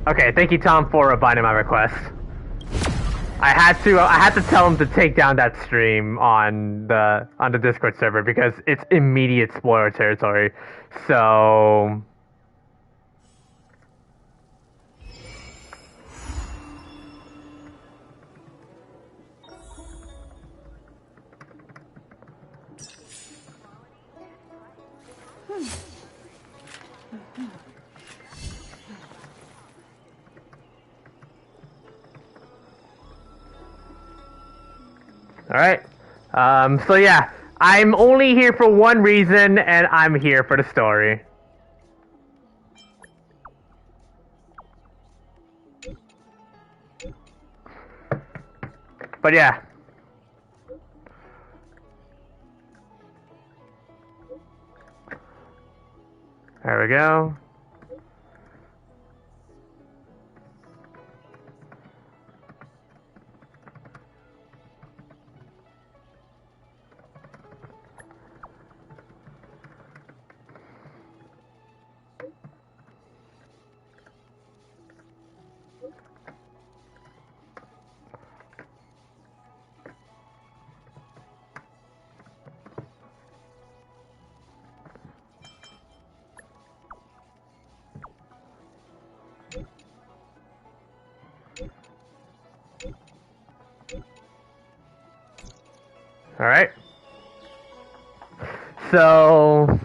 Okay, thank you, Tom, for abiding my request. I had to tell him to take down that stream on the Discord server because it's immediate spoiler territory. So. Alright. So yeah, I'm only here for one reason, and I'm here for the story. But yeah. There we go. Alright. So,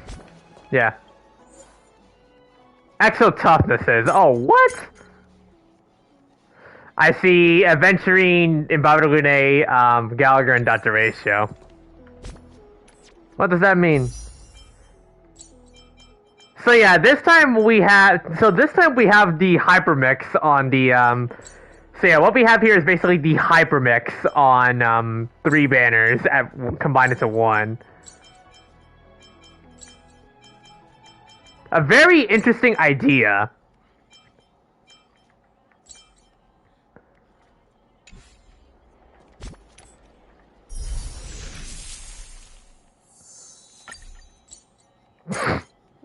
yeah. Exo toughnesses. Oh, what? I see Aventurine, Imbabadalune, Gallagher, and Dr. Ratio. What does that mean? So yeah, this time we have the hypermix on the so yeah, what we have here is basically the hypermix on 3 banners combined into one. A very interesting idea.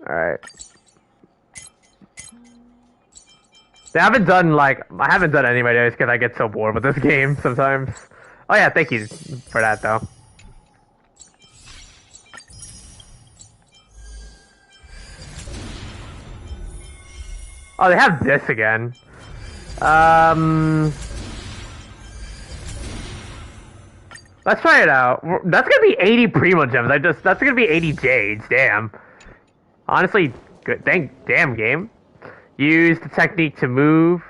Alright. I haven't done any videos because I get so bored with this game sometimes. Oh yeah, thank you for that though. Oh, they have this again. Let's try it out. That's gonna be 80 Primo Gems. That's gonna be 80 Jades. Damn. Honestly, good. Damn game. Use the technique to move.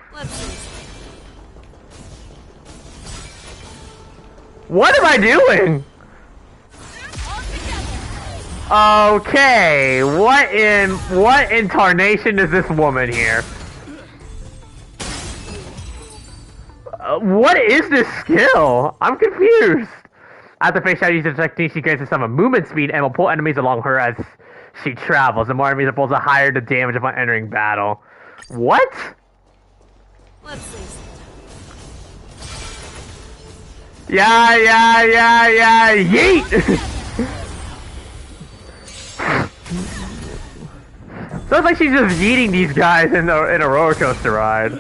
What am I doing? Okay, what in tarnation is this woman here? What is this skill? I'm confused. After Feixiao uses the technique, she gains some movement speed and will pull enemies along her as she travels. The more enemies are pulled, the higher the damage upon entering battle. What? Let's see. Yeah. Yeet! Sounds like she's just yeeting these guys in a roller coaster ride.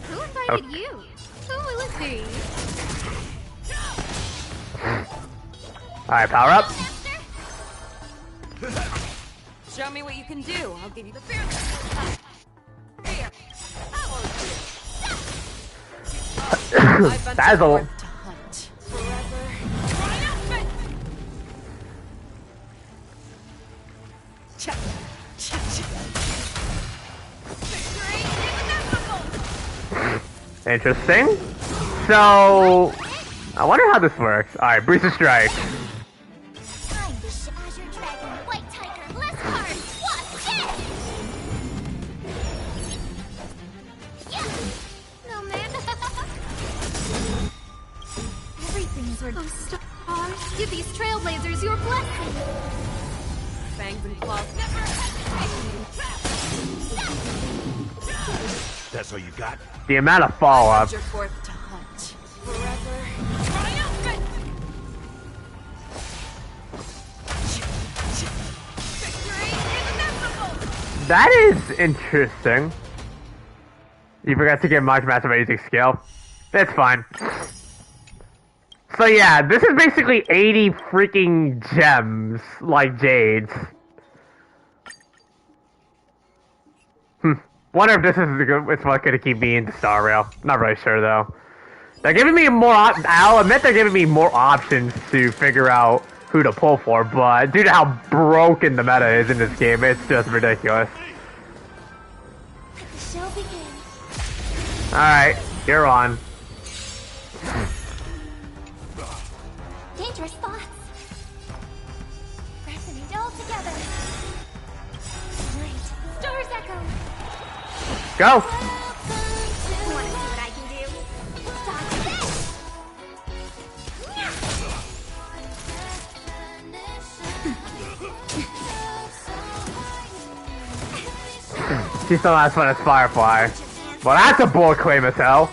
Who invited you? Who will it be? Alright, power up. Show me what you can do. I'll give you the fear. Here. That is a... Interesting. So, I wonder how this works. Alright, Bruce's Strike. Oh, stars, give these Trailblazers your blessing. Fangs and claws never hesitate. That's all you got? The amount of follow-up. Your forth to hunt forever. That is interesting. You forgot to get much master by using skill. That's fine. So yeah, this is basically 80 freaking gems, like jades. Wonder if this is it's what's gonna keep me into Star Rail. Not really sure though. They're giving me more. I'll admit they're giving me more options to figure out who to pull for, but due to how broken the meta is in this game, it's just ridiculous. Let the show begin. Alright, you're on. Dangerous thoughts. Resonate all together. Light, stars echo. Go! Wanna see what I can do? Stop this! She still has fun as Firefly. Well, that's a bold claim as hell.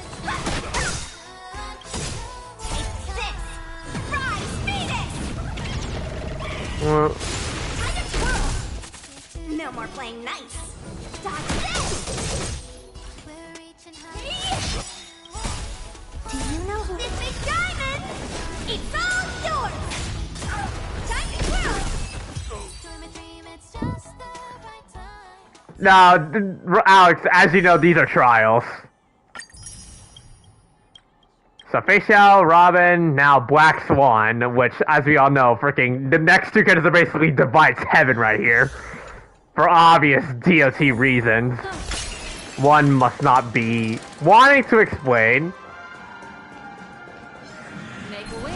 No more playing nice. Dodge this! Do you know who this big diamond? It's all yours! Time to twirl! Now, Alex, as you know, these are trials. So Feixiao, Robin, now Black Swan, which, as we all know, freaking the next two characters are basically divides heaven right here, for obvious DOT reasons. One must not be wanting to explain. Make a wish.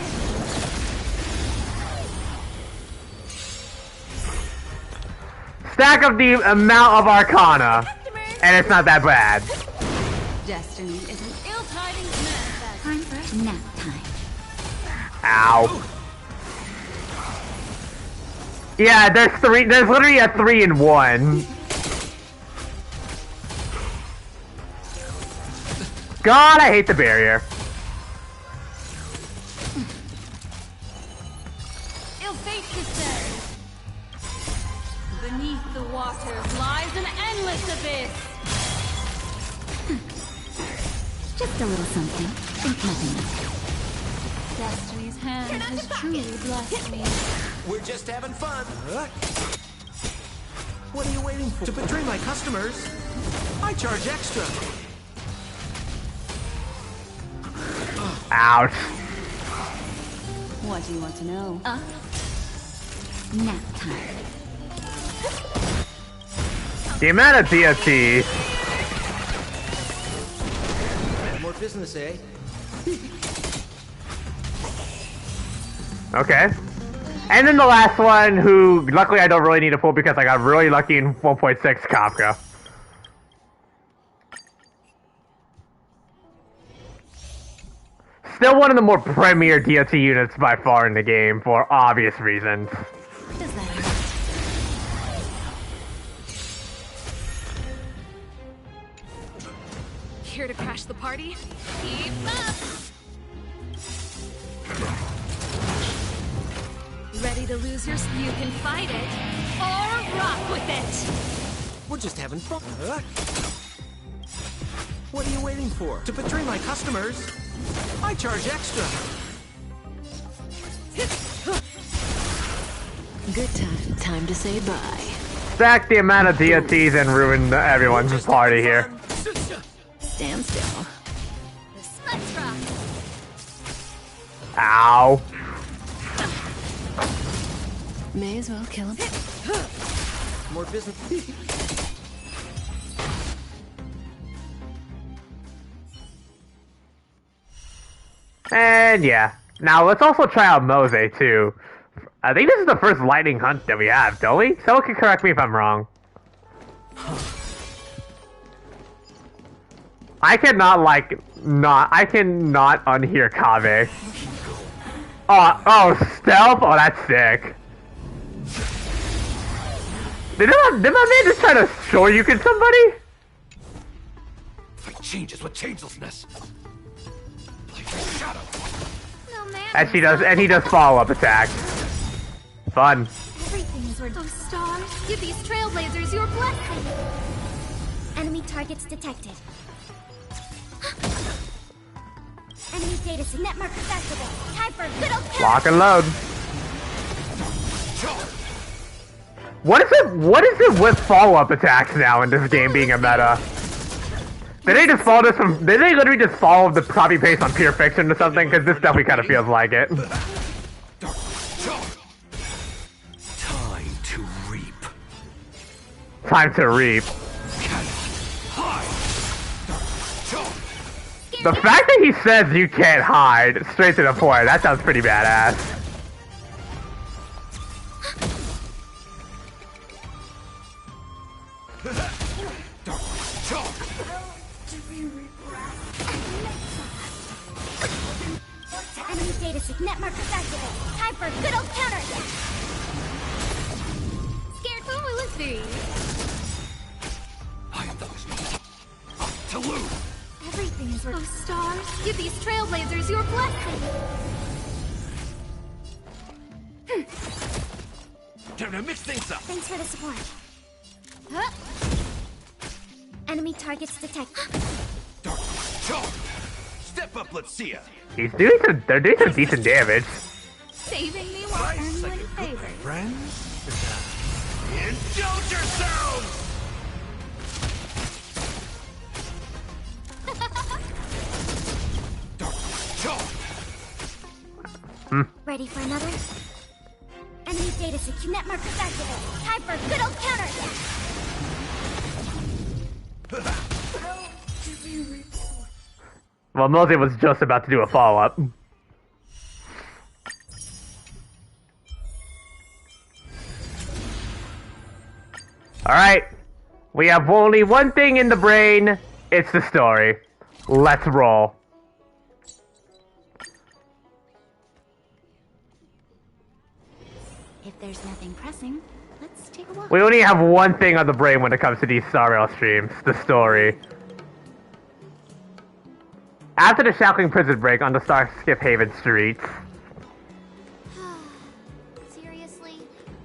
Stack up the amount of Arcana, and it's not that bad. Destiny is an ill-tidings manifest. Time for nap time. Ow. Yeah, there's literally a 3 in 1. God, I hate the barrier. Ill fate descends. Beneath the waters lies an endless abyss. Just a little something. Think nothing of it. Destiny's hand has truly blessed me. We're just having fun. What are you waiting for? To betray my customers, I charge extra. Ouch. What do you want to know? Nap time. The amount of DOT. More business, eh? Okay. And then the last one, who luckily I don't really need to pull because I got really lucky in 1.6 Kafka. Still one of the more premier DOT units by far in the game for obvious reasons. Does that hurt? Here to crash the party? Keep up! Ready to lose your... You can fight it, or rock with it! We're just having fun. What are you waiting for? To betray my customers, I charge extra. Good time. Time to say bye. Stack the amount of DOTs and ruin everyone's party here. Stand still. The Smudge Rock! Ow. May as well kill him. More business. And yeah. Now let's also try out Mose too. I think this is the first lightning hunt that we have, don't we? Someone can correct me if I'm wrong. I cannot unhear Kave. Oh, stealth? Oh, that's sick. Did my man just try to shore you can somebody? Fight changes with changelessness. Like a shadow. No man. And he does follow-up attacks. Fun. Everything is things were those stars. Give these trailblazers your blessing. Enemy targets detected. Enemy data network accessible. Time for good old counter. Lock and load. What is it with follow-up attacks now in this game being a meta? Did they just follow this from? Did they literally just follow the copy paste on Pure Fiction or something? Because this definitely kind of feels like it. Time to reap. Time to reap. The fact that he says you can't hide, straight to the point, that sounds pretty badass. Enemy data network activated. Time for good old counter. Scared who will it be? I am the to lose. Everything is those stars. Give these trailblazers your blessing. Time to mix things up. Thanks for the support. Huh? Enemy targets detected. Step up, let's see ya. They're doing some decent damage. Saving me while earning favors. Friends? Indulge yourselves! Ready for another? Enemy data network activated. Time for good old counter. Well, Mosey was just about to do a follow-up. Alright. We have only one thing in the brain. It's the story. Let's roll. If there's nothing pressing, let's take a walk. We only have one thing on the brain when it comes to these Star Rail streams. The story. After the Shackling prison break on the Starskip Haven streets. Seriously?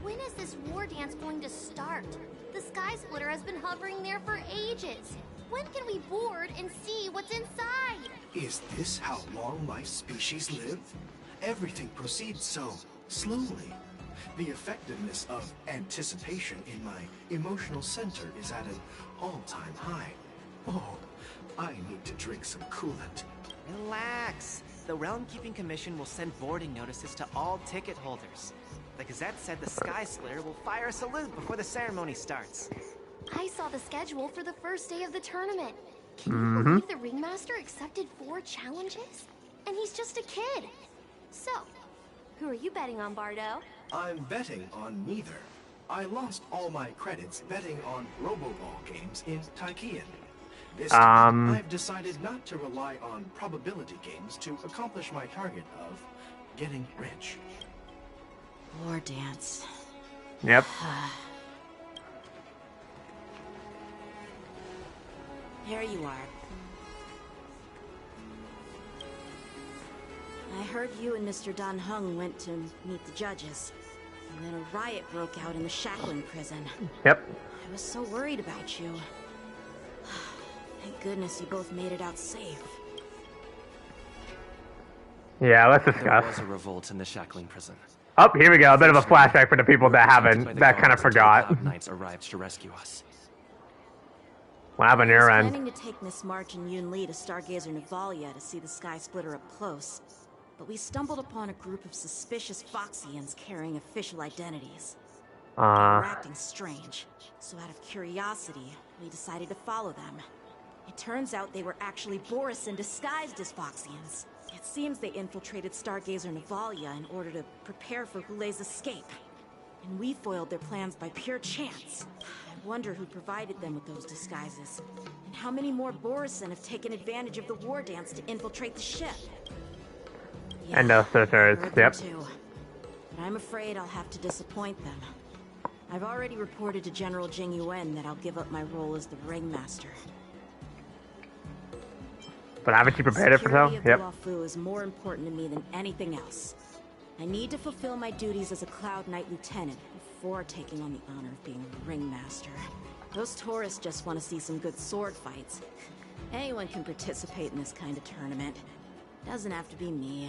When is this war dance going to start? The Sky Splitter has been hovering there for ages. When can we board and see what's inside? Is this how long my species live? Everything proceeds so slowly. The effectiveness of anticipation in my emotional center is at an all-time high. Oh, I need to drink some coolant. Relax. The Realm Keeping Commission will send boarding notices to all ticket holders. The Gazette said the Sky Splitter will fire a salute before the ceremony starts. I saw the schedule for the first day of the tournament. Can you believe the Ringmaster accepted 4 challenges? And he's just a kid. So, who are you betting on, Bardo? I'm betting on neither. I lost all my credits betting on Roboball games in Taikian. This time, I've decided not to rely on probability games to accomplish my target of getting rich. War dance. Yep. Here you are. I heard you and Mr. Dan Heng went to meet the judges. And then a riot broke out in the Shackling prison. Yep. I was so worried about you. Thank goodness you both made it out safe. Yeah, let's There discuss. was a revolt in the Shackling prison. Oh, here we go. A bit of a flashback for the people that haven't, that kind of forgot. Cloud Knights arrived to rescue us. What happened to I was your end? planning to take Miss March and Yun Li to Stargazer Navalia to see the Sky Splitter up close. But we stumbled upon a group of suspicious Foxians carrying official identities. They were acting strange, so out of curiosity, we decided to follow them. It turns out they were actually Borisin disguised as Foxians. It seems they infiltrated Stargazer Navalia in order to prepare for Hoolay's escape. And we foiled their plans by pure chance. I wonder who provided them with those disguises. And how many more Borisin have taken advantage of the war dance to infiltrate the ship. Yeah, And those searchers, I heard yep. them too. But I'm afraid I'll have to disappoint them. I've already reported to General Jing Yuan that I'll give up my role as the Ringmaster. But haven't you prepared it for so? Security of the Yep. Wafu is more important to me than anything else. I need to fulfill my duties as a Cloud Knight Lieutenant before taking on the honor of being a ringmaster. Those tourists just want to see some good sword fights. Anyone can participate in this kind of tournament. Doesn't have to be me.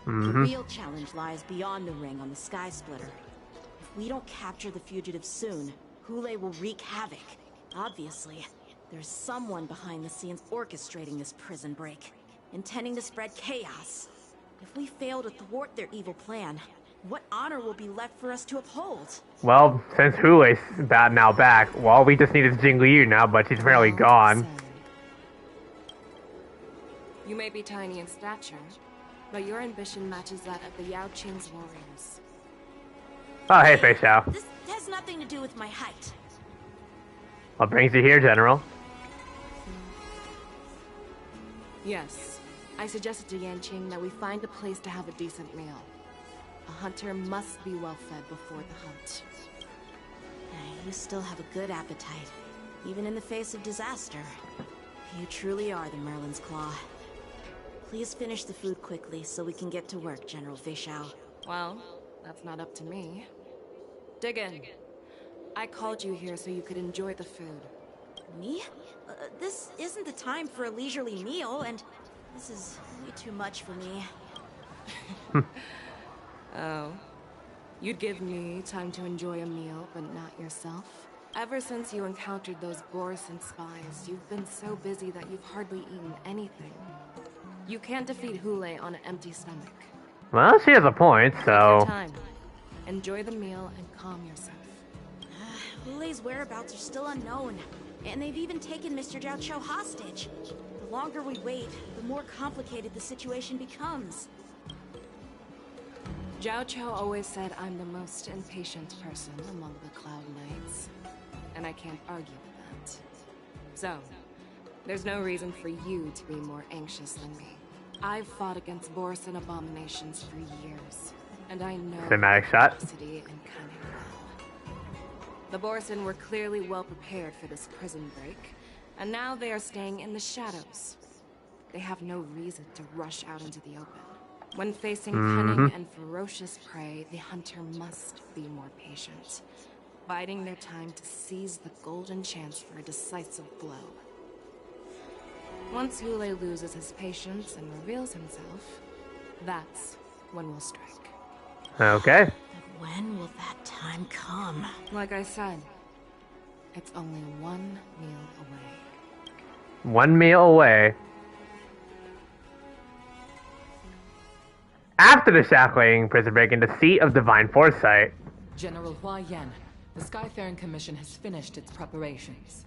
The real challenge lies beyond the ring on the Sky Splitter. If we don't capture the fugitives soon, Hoolay will wreak havoc. Obviously, there's someone behind the scenes orchestrating this prison break, intending to spread chaos. If we fail to thwart their evil plan, what honor will be left for us to uphold? Well, since Hoolay's now back, well, we just needed Jing Liu now, but she's apparently gone. You may be tiny in stature, but your ambition matches that of the Yao Qing's warriors. Oh, hey, Feixiao. This has nothing to do with my height. What brings you here, General? Yes, I suggested to Yanqing that we find a place to have a decent meal. A hunter must be well fed before the hunt. You still have a good appetite, even in the face of disaster. You truly are the Merlin's Claw. Please finish the food quickly so we can get to work, General Feixiao. Well, that's not up to me. Dig in. I called you here so you could enjoy the food. Me? This isn't the time for a leisurely meal, and this is way too much for me. Oh. You'd give me time to enjoy a meal, but not yourself? Ever since you encountered those Borison spies, you've been so busy that you've hardly eaten anything. You can't defeat Hoolay on an empty stomach. Well, she has a point, Take so... your time. Enjoy the meal and calm yourself. Hoolay's whereabouts are still unknown, and they've even taken Mr. Zhao Cho hostage. The longer we wait, the more complicated the situation becomes. Zhao Cho always said I'm the most impatient person among the Cloud Knights, and I can't argue with that. So, there's no reason for you to be more anxious than me. I've fought against Borison abominations for years, and I know Cinematic shot. capacity and cunning well. The Borison were clearly well prepared for this prison break, and now they are staying in the shadows. They have no reason to rush out into the open. When facing cunning and ferocious prey, the hunter must be more patient, biding their time to seize the golden chance for a decisive blow. Once Hoolay loses his patience and reveals himself, that's when we'll strike. Okay. But when will that time come? Like I said, it's only one meal away. One meal away. After the shackling prison break in the seat of divine foresight. General Hua Yan, the Skyfaring Commission has finished its preparations.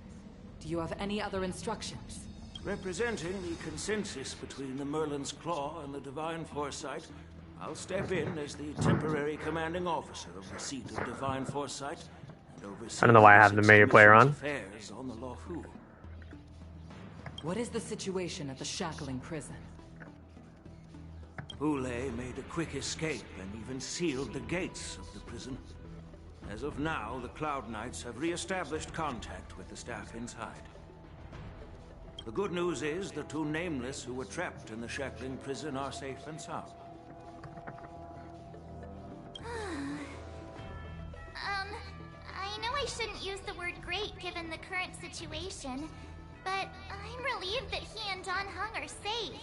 Do you have any other instructions? Representing the consensus between the Merlin's Claw and the Divine Foresight, I'll step in as the temporary commanding officer of the seat of Divine Foresight and oversee I don't know why I have the major player on. affairs on the Lofu. What is the situation at the Shackling prison? Hoolay made a quick escape and even sealed the gates of the prison. As of now, the Cloud Knights have re-established contact with the staff inside. The good news is the two nameless who were trapped in the Shackling prison are safe and sound. I know I shouldn't use the word great given the current situation, but I'm relieved that he and Don Hung are safe.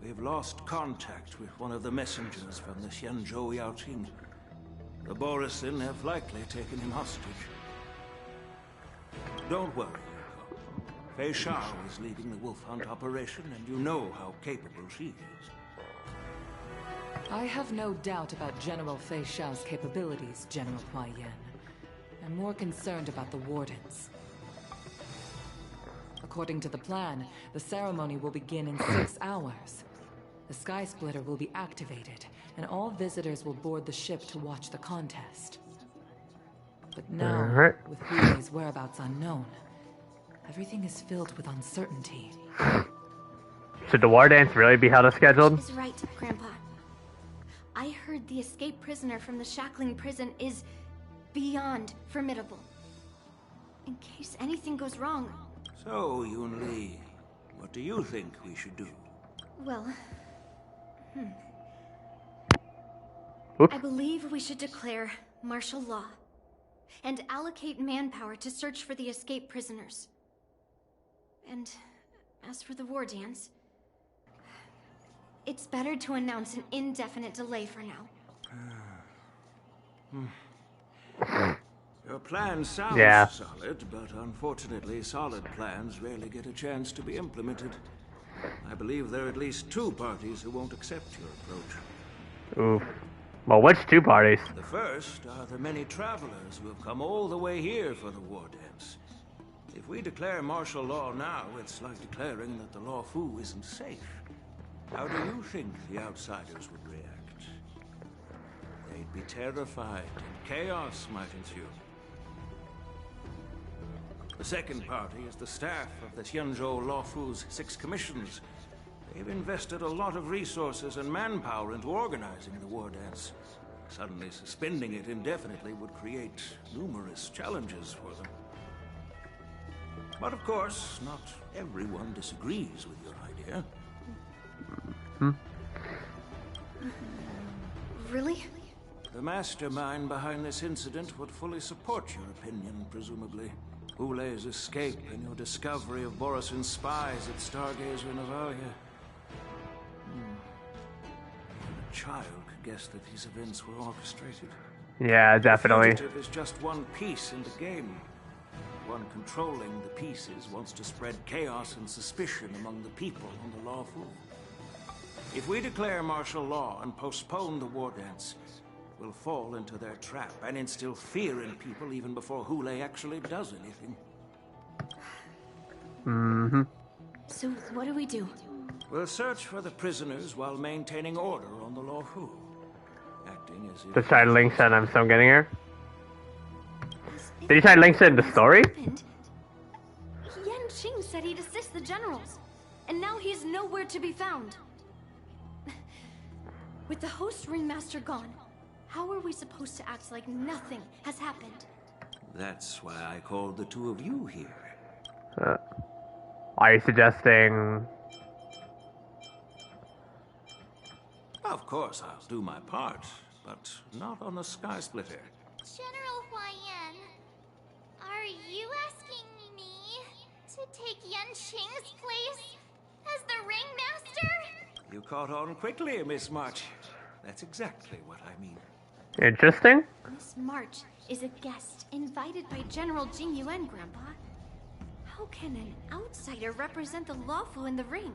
We've lost contact with one of the messengers from the Xianzhou Yao Qing. The Borison have likely taken him hostage. Don't worry, Yoko. Feixiao is leading the wolf hunt operation, and you know how capable she is. I have no doubt about General Feixiao's capabilities, General Hua Yan. I'm more concerned about the wardens. According to the plan, the ceremony will begin in 6 hours. The Sky Splitter will be activated, and all visitors will board the ship to watch the contest. But now, with Hoolay's whereabouts unknown, everything is filled with uncertainty. Should the war dance really be held as scheduled? Is right, Grandpa. I heard the escaped prisoner from the Shackling prison is beyond formidable. In case anything goes wrong. So, Yun Li, what do you think we should do? Well, Oops. I believe we should declare martial law and allocate manpower to search for the escaped prisoners. And as for the war dance, it's better to announce an indefinite delay for now. Your plan sounds solid, but unfortunately solid plans rarely get a chance to be implemented. I believe there are at least 2 parties who won't accept your approach. Oof. Well, which 2 parties? The first are the many travelers who have come all the way here for the war dance. If we declare martial law now, it's like declaring that the Law Fu isn't safe. How do you think the outsiders would react? They'd be terrified, and chaos might ensue. The second party is the staff of the Xianzhou Law Fu's 6 commissions. They've invested a lot of resources and manpower into organizing the war dance. Suddenly suspending it indefinitely would create numerous challenges for them. But of course, not everyone disagrees with your idea. Really? The mastermind behind this incident would fully support your opinion, presumably. Hoolay's escape and your discovery of Borisin's spies at Stargazer Navalia. A child could guess that these events were orchestrated. Yeah, definitely. The fugitive is just one piece in the game. The one controlling the pieces wants to spread chaos and suspicion among the people on the Law Fu. If we declare martial law and postpone the war dance, we'll fall into their trap and instill fear in people even before Hoolay actually does anything. So what do we do? We'll search for the prisoners while maintaining order on the Law Fu. Acting as if... To try to link that I'm still getting here. Did he try to link it in the story? Yan Qing said he'd assist the generals, and now he's nowhere to be found. With the host ringmaster gone, how are we supposed to act like nothing has happened? That's why I called the 2 of you here. Are you suggesting... Of course, I'll do my part, but not on the Sky Splitter. General Huaiyan, are you asking me to take Yan Qing's place as the ringmaster? You caught on quickly, Miss March. That's exactly what I mean. Interesting. Miss March is a guest invited by General Jing Yuan, Grandpa. How can an outsider represent the Law Fu in the ring?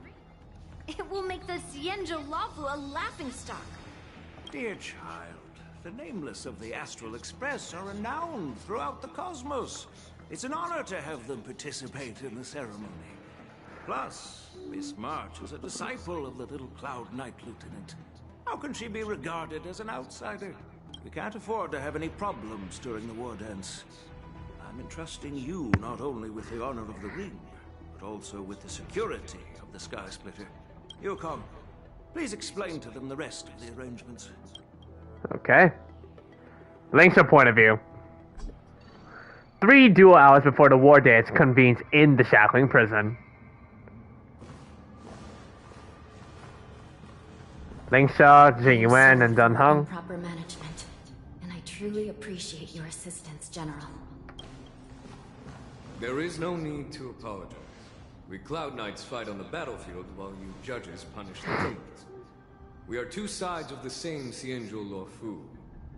It will make the Xianzhou Law Fu a laughingstock. Dear child, the nameless of the Astral Express are renowned throughout the cosmos. It's an honor to have them participate in the ceremony. Plus, Miss March is a disciple of the little Cloud Knight Lieutenant. How can she be regarded as an outsider? We can't afford to have any problems during the war dance. I'm entrusting you not only with the honor of the ring, but also with the security of the Sky Splitter. Yukong, please explain to them the rest of the arrangements. Okay. Link's your point of view. 3 dual hours before the war dance convenes in the Shackling prison. Lingsha, Jing Yuan, and Dun Heng. Proper management, and I truly appreciate your assistance, General. There is no need to apologize. We Cloud Knights fight on the battlefield while you judges punish the criminals. We are 2 sides of the same Xianzhou Law Fu,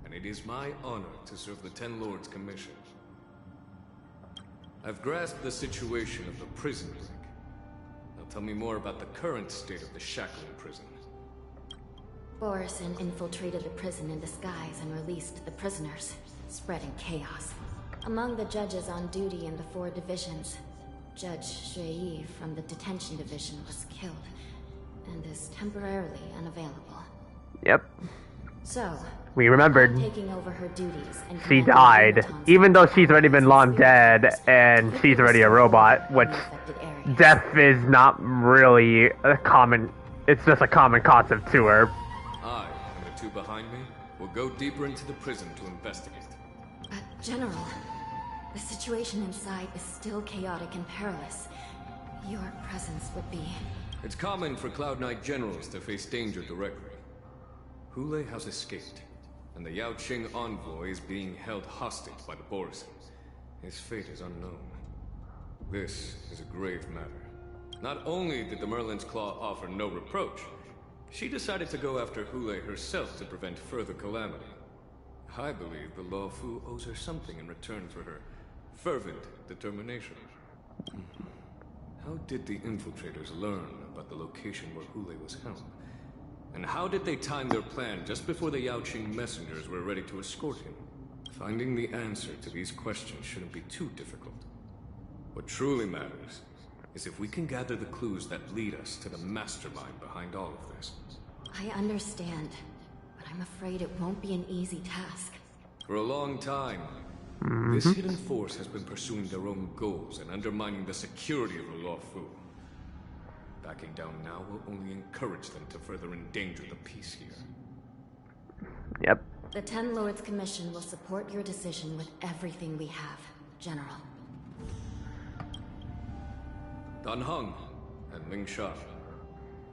and it is my honor to serve the 10 Lords' commission. I've grasped the situation of the prison break. Now tell me more about the current state of the Shackling prison. Borisin infiltrated the prison in disguise and released the prisoners, spreading chaos. Among the judges on duty in the 4 divisions, Judge Xueyi from the detention division was killed, and is temporarily unavailable. Yep. So, we remembered. Taking over her duties and she died, even though she's already been long dead, and she's already a robot, which death is not really a common, it's just a common concept to her. I and the 2 behind me will go deeper into the prison to investigate. But, General, the situation inside is still chaotic and perilous. Your presence would be It's common for Cloud Knight generals to face danger directly. Hoolay has escaped, and the Yaoqing envoy is being held hostage by the Borison. His fate is unknown. This is a grave matter. Not only did the Merlin's Claw offer no reproach, she decided to go after Hoolay herself to prevent further calamity. I believe the Law Fu owes her something in return for her fervent determination. How did the infiltrators learn about the location where Hoolay was held? And how did they time their plan just before the Yaoqing messengers were ready to escort him? Finding the answer to these questions shouldn't be too difficult. What truly matters is if we can gather the clues that lead us to the mastermind behind all of this. I understand, but I'm afraid it won't be an easy task. For a long time, this hidden force has been pursuing their own goals and undermining the security of the Law Fu. Backing down now will only encourage them to further endanger the peace here. Yep. The Ten Lords Commission will support your decision with everything we have, General. Dan Heng and Ling Sha.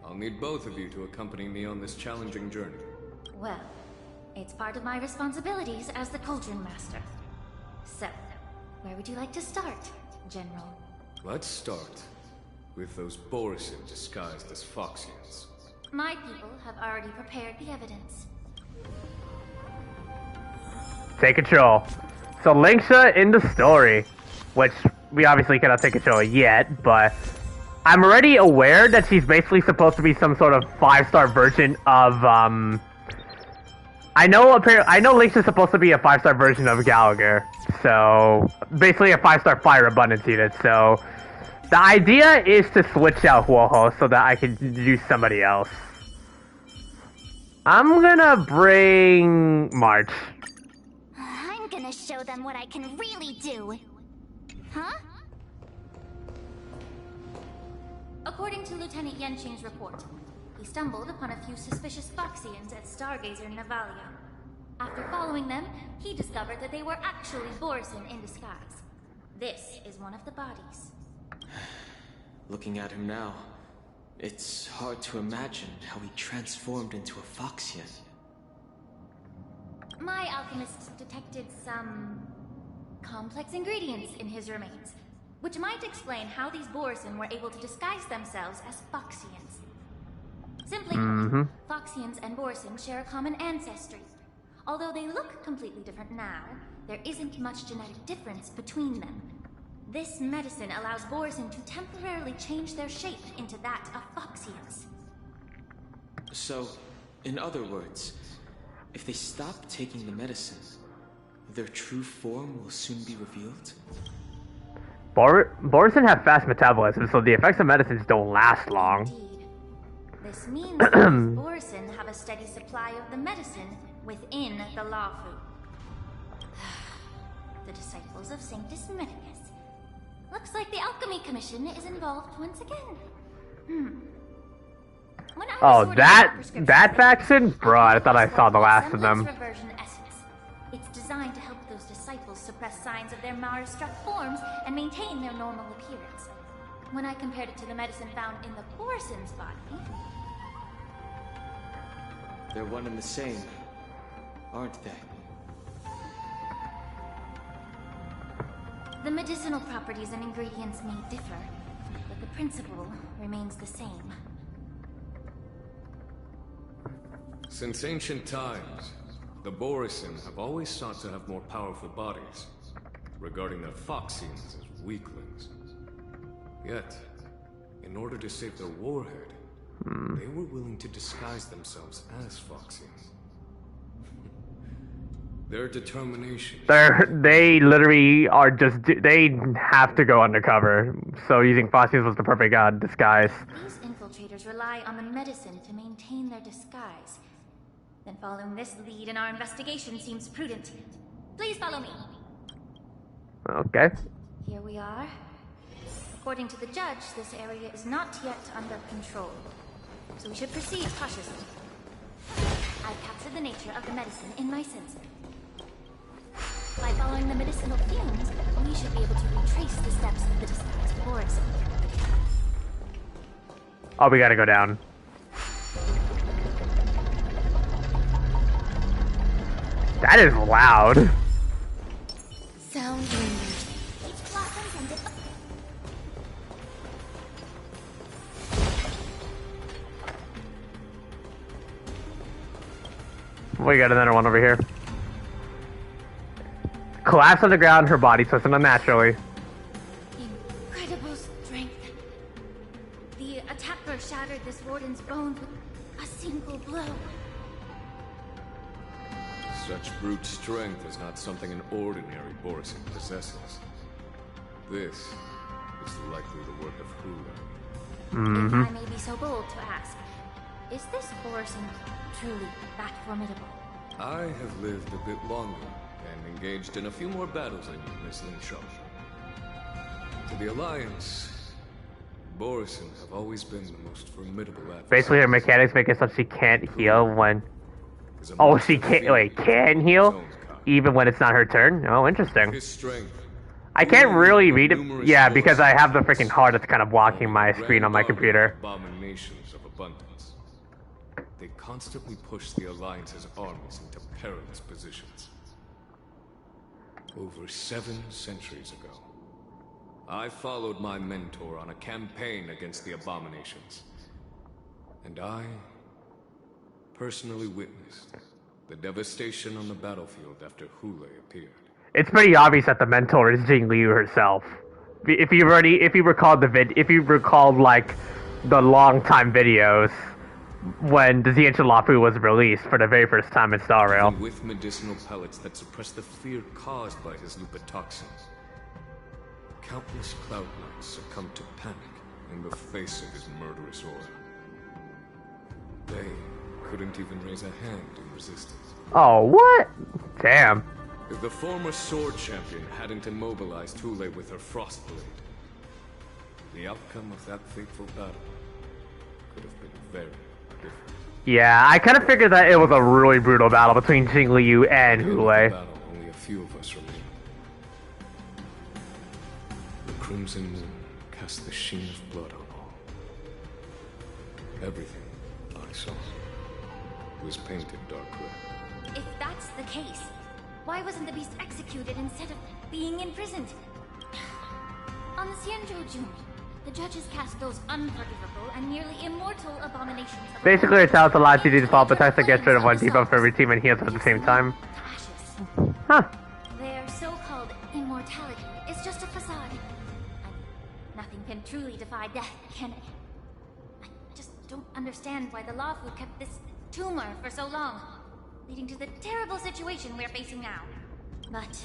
I'll need both of you to accompany me on this challenging journey. Well, it's part of my responsibilities as the Cauldron Master. So, where would you like to start, General? Let's start with those Borison disguised as Feixians. My people have already prepared the evidence. Take control. So Lingsha in the story, which we obviously cannot take control yet, but I'm already aware that she's basically supposed to be some sort of 5-star version of I know Lingsha's supposed to be a 5-star version of Gallagher, so basically a 5-star fire abundance unit. So the idea is to switch out Huoho so that I can use somebody else. I'm gonna bring March. I'm gonna show them what I can really do. Huh? According to Lieutenant Yanqing's report, he stumbled upon a few suspicious Feixians at Stargazer Navalia. After following them, he discovered that they were actually Borison in disguise. This is one of the bodies. Looking at him now, it's hard to imagine how he transformed into a Feixian. My alchemists detected some complex ingredients in his remains, which might explain how these Borison were able to disguise themselves as Feixians. Simply put, Feixians and Borison share a common ancestry. Although they look completely different now, there isn't much genetic difference between them. This medicine allows Borison to temporarily change their shape into that of Feixians. So, in other words, if they stop taking the medicine, their true form will soon be revealed? Borison have fast metabolism, so the effects of medicines don't last long. Indeed. This means that Borison have a steady supply of the medicine within the Law Fu. The disciples of Sanctus Medicus. Looks like the Alchemy Commission is involved once again. Oh, that faction? Bro, I thought I saw the last of them. Reversion essence. It's designed to help those disciples suppress signs of their Mara-struck forms and maintain their normal appearance. When I compared it to the medicine found in the Borison's body... They're one and the same, aren't they? The medicinal properties and ingredients may differ, but the principle remains the same. Since ancient times, the Borison have always sought to have more powerful bodies, regarding their Feixians as weaklings. Yet, in order to save their warhead, they were willing to disguise themselves as Feixians. Their determination... They literally are just... They have to go undercover, so using Feixians was the perfect disguise. These infiltrators rely on the medicine to maintain their disguise. Then following this lead in our investigation seems prudent. Please follow me. Okay. Here we are. According to the judge, this area is not yet under control, so we should proceed cautiously. I've captured the nature of the medicine in my sensor. By following the medicinal fumes, we should be able to retrace the steps of the disguised Borison. Oh, we gotta go down. That is loud. Sound linger. Each blossom sends it. We got another one over here. Collapse on the ground, her body twisted unnaturally. Incredible strength. The attacker shattered this warden's bones with a single blow. Such brute strength is not something an ordinary Borison possesses. This is likely the work of Hoolay. If I may be so bold to ask, is this Borison truly that formidable? I have lived a bit longer and engaged in a few more battles than you, Miss Feixiao. To the Alliance, Borison have always been the most formidable adversaries. Basically, her mechanics make it so she can't heal when... Oh, she can't... Wait, can heal? Even when it's not her turn? Oh, interesting. His strength. I can't really read it. Yeah, because I have the freaking card that's kind of blocking my screen on my computer. Abominations of abundance. They constantly push the Alliance's armies into perilous positions. Over 7 centuries ago, I followed my mentor on a campaign against the abominations. And I personally witnessed the devastation on the battlefield after Hoolay appeared. It's pretty obvious that the mentor is Jing Liu herself. If you recalled like the long time videos when the Xianzhu Lafu was released for the very first time in Star Rail. With medicinal pellets that suppress the fear caused by his lupitoxins, countless Cloud Knights succumbed to panic in the face of his murderous aura. They couldn't even raise a hand in resistance. Oh, what? Damn. If the former sword champion hadn't immobilized Hoolay with her frost blade, the outcome of that fateful battle could have been very different. Yeah, I kind of figured that it was a really brutal battle between Jing Liu and Hoolay. Only a few of us remained. The crimson moon cast the sheen of blood on all. Everything I saw was painted dark red. If that's the case, why wasn't the beast executed instead of being imprisoned? On the Xianzhou June, the judges cast those unforgivable and nearly immortal abominations. Basically, it's how it's allowed you to default protects that gets rid of one debuff for every team and heals at the same time. Huh. Their so-called immortality is just a facade. And nothing can truly defy death, can it? I just don't understand why the Lawfu kept this tumor for so long, leading to the terrible situation we're facing now. But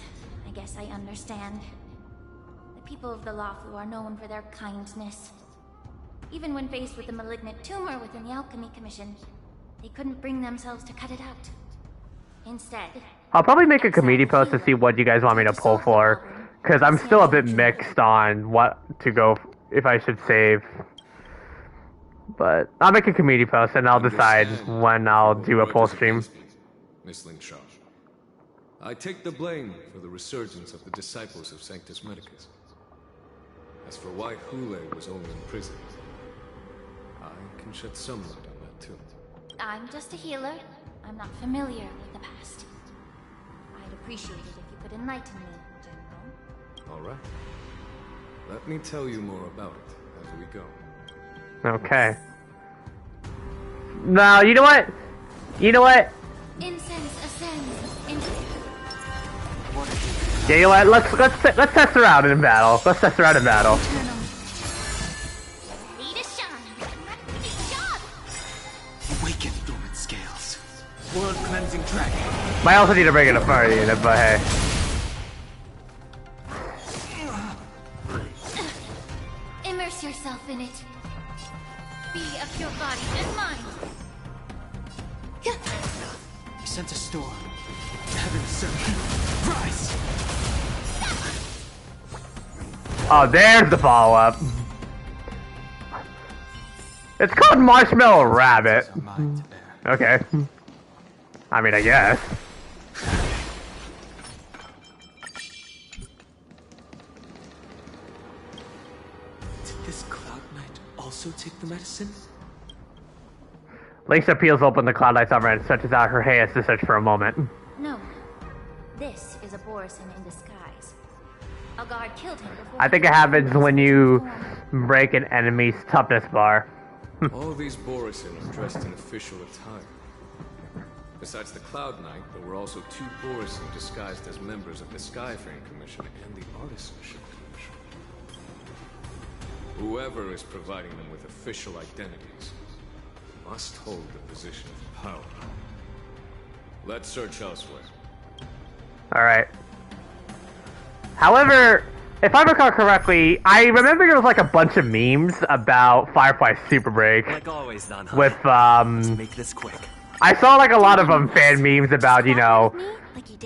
I guess I understand. The people of the Lawfu are known for their kindness. Even when faced with a malignant tumor within the Alchemy Commission, they couldn't bring themselves to cut it out. Instead, I'll probably make a community post to see what you guys want me to pull for, because I'm still a bit mixed on what to go, if I should save. But I'll make a community post and I'll decide when I'll do a pull stream. Miss Feixiao, I take the blame for the resurgence of the disciples of Sanctus Medicus. As for why Hoolay was only in prison, I can shed some light on that too. I'm just a healer. I'm not familiar with the past. I'd appreciate it if you could enlighten me, General. All right. Let me tell you more about it as we go. Okay. No, you know what? You know what? Incense ascends into... Yeah, you know what? Let's test her out in battle. Let's test her out in battle. Ready to shine. Awaken dormant scales. World cleansing dragon. Might also need to bring in a party unit, but hey. Immerse yourself in it. Be of your body and mind. I sense a storm. Heaven surge. Rise! Oh, there's the follow-up. It's called Marshmallow Rabbit. Okay. I mean, I guess. Did this Cloud Knight also take the medicine? Lingsha peels open the Cloud Knight's armor and stretches out her hands to search for a moment. No. This is a Borisin in disguise. A guard killed him before. I think it happens when you break an enemy's toughness bar. All these Borisin are dressed in official attire. Besides the Cloud Knight, there were also 2 Borisin disguised as members of the Skyframe Commission and the Artisanship Commission. Whoever is providing them with official identities must hold the position of power. Let's search elsewhere. Alright. However, if I recall correctly, I remember there was like a bunch of memes about Firefly Super Break. Like always, Don. With, Let's make this quick. I saw like a lot of fan memes about, you know,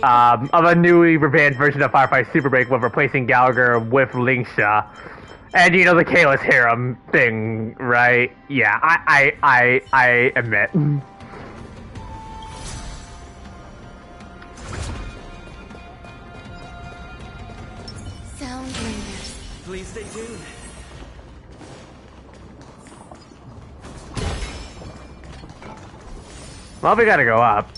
of a newly revamped version of Firefly Super Break with replacing Gallagher with Lingsha. And you know the Kalis harem thing, right? Yeah, I admit. Sound ringers. Please stay tuned. Well, we gotta go up.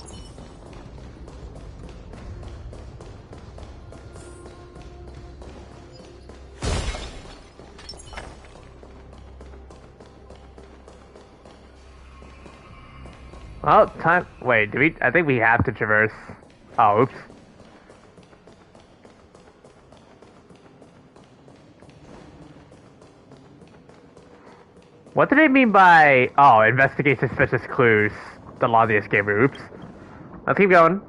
Well, time. Wait, do we? I think we have to traverse. Oh, oops. What do they mean by, oh, investigate suspicious clues? The law of the escape route. Oops. Let's keep going.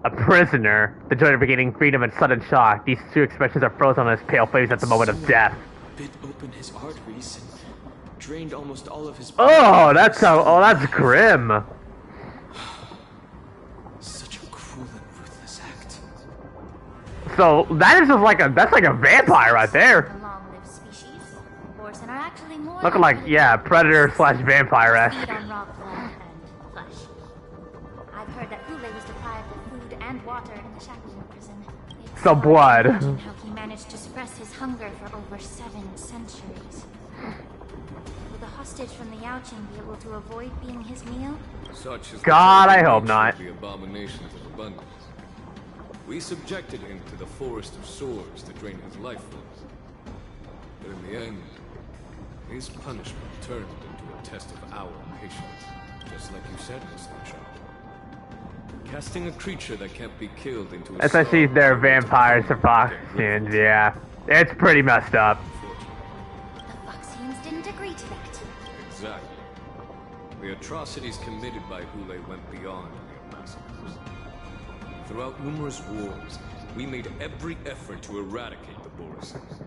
A prisoner. The joy of regaining freedom and sudden shock. These 2 expressions are frozen on his pale face at the moment of death. Bit open his arteries and drained almost all of his. Oh, that's how. Oh, that's grim. Such a cruel and ruthless act. So that is just like that's like a vampire right there. Long-lived species. Borisin are actually more Looking like, yeah, predator / vampire-esque. feed on raw blood and flesh. I've heard that Hoolay was deprived of food and water in the Shackleton prison. It's So blood. hard to imagine how he managed to suppress his hunger for over 7 centuries. Will the hostage from the Yaoqing be able to avoid being his meal? Such is God, I hope not. The abominations of abundance. We subjected him to the forest of swords to drain his life force. But in the end, his punishment turned into a test of our patience. Just like you said, Miss Linshaw. Casting a creature that can't be killed into a Especially if they're vampires or Foxians, yeah. It's pretty messed up. The Foxians didn't agree to that. Exactly. The atrocities committed by Hoolay went beyond mere massacres. Throughout numerous wars, we made every effort to eradicate the Borisons.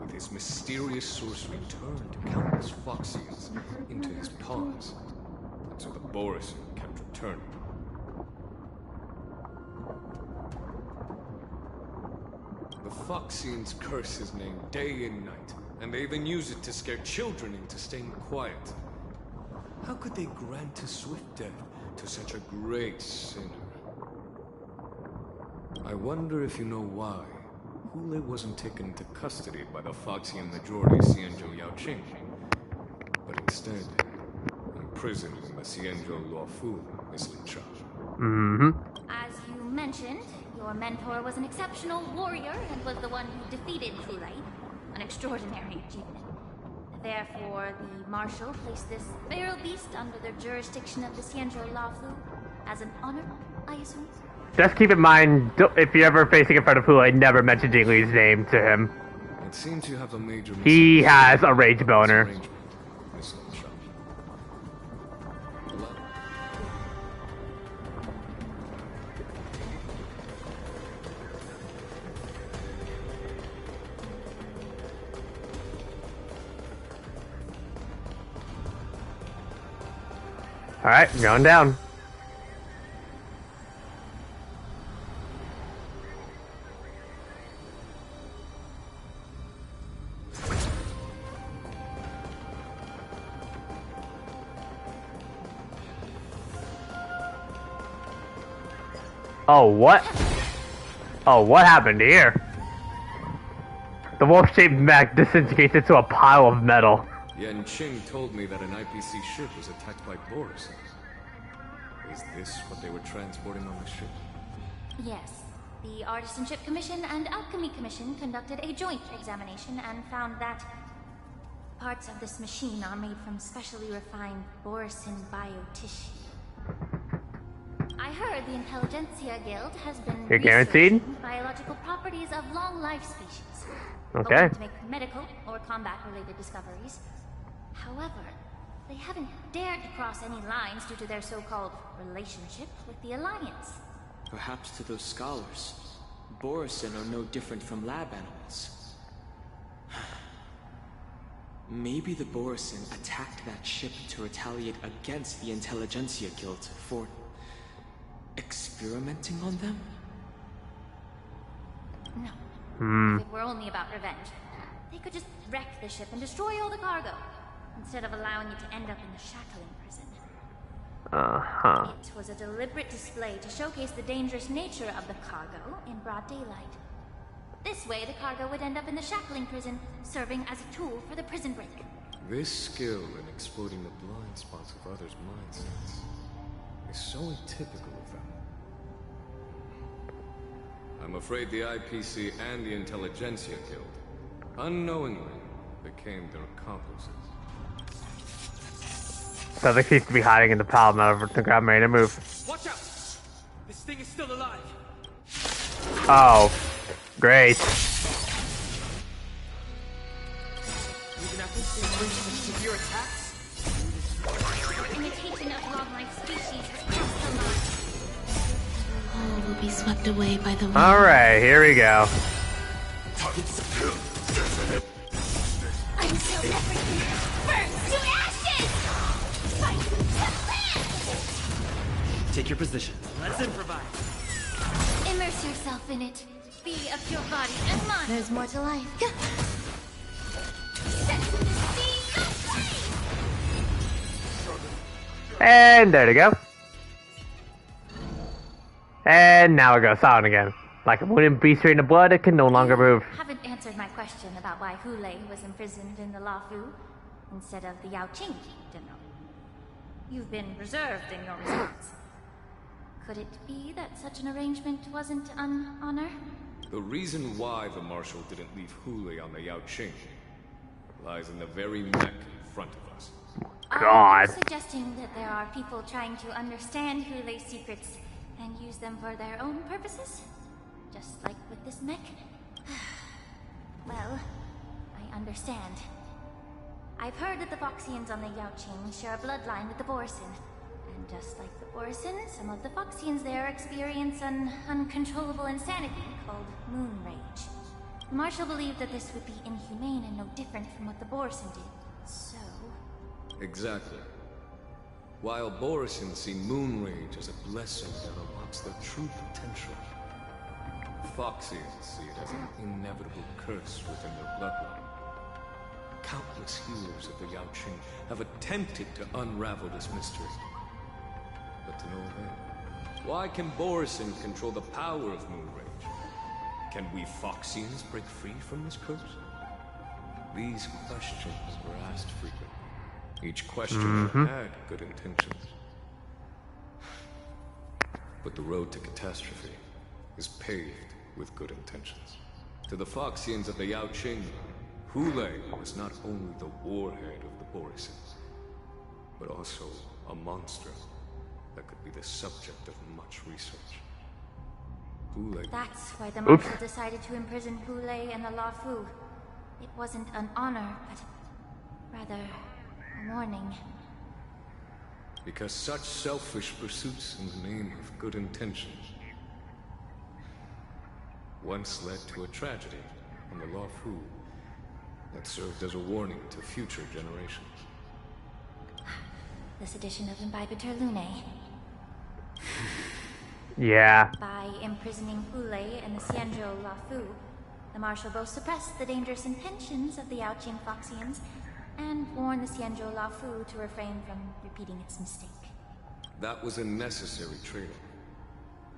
With his mysterious sorcery turned countless Foxians into his pawns. And so the Borisin kept returning. The Foxians curse his name day and night, and they even use it to scare children into staying quiet. How could they grant a swift death to such a great sinner? I wonder if you know why Hoolay wasn't taken into custody by the Foxian majority Xianzhou Yaoqing, but instead imprisoned in the Xianzhou Luofu, Miss Linshaw. As you mentioned, your mentor was an exceptional warrior and was the one who defeated Hoolay. An extraordinary achievement. Therefore, the Marshal placed this feral beast under the jurisdiction of the Xianzhou Luofu as an honor, I assume? Just keep in mind, if you're ever facing in front of Hoolay, never mention Jing Li's name to him. It seems you have a major He has a rage boner. Miss Linshaw. Alright, going down. Oh, what? Oh, what happened here? The wolf-shaped mech disintegrates into a pile of metal. Yan Qing told me that an IPC ship was attacked by Boris. Is this what they were transporting on the ship? Yes. The Artisanship Commission and Alchemy Commission conducted a joint examination and found that parts of this machine are made from specially refined Borisin biotissue. I heard the Intelligentsia Guild has been You're guaranteed? researching biological properties of long-life species. Okay. Hoping to make medical or combat-related discoveries. However, they haven't dared to cross any lines due to their so-called relationship with the Alliance. Perhaps to those scholars, Borisin are no different from lab animals. Maybe the Borisin attacked that ship to retaliate against the Intelligentsia Guild for experimenting on them? No. If it were only about revenge, they could just wreck the ship and destroy all the cargo, instead of allowing it to end up in the shackling prison. It was a deliberate display to showcase the dangerous nature of the cargo in broad daylight. This way, the cargo would end up in the shackling prison, serving as a tool for the prison break. This skill in exploiting the blind spots of others' mindsets is so atypical of them. I'm afraid the IPC and the Intelligentsia Guild, unknowingly, became their accomplices. So they seem to be hiding in the pile of metal to grab ready to move. Watch out! This thing is still alive. Oh, great. Even after suffering some severe attacks? Your imitation of long-life species has crossed the line. All will be swept away by the wind. Alright, here we go. Until everything burns to ashes! Fight to live! Take your position. Let's improvise. Immerse yourself in it. Be of your body and mind. There's more to life. Set the aflame! And there we go. And now it goes on again. Like a wooden beast in the blood, it can no longer move. Haven't answered my question about why Hoolay was imprisoned in the Lafu instead of the Yaoqing General. You've been reserved in your response. Could it be that such an arrangement wasn't an honor? The reason why the Marshal didn't leave Hoolay on the Yaoqing lies in the very mech in front of us. God. Are you suggesting that there are people trying to understand Hoolay's secrets and use them for their own purposes? Just like with this mech? Well, I understand. I've heard that the Foxians on the Yaoqing share a bloodline with the Borisin. And just like the Borisin, some of the Foxians there experience an uncontrollable insanity called moon rage. The Marshal believed that this would be inhumane and no different from what the Borisin did. So... Exactly. While Borisin see moon rage as a blessing that unlocks their true potential, Foxians see it as an inevitable curse within their bloodline. Countless healers of the Yaoqing have attempted to unravel this mystery, but to no avail. Why can Borisin control the power of moon rage? Can we Foxians break free from this curse? These questions were asked frequently. Each questioner had good intentions. But the road to catastrophe is paved with good intentions. To the Foxians of the Yaoqing, Hoolay was not only the warhead of the Borisins, but also a monster that could be the subject of much research. Hoolay... That's why the Marshal decided to imprison Hoolay and the Lafu. It wasn't an honor, but rather a warning. Because such selfish pursuits in the name of good intentions once led to a tragedy on the Lafu that served as a warning to future generations. This edition of Imbibitor Lunae. Yeah. By imprisoning Hoolay and the Xianzhou Lafu, the Marshal both suppressed the dangerous intentions of the Yaoqing Foxians and warned the Xianzhou Lafu to refrain from repeating its mistake. That was a necessary trade-off.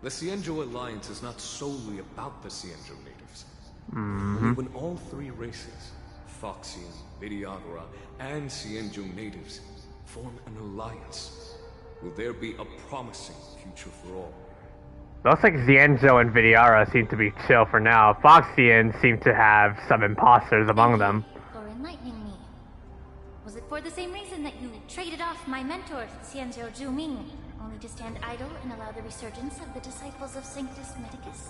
The Xianzhou Alliance is not solely about the Xianzhou natives. Only when all three races, Feixiao, Vidyadhara, and Xianzhou natives, form an alliance, will there be a promising future for all. Looks like Xianzhou and Vidyadhara seem to be chill for now. Feixiao seem to have some imposters among them. For enlightening me. Was it for the same reason that you traded off my mentor, Xianzhou Zhuming, only to stand idle and allow the resurgence of the disciples of Sanctus Medicus?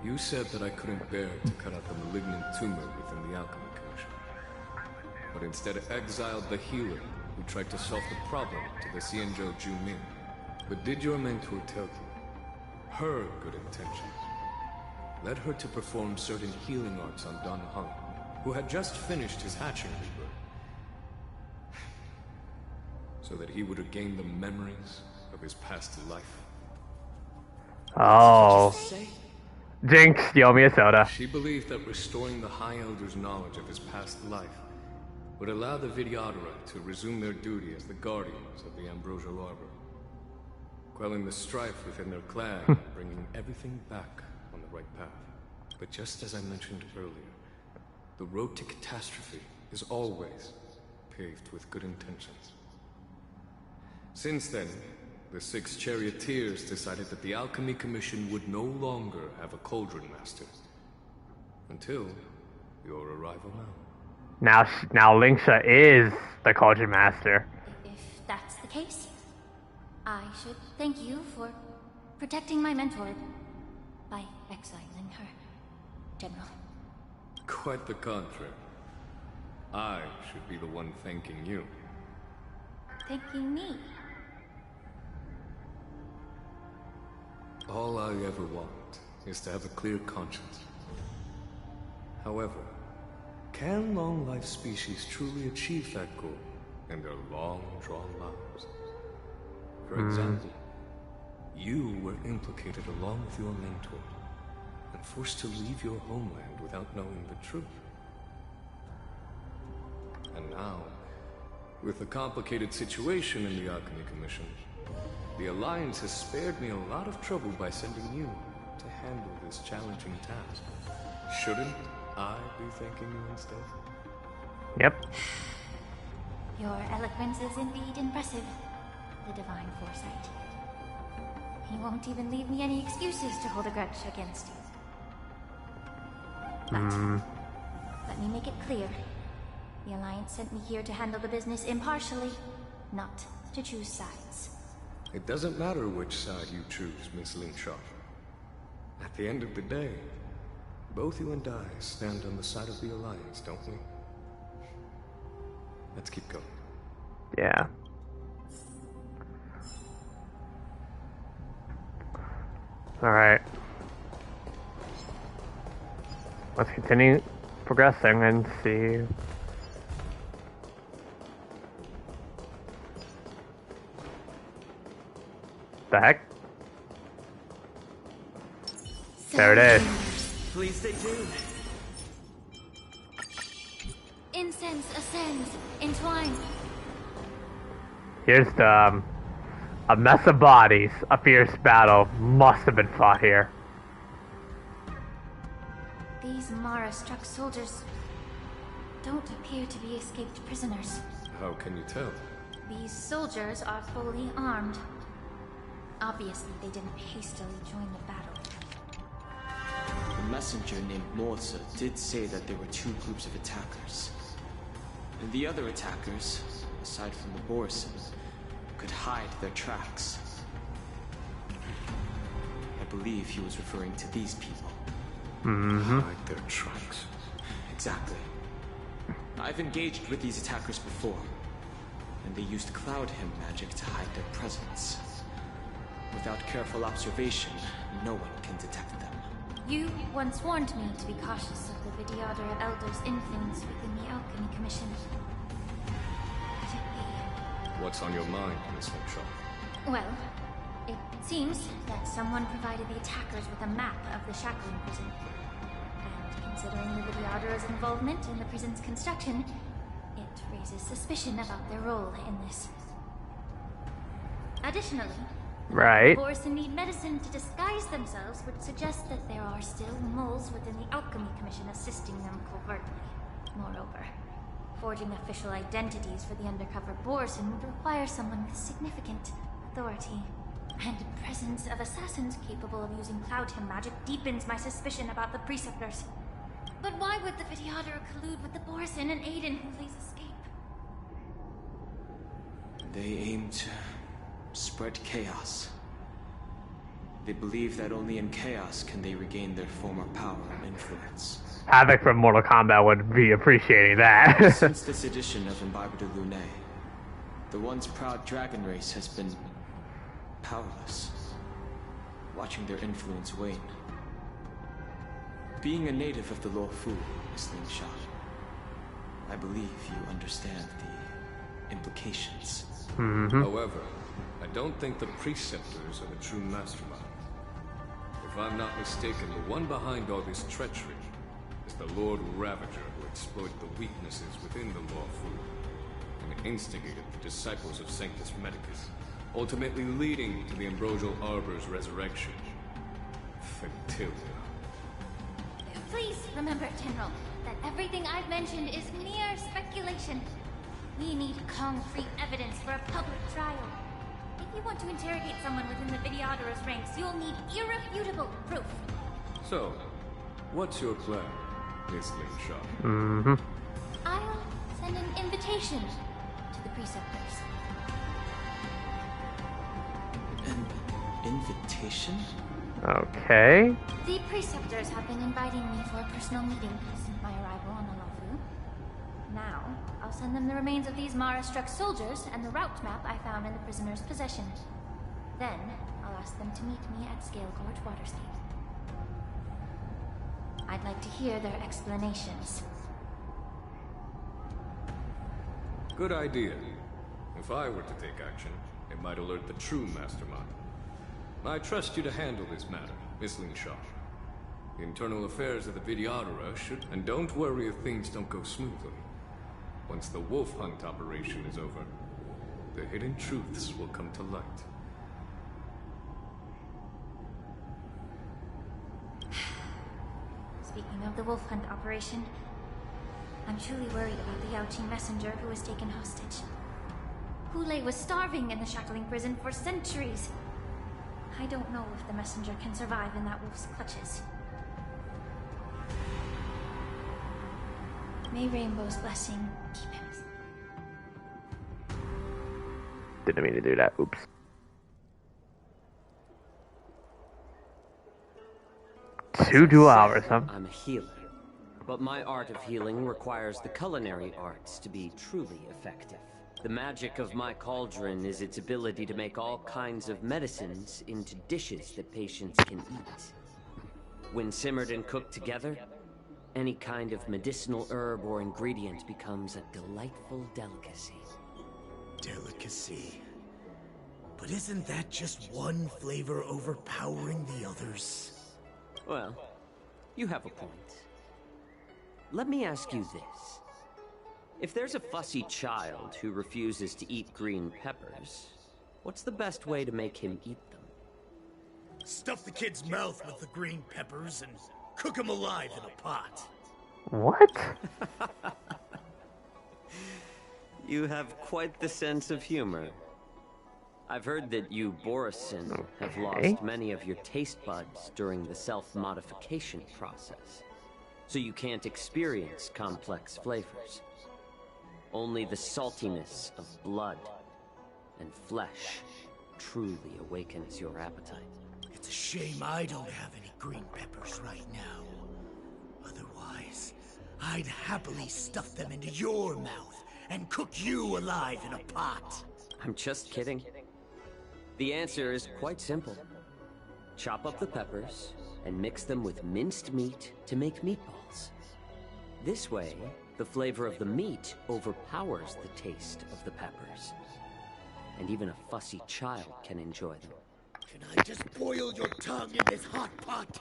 You said that I couldn't bear to cut out the malignant tumor within the Alchemy Commission, but instead exiled the healer who tried to solve the problem to the Xianzhou Zhuming. But did your mentor tell you her good intentions led her to perform certain healing arts on Dan Heng, who had just finished his hatching rebirth, so that he would regain the memories of his past life? Oh. Jinx, you owe me a soda. She believed that restoring the High Elder's knowledge of his past life would allow the Vidyadhara to resume their duty as the guardians of the Ambrosial Arbor, quelling the strife within their clan and bringing everything back on the right path. But just as I mentioned earlier, the road to catastrophe is always paved with good intentions. Since then, the 6 charioteers decided that the Alchemy Commission would no longer have a cauldron master. Until your arrival now. Now Lingsha is the cauldron master. If that's the case, I should thank you for protecting my mentor by exiling her, General. Quite the contrary. I should be the one thanking you. Thanking me? All I ever want is to have a clear conscience. However, can long-life species truly achieve that goal in their long-drawn lives? For example, you were implicated along with your mentor and forced to leave your homeland without knowing the truth. And now, with the complicated situation in the Alchemy Commission, the Alliance has spared me a lot of trouble by sending you to handle this challenging task. Shouldn't I be thanking you instead? Yep. Your eloquence is indeed impressive. The divine foresight. He won't even leave me any excuses to hold a grudge against you. But let me make it clear. The Alliance sent me here to handle the business impartially, not to choose sides. It doesn't matter which side you choose, Miss Lingsha. At the end of the day, both you and I stand on the side of the Alliance, don't we? Let's keep going. Yeah. Alright. Let's continue progressing and see. The heck? There it is. Please stay tuned. Incense ascends, entwine. Here's the a mess of bodies. A fierce battle must have been fought here. These Mara-struck soldiers don't appear to be escaped prisoners. How can you tell? These soldiers are fully armed. Obviously, they didn't hastily join the battle. The messenger named Morsa did say that there were 2 groups of attackers. And the other attackers, aside from the Borson, could hide their tracks. I believe he was referring to these people. Hide their tracks? Exactly. I've engaged with these attackers before, and they used Cloud Hymn magic to hide their presence. Without careful observation, no one can detect them. You once warned me to be cautious of the Vidyadhara Elder's influence within the Alchemy Commission. Could it be? What's on your mind, Miss Lingsha? Well, it seems that someone provided the attackers with a map of the Shackling prison. And considering the Vidyadhara's involvement in the prison's construction, it raises suspicion about their role in this. Additionally, Right. Borson need medicine to disguise themselves would suggest that there are still moles within the Alchemy Commission assisting them covertly. Moreover, forging official identities for the undercover Borson would require someone with significant authority. And the presence of assassins capable of using Cloud Hymn magic deepens my suspicion about the Preceptors. But why would the Videodara collude with the Borson and aid in Hoolay's escape? They aim to spread chaos. They believe that only in chaos can they regain their former power and influence. Havoc from Mortal Kombat would be appreciating that. Since this edition of Imbiber de Lune, the once proud dragon race has been powerless, watching their influence wane. Being a native of the Luofu, Miss Lingsha, I believe you understand the implications. However, I don't think the Preceptors are the true mastermind. If I'm not mistaken, the one behind all this treachery is the Lord Ravager who exploited the weaknesses within the Luofu and instigated the disciples of Sanctus Medicus, ultimately leading to the Ambrosial Arbor's resurrection. Fentilia. Please remember, General, that everything I've mentioned is mere speculation. We need concrete evidence for a public trial. If you want to interrogate someone within the Videodara's ranks, you'll need irrefutable proof. So, what's your plan, Miss Lingsha? I'll send an invitation to the Preceptors. An invitation? Okay. The Preceptors have been inviting me for a personal meeting since my arrival on the Luofu. Now, I'll send them the remains of these Mara-struck soldiers and the route map I found in the prisoner's possession. Then, I'll ask them to meet me at Scale Gorge Waterscape. I'd like to hear their explanations. Good idea. If I were to take action, it might alert the true mastermind. I trust you to handle this matter, Miss Lingsha. The internal affairs of the Videodara should... And don't worry if things don't go smoothly. Once the wolf hunt operation is over, the hidden truths will come to light. Speaking of the wolf hunt operation, I'm truly worried about the Yaoqing messenger who was taken hostage. Hoolay was starving in the shackling prison for centuries. I don't know if the messenger can survive in that wolf's clutches. May Rainbow's blessing keep him. Didn't mean to do that. Oops. Two hours, huh? I'm a healer, but my art of healing requires the culinary arts to be truly effective. The magic of my cauldron is its ability to make all kinds of medicines into dishes that patients can eat. When simmered and cooked together, any kind of medicinal herb or ingredient becomes a delightful delicacy. Delicacy? But isn't that just one flavor overpowering the others? Well, you have a point. Let me ask you this. If there's a fussy child who refuses to eat green peppers, what's the best way to make him eat them? Stuff the kid's mouth with the green peppers and cook him alive in a pot. What? You have quite the sense of humor. I've heard that you, Borison, have lost many of your taste buds during the self-modification process, so you can't experience complex flavors. Only the saltiness of blood and flesh truly awakens your appetite. It's a shame I don't have any green peppers right now. Otherwise, I'd happily stuff them into your mouth and cook you alive in a pot. I'm just kidding. The answer is quite simple. Chop up the peppers and mix them with minced meat to make meatballs. This way, the flavor of the meat overpowers the taste of the peppers. And even a fussy child can enjoy them. Can I just boil your tongue in this hot pot?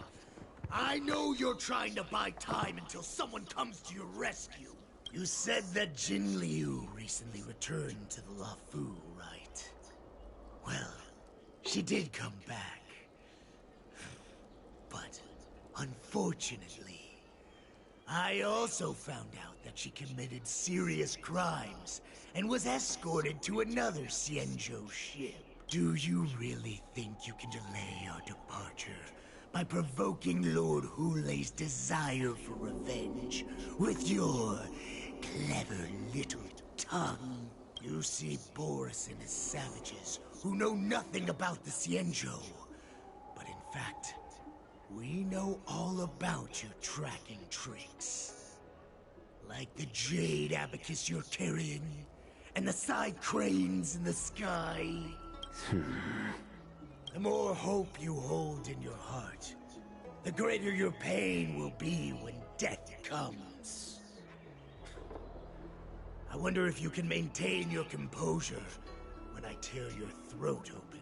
I know you're trying to buy time until someone comes to your rescue. You said that Jin Liu recently returned to the Luofu, right? Well, she did come back. But, unfortunately, I also found out that she committed serious crimes and was escorted to another Xianzhou ship. Do you really think you can delay our departure by provoking Lord Hoolay's desire for revenge with your clever little tongue? You see Boris and his savages who know nothing about the Xianzhou. But in fact, we know all about your tracking tricks. Like the jade abacus you're carrying, and the side cranes in the sky. The more hope you hold in your heart, the greater your pain will be when death comes. I wonder if you can maintain your composure when I tear your throat open.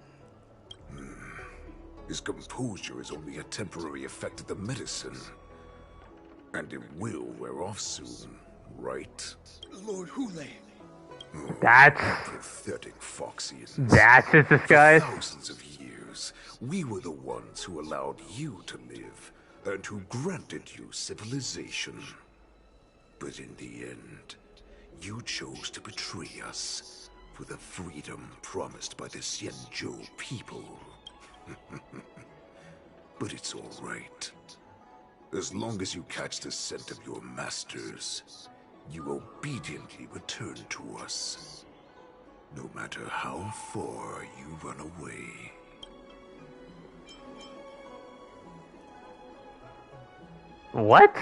His composure is only a temporary effect of the medicine. And it will wear off soon, right? Lord Hoolay. That's pathetic Foxians. That's his disguise. For thousands of years, we were the ones who allowed you to live and who granted you civilization. But in the end, you chose to betray us for the freedom promised by the Xianzhou people. But it's all right. As long as you catch the scent of your masters, you obediently return to us. No matter how far you run away. What?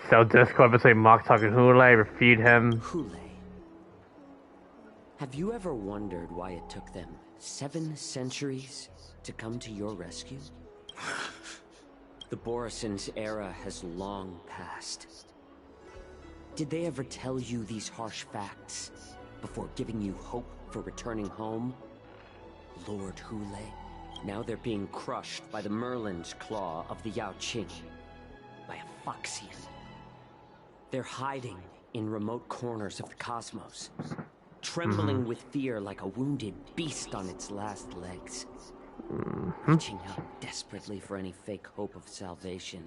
So discord between Moktok and Hoolay, refute him. Hoolay. Have you ever wondered why it took them 7 centuries to come to your rescue? The Borison's era has long passed. Did they ever tell you these harsh facts before giving you hope for returning home? Lord Hoolay, now they're being crushed by the Merlin's claw of the Yao Qing, by a Foxian. They're hiding in remote corners of the cosmos, trembling with fear like a wounded beast on its last legs, reaching out desperately for any fake hope of salvation,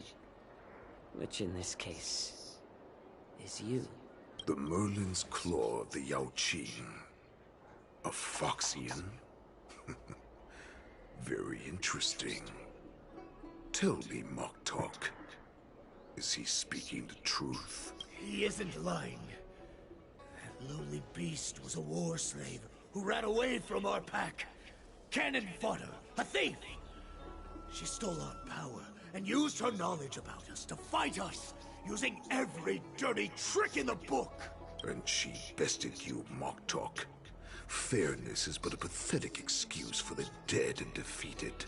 which in this case is you. The Merlin's claw of the Yao Qing. A Foxian? Very interesting. Tell me, Moktok, is he speaking the truth? He isn't lying. That lowly beast was a war slave who ran away from our pack. Cannon fodder, a thief! She stole our power and used her knowledge about us to fight us, using every dirty trick in the book. And she bested you, Moktok. Fairness is but a pathetic excuse for the dead and defeated.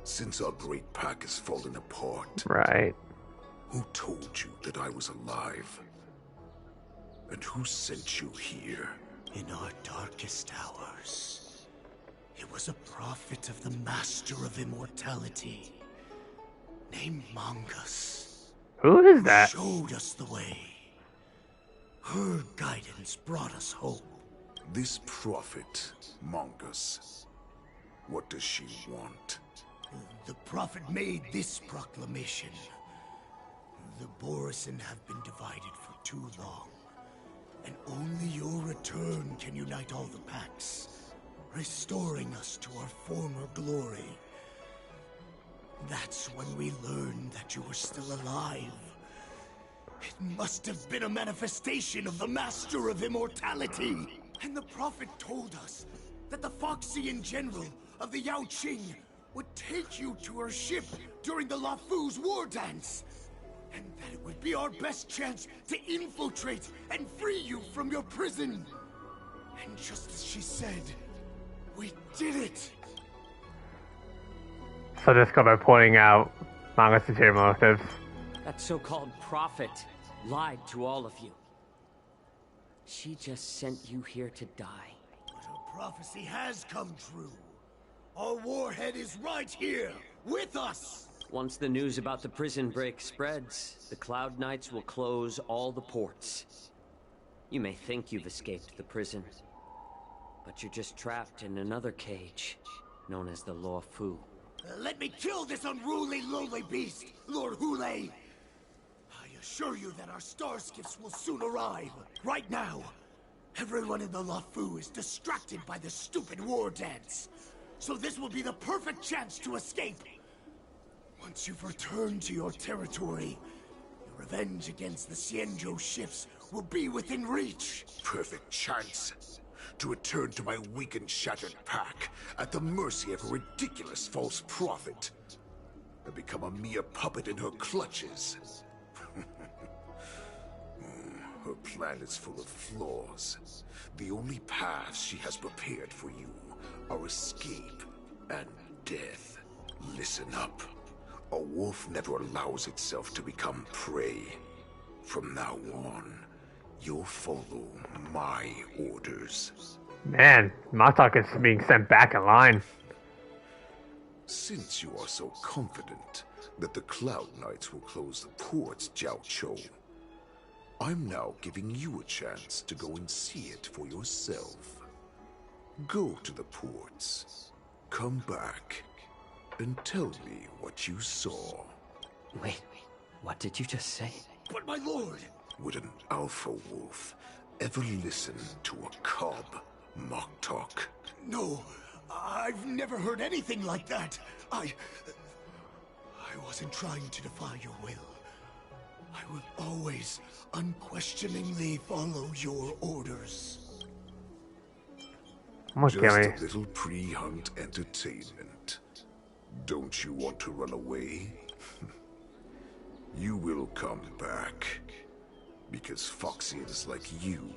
Since our great pack has fallen apart, right? Who told you that I was alive? And who sent you here? In our darkest hours, it was a prophet of the Master of Immortality, named Mongus. Who is that? Showed us the way. Her guidance brought us hope. This prophet, Mongus, what does she want? The prophet made this proclamation. The Borison have been divided for too long, and only your return can unite all the packs, restoring us to our former glory. That's when we learned that you were still alive. It must have been a manifestation of the Master of Immortality. And the prophet told us that the Foxian general of the Yao Qing would take you to her ship during the Lafu's war dance. And that it would be our best chance to infiltrate and free you from your prison. And just as she said, we did it. So discord by pointing out Mongus' ulterior motives. That so-called prophet lied to all of you. She just sent you here to die. But her prophecy has come true. Our warhead is right here, with us! Once the news about the prison break spreads, the Cloud Knights will close all the ports. You may think you've escaped the prison, But you're just trapped in another cage, known as the Law Fu. Let me kill this unruly, lowly beast, Lord Hoolay! I assure you that our star skiffs will soon arrive. Right now, everyone in the Law Fu is distracted by the stupid war dance. So this will be the perfect chance to escape. Once you've returned to your territory, your revenge against the Xianzhou ships will be within reach. Perfect chance to return to my weak and shattered pack at the mercy of a ridiculous false prophet and become a mere puppet in her clutches. Her plan is full of flaws. The only paths she has prepared for you are escape and death. Listen up. A wolf never allows itself to become prey. From now on, you'll follow my orders. Man, Matok is being sent back in line. Since you are so confident that the Cloud Knights will close the ports, Jiao Chou, I'm now giving you a chance to go and see it for yourself. Go to the ports, come back, and tell me what you saw. Wait, what did you just say? But my lord! Would an alpha wolf ever listen to a cub, Moktok? No, I've never heard anything like that. I wasn't trying to defy your will. I will always unquestioningly follow your orders. Just a little pre-hunt entertainment. Don't you want to run away? You will come back. Because Foxians like you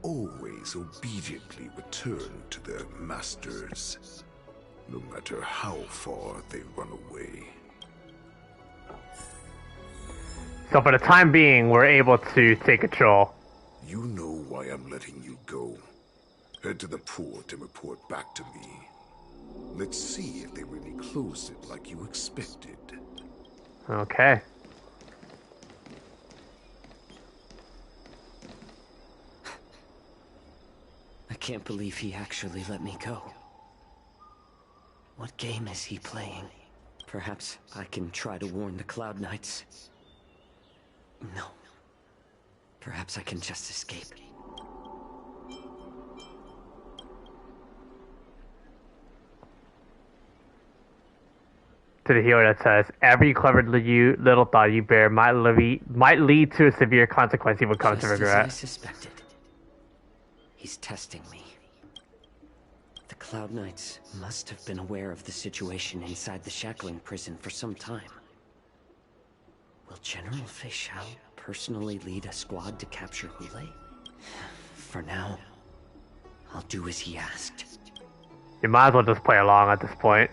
always obediently return to their masters, no matter how far they run away. So for the time being, we're able to take control. You know why I'm letting you go. Head to the port and report back to me. Let's see if they really closed it like you expected. Okay. I can't believe he actually let me go. What game is he playing? Perhaps I can try to warn the Cloud Knights. No. Perhaps I can just escape. To the healer that says, every clever little thought you bear might lead to a severe consequence you will come to regret. Just as I suspected. He's testing me. The Cloud Knights must have been aware of the situation inside the shackling prison for some time. Will General Feixiao personally lead a squad to capture Hoolay? For now, I'll do as he asked. You might as well just play along at this point.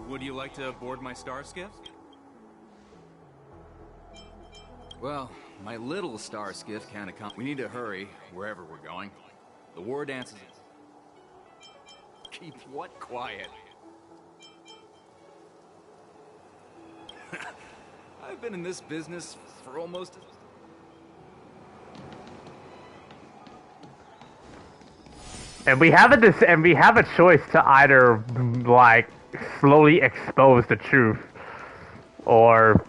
Would you like to board my star skiff? Well, my little star skiff can't account. We need to hurry wherever we're going. The war dances. Keep what quiet? I've been in this business for almost... And we have a choice to either like slowly expose the truth, or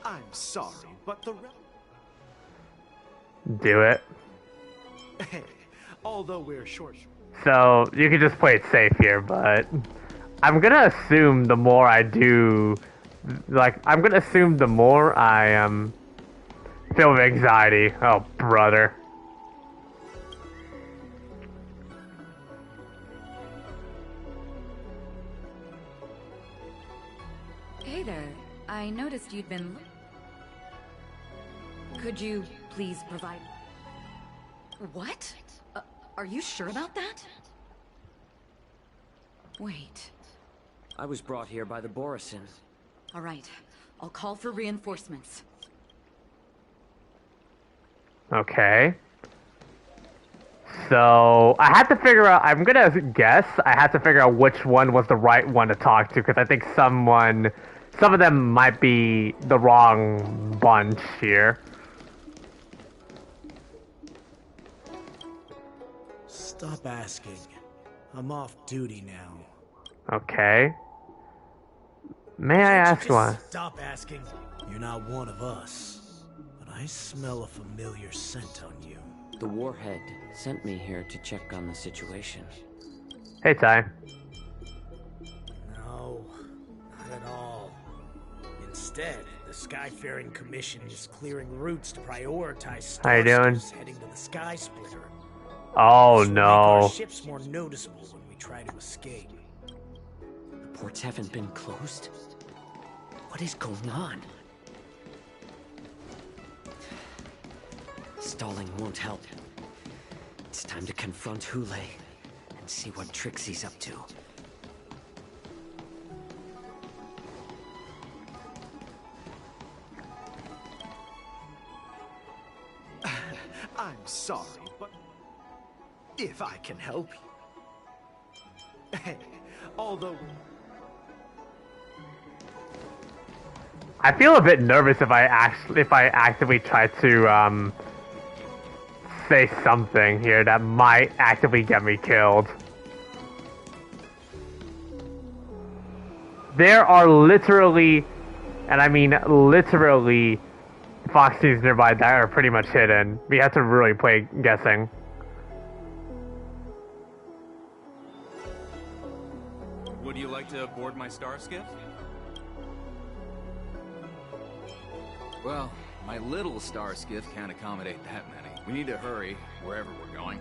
I'm sorry, but the do it. Hey, although we're short. So you can just play it safe here, but I'm gonna assume the more I do, I'm gonna assume the more I feel anxiety. Oh, brother. Hey there. I noticed you'd been... Could you please provide... What? Are you sure about that? Wait. I was brought here by the Borisin. All right. I'll call for reinforcements. Okay. So, I had to figure out, I'm gonna guess, I had to figure out which one was the right one to talk to, because I think some of them might be the wrong bunch here. Stop asking. I'm off duty now. Okay. May I ask why? Stop asking. You're not one of us. But I smell a familiar scent on you. The Warhead sent me here to check on the situation. Hey, Ty. No, not at all. Instead, the Skyfaring Commission is clearing routes to prioritize How you doing? starships heading to the Sky Splitter. Oh, This will no. make our ships more noticeable when we try to escape. The ports haven't been closed? What is going on? Stalling won't help. It's time to confront Hoolay and see what tricks he's up to. I'm sorry, but if I can help you. Although I feel a bit nervous if I actively try to say something here that might actively get me killed. There are literally, and I mean literally, Foxies nearby that are pretty much hidden. We have to really play guessing. Would you like to board my star skiff? Well, my little star skiff can't accommodate that many. We need to hurry wherever we're going.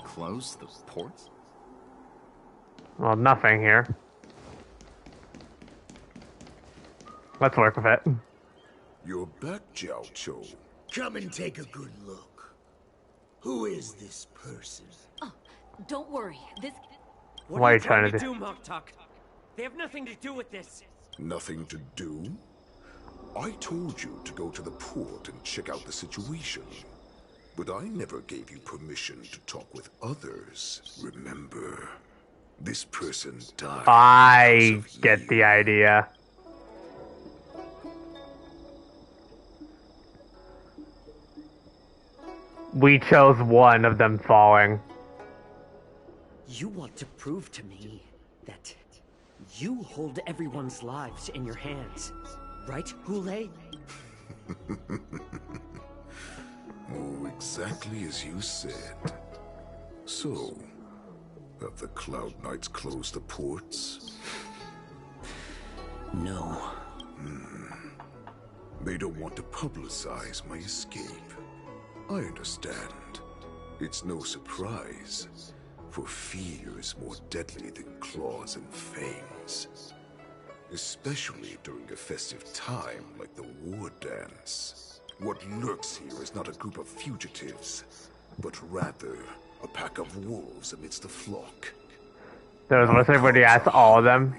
Close the ports? Well, nothing here. Let's work with it. You're back, Jiao Cho. Come and take a good look. Who is this person? Oh, don't worry. This... What are you trying to do? Moktok? They have nothing to do with this. Nothing to do? I told you to go to the port and check out the situation. But I never gave you permission to talk with others. Remember, this person died. I get the idea. We chose one of them falling. You want to prove to me that you hold everyone's lives in your hands, right, Hoolay? Oh, exactly as you said. So, have the Cloud Knights closed the ports? No. They don't want to publicize my escape. I understand. It's no surprise, for fear is more deadly than claws and fangs. Especially during a festive time like the war dance. What lurks here is not a group of fugitives, but rather a pack of wolves amidst the flock. There was once everybody asked all of them.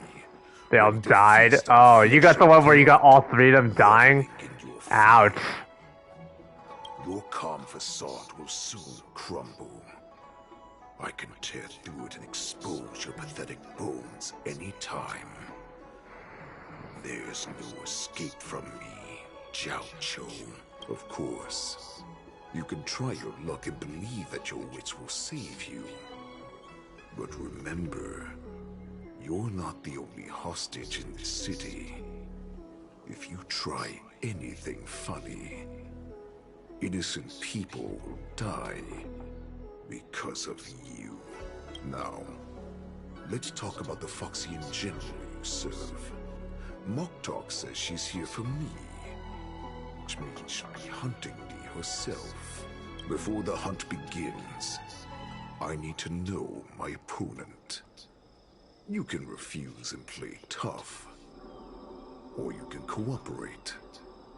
They all died. Oh, you got the one where you got all three of them dying? Ouch. Your calm facade will soon crumble. I can tear through it and expose your pathetic bones any time. There's no escape from me, Jiao Cho. Of course, you can try your luck and believe that your wits will save you. But remember, you're not the only hostage in this city. If you try anything funny, innocent people will die because of you. Now, let's talk about the Foxian general you serve. Moktok says she's here for me, which means she'll be hunting me herself. Before the hunt begins, I need to know my opponent. You can refuse and play tough, or you can cooperate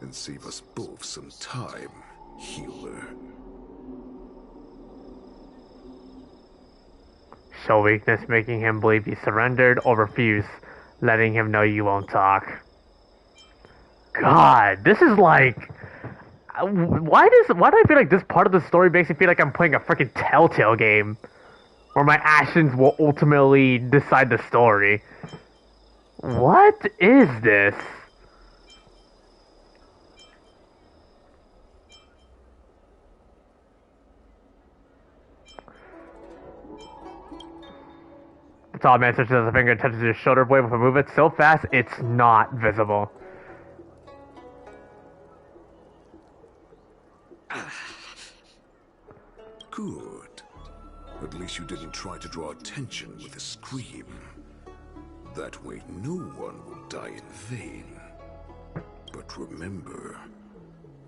and save us both some time, healer. Show weakness, making him believe you surrendered, or refuse, letting him know you won't talk. God, this is like... Why do I feel like this part of the story makes me feel like I'm playing a freaking Telltale game, where my actions will ultimately decide the story? What is this? The tall man stretches out a finger and touches his shoulder blade with a movement so fast it's not visible. Good. At least you didn't try to draw attention with a scream. That way no one will die in vain. But remember,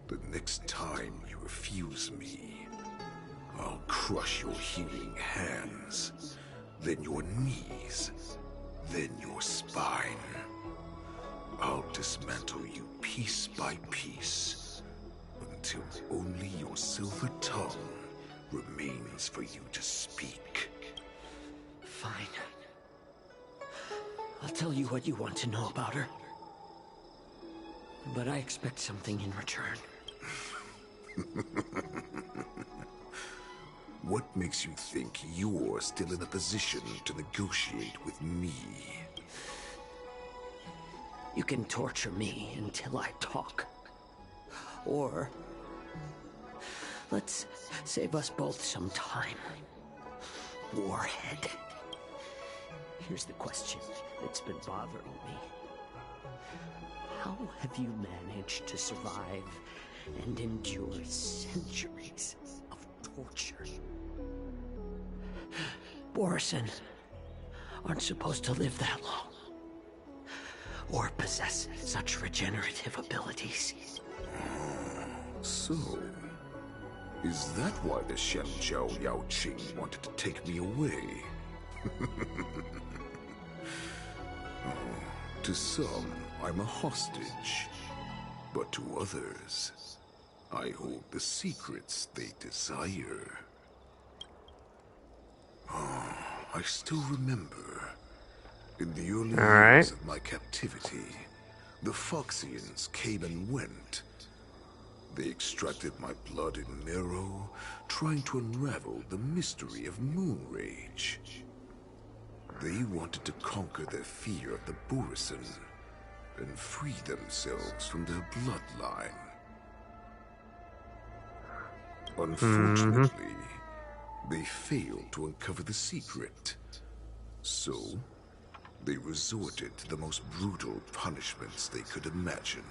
the next time you refuse me, I'll crush your healing hands, then your knees, then your spine. I'll dismantle you piece by piece, until only your silver tongue remains for you to speak. Fine. I'll tell you what you want to know about her. But I expect something in return. What makes you think you're still in a position to negotiate with me? You can torture me until I talk. Or let's save us both some time. Warhead. Here's the question that's been bothering me. How have you managed to survive and endure centuries of torture? Borison aren't supposed to live that long. Or possess such regenerative abilities. So, is that why the Feixiao Yao Qing wanted to take me away? To some, I'm a hostage. But to others, I hold the secrets they desire. I still remember, in the early years of my captivity, the Phoxians came and went. They extracted my blood and marrow, trying to unravel the mystery of moon rage. They wanted to conquer their fear of the Borison and free themselves from their bloodline. Unfortunately, they failed to uncover the secret. So, they resorted to the most brutal punishments they could imagine.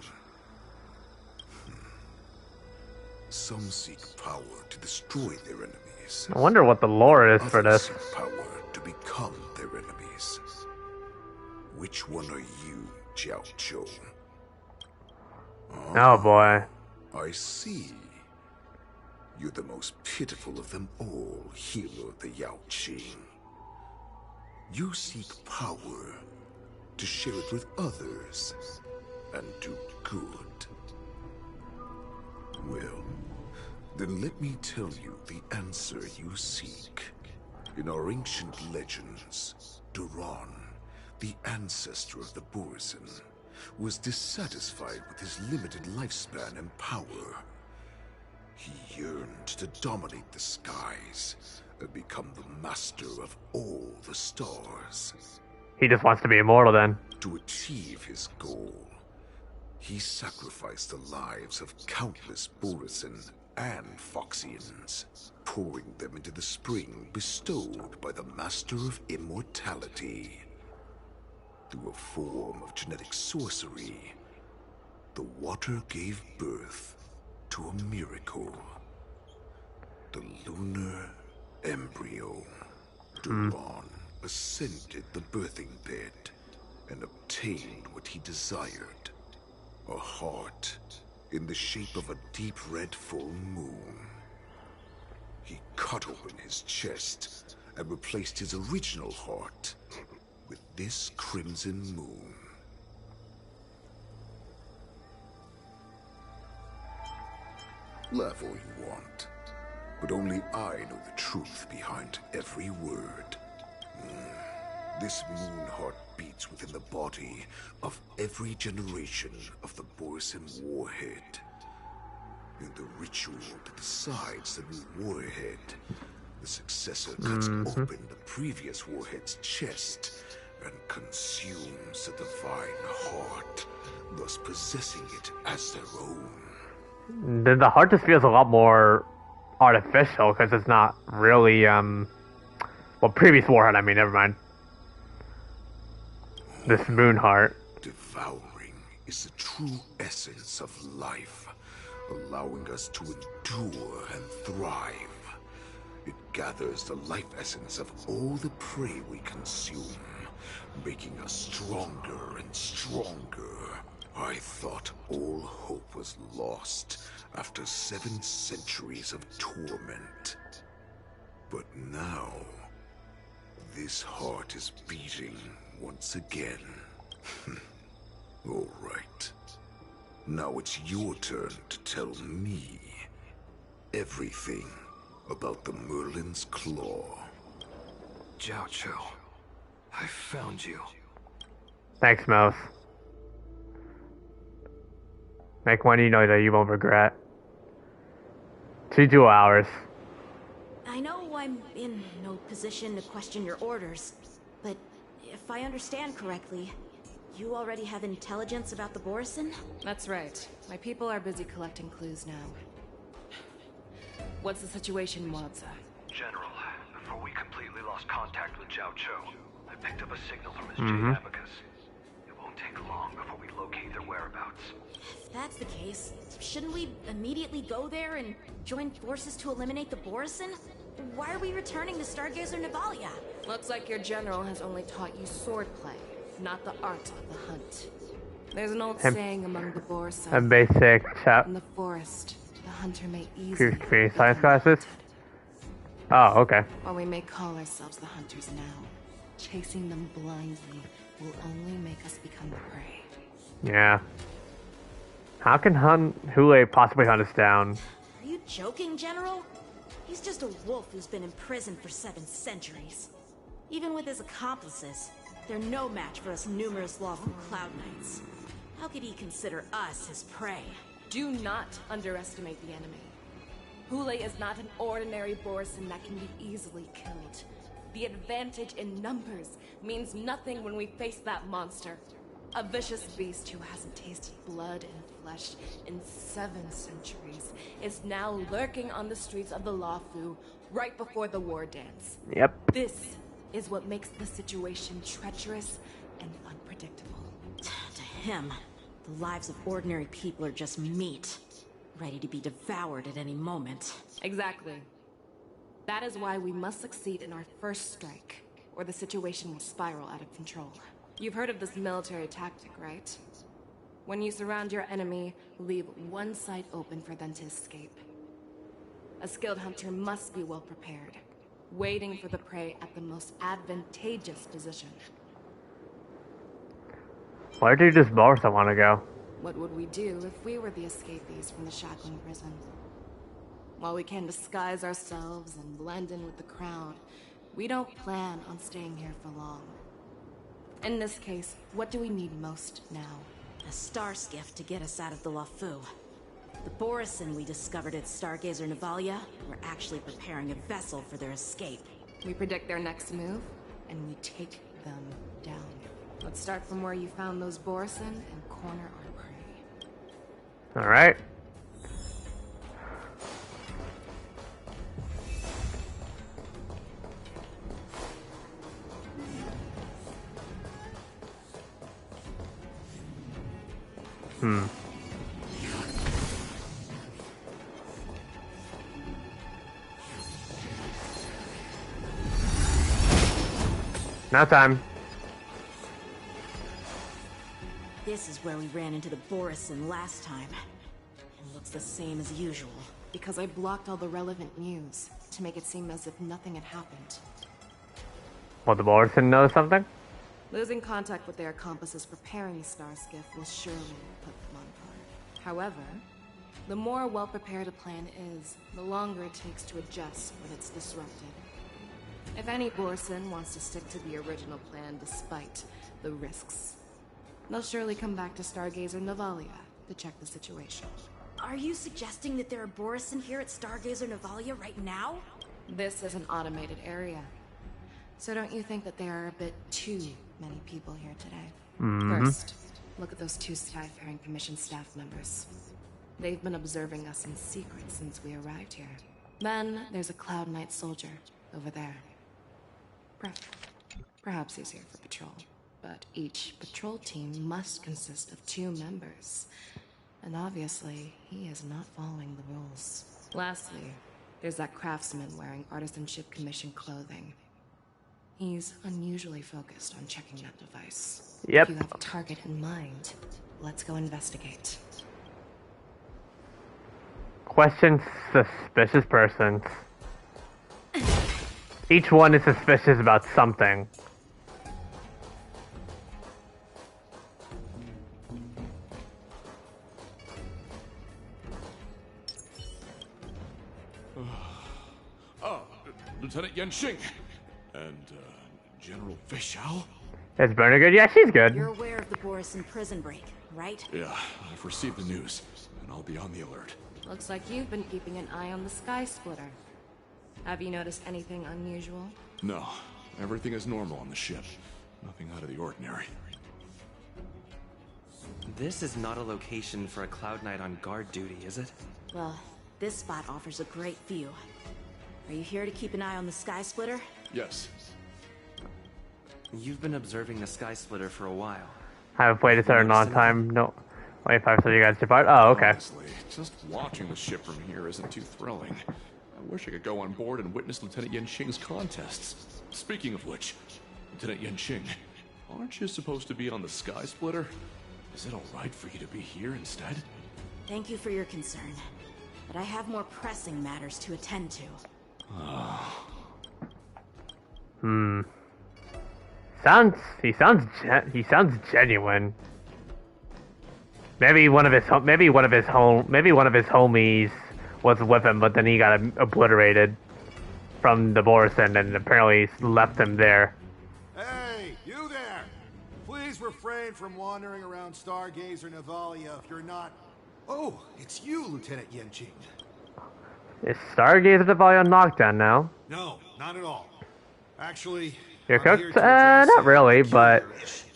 Some seek power to destroy their enemies. I wonder what the lore is for this. Others seek power to become their enemies. Which one are you, Jiao Zhou? Oh boy. I see. You're the most pitiful of them all, healer of the Yao Qing. You seek power to share it with others and do good. Well, then let me tell you the answer you seek. In our ancient legends, Duran, the ancestor of the Borison, was dissatisfied with his limited lifespan and power. He yearned to dominate the skies and become the master of all the stars. He just wants to be immortal then. To achieve his goal, he sacrificed the lives of countless Borison and Phoxians, pouring them into the spring bestowed by the Master of Immortality. Through a form of genetic sorcery, the water gave birth to a miracle. The lunar embryo. Duran ascended the birthing bed and obtained what he desired. A heart in the shape of a deep red full moon. He cut open his chest and replaced his original heart with this crimson moon. Laugh all you want, but only I know the truth behind every word. This moon heart beats within the body of every generation of the Borison warhead. In the ritual that decides the new warhead, the successor cuts open the previous warhead's chest and consumes the divine heart, thus possessing it as their own. Then the heart just feels a lot more artificial because it's not really well, previous warhead, I mean, never mind. This moon heart. Devouring is the true essence of life, allowing us to endure and thrive. It gathers the life essence of all the prey we consume, making us stronger and stronger. I thought all hope was lost after 7 centuries of torment. But now, this heart is beating once again. All right. Now it's your turn to tell me everything about the Merlin's Claw. Jiao Cho, I found you. Thanks, Mouse. Make one you know that you won't regret. 2 dual hours. I know I'm in no position to question your orders, but if I understand correctly, you already have intelligence about the Borison? That's right. My people are busy collecting clues now. What's the situation, Wadza? General, before we completely lost contact with Jiao Cho, I picked up a signal from his jade abacus. It won't take long before we locate their whereabouts. If that's the case, shouldn't we immediately go there and join forces to eliminate the Borison? Why are we returning to Stargazer Navalia? Looks like your general has only taught you swordplay, not the art of the hunt. There's an old saying among the Borison. A basic chat. In the forest, the hunter may easily Community science classes. Oh, okay. While we may call ourselves the hunters now, chasing them blindly will only make us become the prey. Yeah. How can Hoolay possibly hunt us down? Are you joking, General? He's just a wolf who's been in prison for 7 centuries. Even with his accomplices, they're no match for us numerous lawful Cloud Knights. How could he consider us his prey? Do not underestimate the enemy. Hoolay is not an ordinary Borison that can be easily killed. The advantage in numbers means nothing when we face that monster. A vicious beast who hasn't tasted blood and flesh in 7 centuries is now lurking on the streets of the Luofu right before the war dance. Yep. This is what makes the situation treacherous and unpredictable. To him, the lives of ordinary people are just meat, ready to be devoured at any moment. Exactly. That is why we must succeed in our first strike, or the situation will spiral out of control. You've heard of this military tactic, right? When you surround your enemy, leave one side open for them to escape. A skilled hunter must be well prepared, waiting for the prey at the most advantageous position. Where did this Borison want to go? What would we do if we were the escapees from the shackling prison? While we can disguise ourselves and blend in with the crowd, we don't plan on staying here for long. In this case, what do we need most now? A star skiff to get us out of the Luofu. The Borison we discovered at Stargazer Navalia were actually preparing a vessel for their escape. We predict their next move, and we take them down. Let's start from where you found those Borison and corner our prey. Alright. Now time. This is where we ran into the Borison last time. It looks the same as usual. Because I blocked all the relevant news to make it seem as if nothing had happened. Well, the Borison knows something? Losing contact with their accomplices preparing the star skiff will surely put them on guard. However, the more well-prepared a plan is, the longer it takes to adjust when it's disrupted. If any Borison wants to stick to the original plan despite the risks, they'll surely come back to Stargazer Navalia to check the situation. Are you suggesting that there are Borisin here at Stargazer Navalia right now? This is an automated area. So don't you think that there are a bit too many people here today? First, look at those 2 Skyfaring Commission staff members. They've been observing us in secret since we arrived here. Then there's a Cloud Knight soldier over there. Perhaps he's here for patrol, but each patrol team must consist of 2 members. And obviously, he is not following the rules. Lastly, there's that craftsman wearing Artisanship Commission clothing. He's unusually focused on checking that device. Yep. If you have a target in mind, let's go investigate. Question suspicious persons. Each one is suspicious about something. Lieutenant Yanxing and General Feixiao? Is Berna good? Yeah, she's good. You're aware of the Borisin prison break, right? Yeah, I've received the news, and I'll be on the alert. Looks like you've been keeping an eye on the Sky Splitter. Have you noticed anything unusual? No, everything is normal on the ship. Nothing out of the ordinary. This is not a location for a Cloud Knight on guard duty, is it? Well, this spot offers a great view. Are you here to keep an eye on the Sky Splitter? Yes. You've been observing the Sky Splitter for a while. I haven't played a certain long time. No. Wait, 5 so you guys depart? Oh, okay. Honestly, just watching the ship from here isn't too thrilling. I wish I could go on board and witness Lieutenant Yanxing's contests. Speaking of which, Lieutenant Yanxing, aren't you supposed to be on the Sky Splitter? Is it alright for you to be here instead? Thank you for your concern, but I have more pressing matters to attend to. He sounds genuine. Maybe one of his homies was with him, but then he got obliterated from the Borisin and apparently left him there. Hey, you there! Please refrain from wandering around Stargazer Navalia if you're not... Oh, it's you, Lieutenant Yanxing. Is Stargazer Navalia on lockdown now? No, not at all. Actually... You're cooked? Not really, but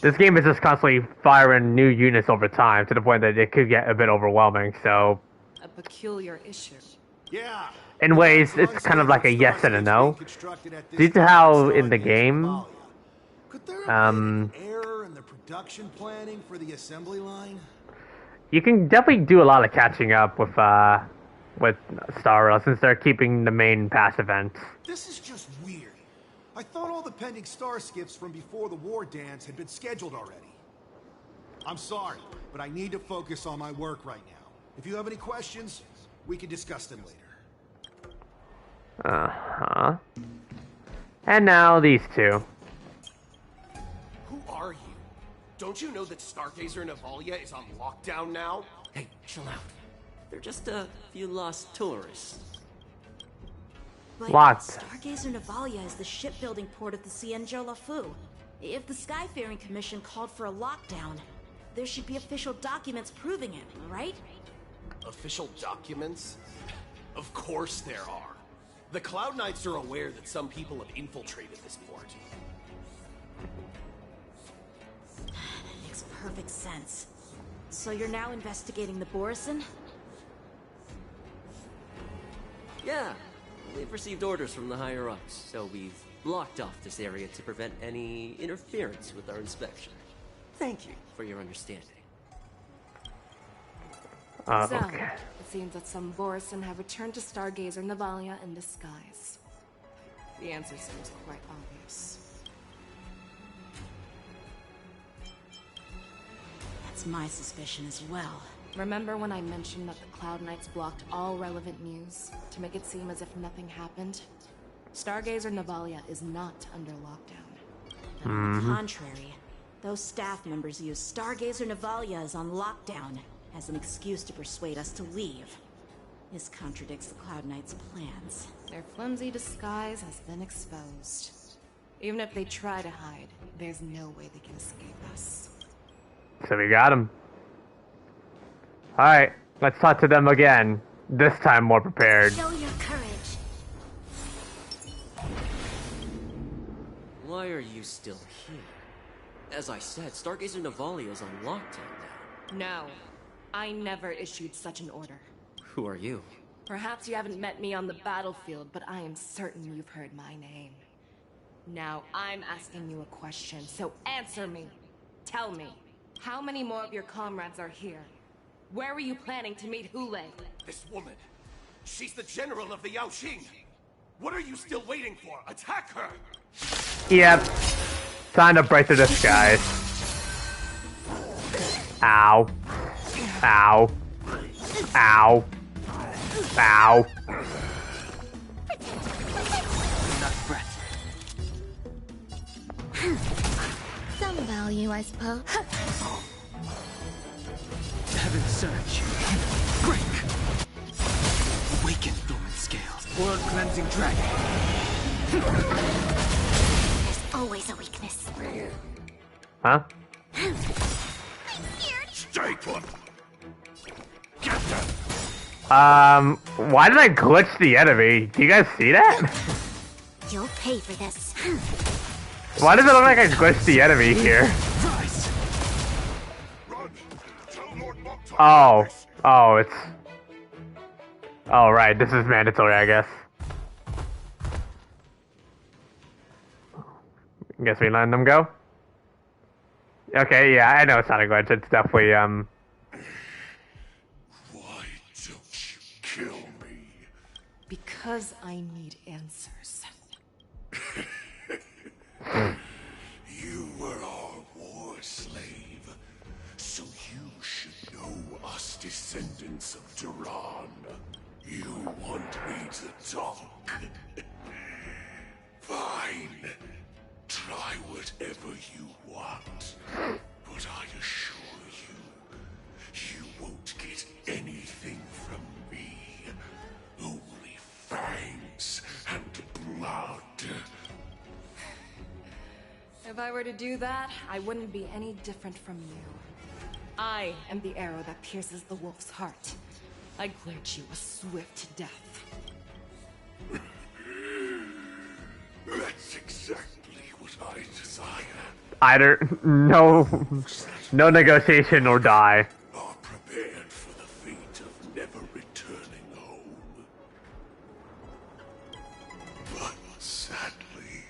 this game is just constantly firing new units over time to the point that it could get a bit overwhelming, so... A peculiar issue. Yeah. In ways, it's kind of like a yes and a no. Due to how in the game... error in the production planning for the assembly line? You can definitely do a lot of catching up with Star Rail since they're keeping the main pass events. This is just weird. I thought all the pending star skiffs from before the war dance had been scheduled already. I'm sorry, but I need to focus on my work right now. If you have any questions, we can discuss them later. Uh-huh. And now these two. Who are you? Don't you know that Stargazer Navalia is on lockdown now? Hey, chill out. They're just a few lost tourists. But Locked. Stargazer Navalia is the shipbuilding port of the Cienjo Lafu. If the Skyfaring Commission called for a lockdown, there should be official documents proving it, right? Official documents? Of course there are. The Cloud Knights are aware that some people have infiltrated this port. Makes perfect sense. So you're now investigating the Borisin? Yeah. We've received orders from the higher-ups, so we've blocked off this area to prevent any interference with our inspection. Thank you for your understanding. So, Okay. it seems that some Borisin have returned to Stargazer Navalia in disguise. The answer seems quite obvious. That's my suspicion as well. Remember when I mentioned that the Cloud Knights blocked all relevant news to make it seem as if nothing happened? Stargazer Navalia is not under lockdown. On the contrary, those staff members use Stargazer Navalia is on lockdown as an excuse to persuade us to leave. This contradicts the Cloud Knights' plans. Their flimsy disguise has been exposed. Even if they try to hide, there's no way they can escape us. So we got him. Alright, Let's talk to them again. This time more prepared. Show your courage. Why are you still here? As I said, Stargazer Navalia is on lockdown now. No, I never issued such an order. Who are you? Perhaps you haven't met me on the battlefield, but I am certain you've heard my name. Now, I'm asking you a question, so answer me. Tell me, how many more of your comrades are here? Where were you planning to meet Hoolay? This woman, she's the general of the Yaoxing. What are you still waiting for? Attack her! Yep. Time to break through the skies. Ow. Ow. Ow. Ow. Some value, I suppose. Heaven surge. Break. Awaken dormant scales. World cleansing dragon. There's always a weakness. Huh? Stay put. Get them. Why did I glitch the enemy? Do you guys see that? You'll pay for this. Why does it look like I glitched the enemy here? Oh. Oh, it's... Oh, right. This is mandatory, I guess. Guess we letting them go? Okay, yeah, I know it's not a glitch. It's definitely, Why don't you kill me? Because I need answers. You were our war slave, so you should know us descendants of Duran. You want me to talk? Fine. Try whatever you want. But I assure you, you won't get anything from me. Only fangs and blood. If I were to do that, I wouldn't be any different from you. I am the arrow that pierces the wolf's heart. I grant you a swift death. That's exactly what I desire. either no negotiation or die. Are prepared for the fate of never returning home. But sadly,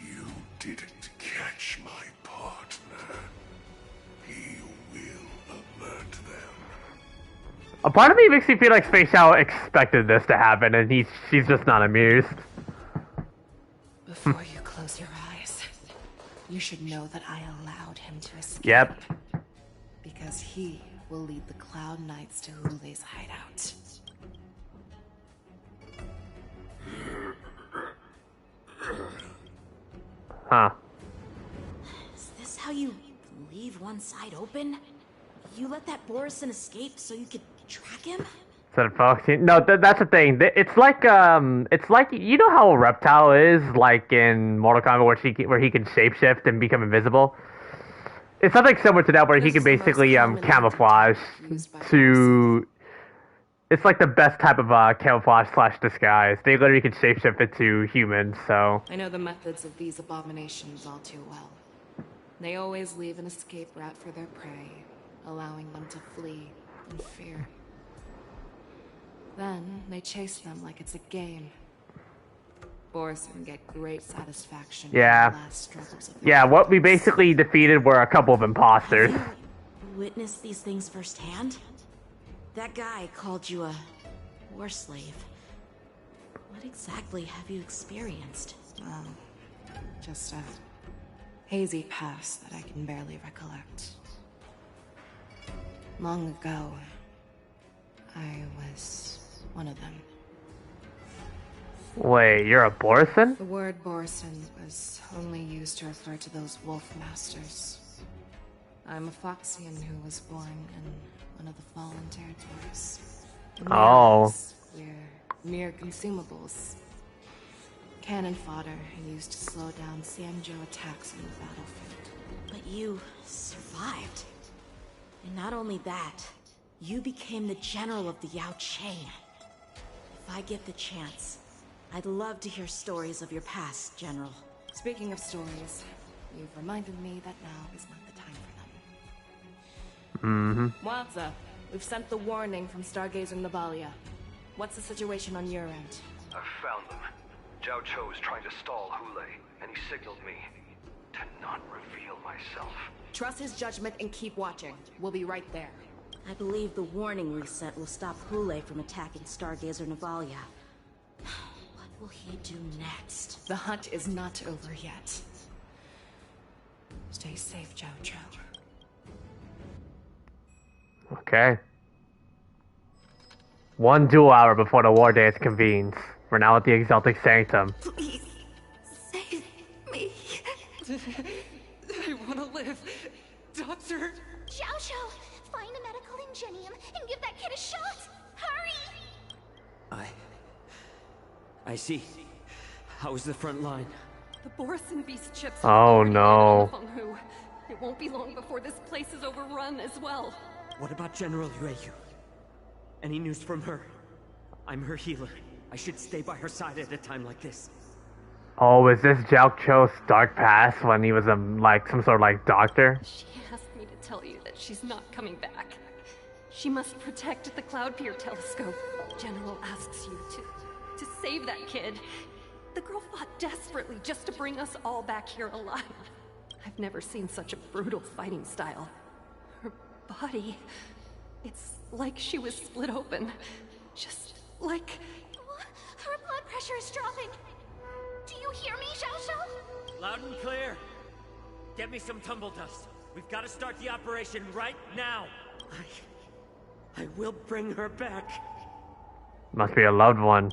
you didn't catch my partner. He will alert them. A part of me makes me feel like Feixiao expected this to happen, and she's just not amused. Before you close your eyes, you should know that I allowed him to escape. Yep. Because he will lead the Cloud Knights to Hoolay's hideout. Huh. Is this how you leave one side open? You let that Borison escape so you could track him? Instead of focusing, no, that's the thing. It's like you know how a reptile is, like in Mortal Kombat, where he can shapeshift and become invisible. It's something similar to that, where he can basically camouflage to. It's like the best type of camouflage / disguise. They literally can shapeshift into humans. So I know the methods of these abominations all too well. They always leave an escape route for their prey, allowing them to flee in fear. Then they chase them like it's a game. Borison get great satisfaction. yeah, from the last struggles of yeah. What we basically defeated were a couple of imposters. Witness these things firsthand? That guy called you a war slave. What exactly have you experienced? Just a hazy past that I can barely recollect. Long ago, I was one of them. Wait, you're a Borison? The word Borison was only used to refer to those wolf masters. I'm a Foxian who was born in one of the fallen territories. Oh. We're mere consumables. Cannon fodder used to slow down Xianzhou attacks on the battlefield. But you survived. And not only that, You became the general of the Yao Cheng. If I get the chance, I'd love to hear stories of your past, General. Speaking of stories, you've reminded me that now is not the time for them. Waza, we've sent the warning from Stargazer Navalia. What's the situation on your end? I've found them. Zhao Cho is trying to stall Hoolay, and he signaled me to not reveal myself. Trust his judgment and keep watching. We'll be right there. I believe the warning we sent will stop Hoolay from attacking Stargazer Navalia. What will he do next? The hunt is not over yet. Stay safe, Zhao Cho. Okay. 1 dual hour before the war dance convenes. We're now at the Exalted Sanctum. Please, save me. I want to live. Doctor! Xiao Xiao, find a medical ingenium and give that kid a shot! Hurry! I see. How's the front line? The Borison beast chips. Oh no. It won't be long before this place is overrun as well. What about General Yueyu? Any news from her? I'm her healer. I should stay by her side at a time like this. Oh, is this Zhao Cho's dark past when he was like some sort of like doctor? She asked me to tell you that she's not coming back. She must protect the Cloudpeer telescope. General asks you to save that kid. The girl fought desperately just to bring us all back here alive. I've never seen such a brutal fighting style. Her body, it's like she was split open. Just like... Her blood pressure is dropping. Do you hear me, Xiao Xiao? Loud and clear. Get me some tumble dust. We've got to start the operation right now. I will bring her back. Must be a loved one.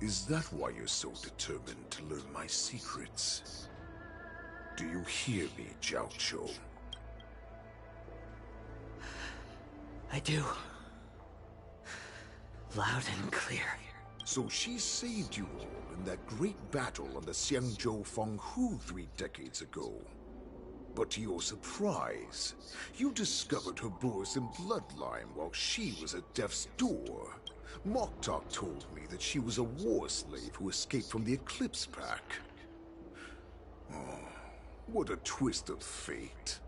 Is that why you're so determined to learn my secrets? Do you hear me, Zhao Cho? I do. Loud and clear. So she saved you all in that great battle on the Xiangzhou Fenghu 3 decades ago. But to your surprise, you discovered her Borison bloodline while she was at death's door. Moktok told me that she was a war slave who escaped from the Eclipse Pack. Oh, what a twist of fate.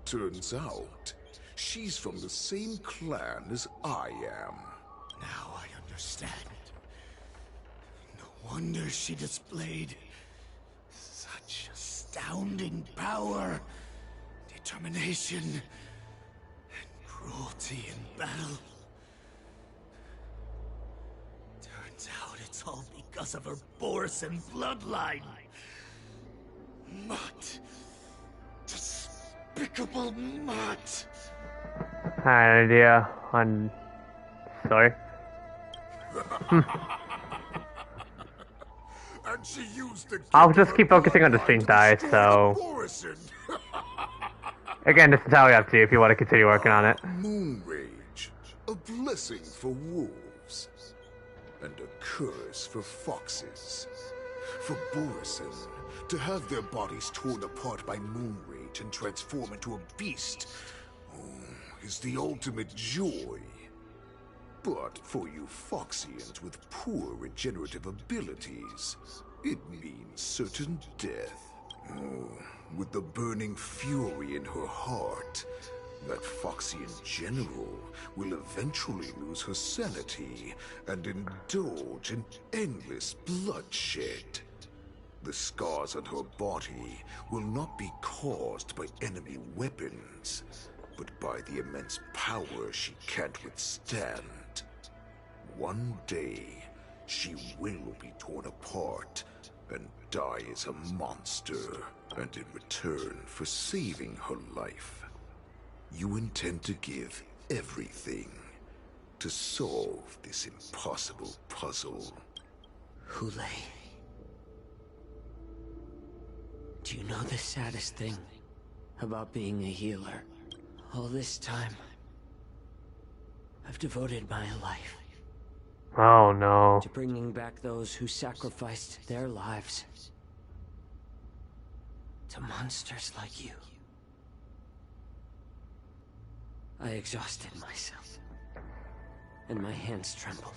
Turns out, she's from the same clan as I am. Now I understand. No wonder she displayed such astounding power, determination, and cruelty in battle. Turns out it's all because of her Borison bloodline. Mutt. Despicable mutt. I had an idea on... Sorry. And she used the I'll just keep focusing on the stream size, so... Again, this is how we have to if you want to continue working on it. Moon rage, a blessing for wolves, and a curse for foxes. For Borison, to have their bodies torn apart by moon rage and transform into a beast is the ultimate joy. But for you Foxians with poor regenerative abilities, it means certain death. Oh, with the burning fury in her heart, that Foxian general will eventually lose her sanity and indulge in endless bloodshed. The scars on her body will not be caused by enemy weapons, but by the immense power she can't withstand. One day, she will be torn apart and die as a monster. And in return for saving her life, you intend to give everything to solve this impossible puzzle. Hoolay. Do you know the saddest thing about being a healer? All this time, I've devoted my life. Oh no. To bringing back those who sacrificed their lives to monsters like you. I exhausted myself, and my hands trembled.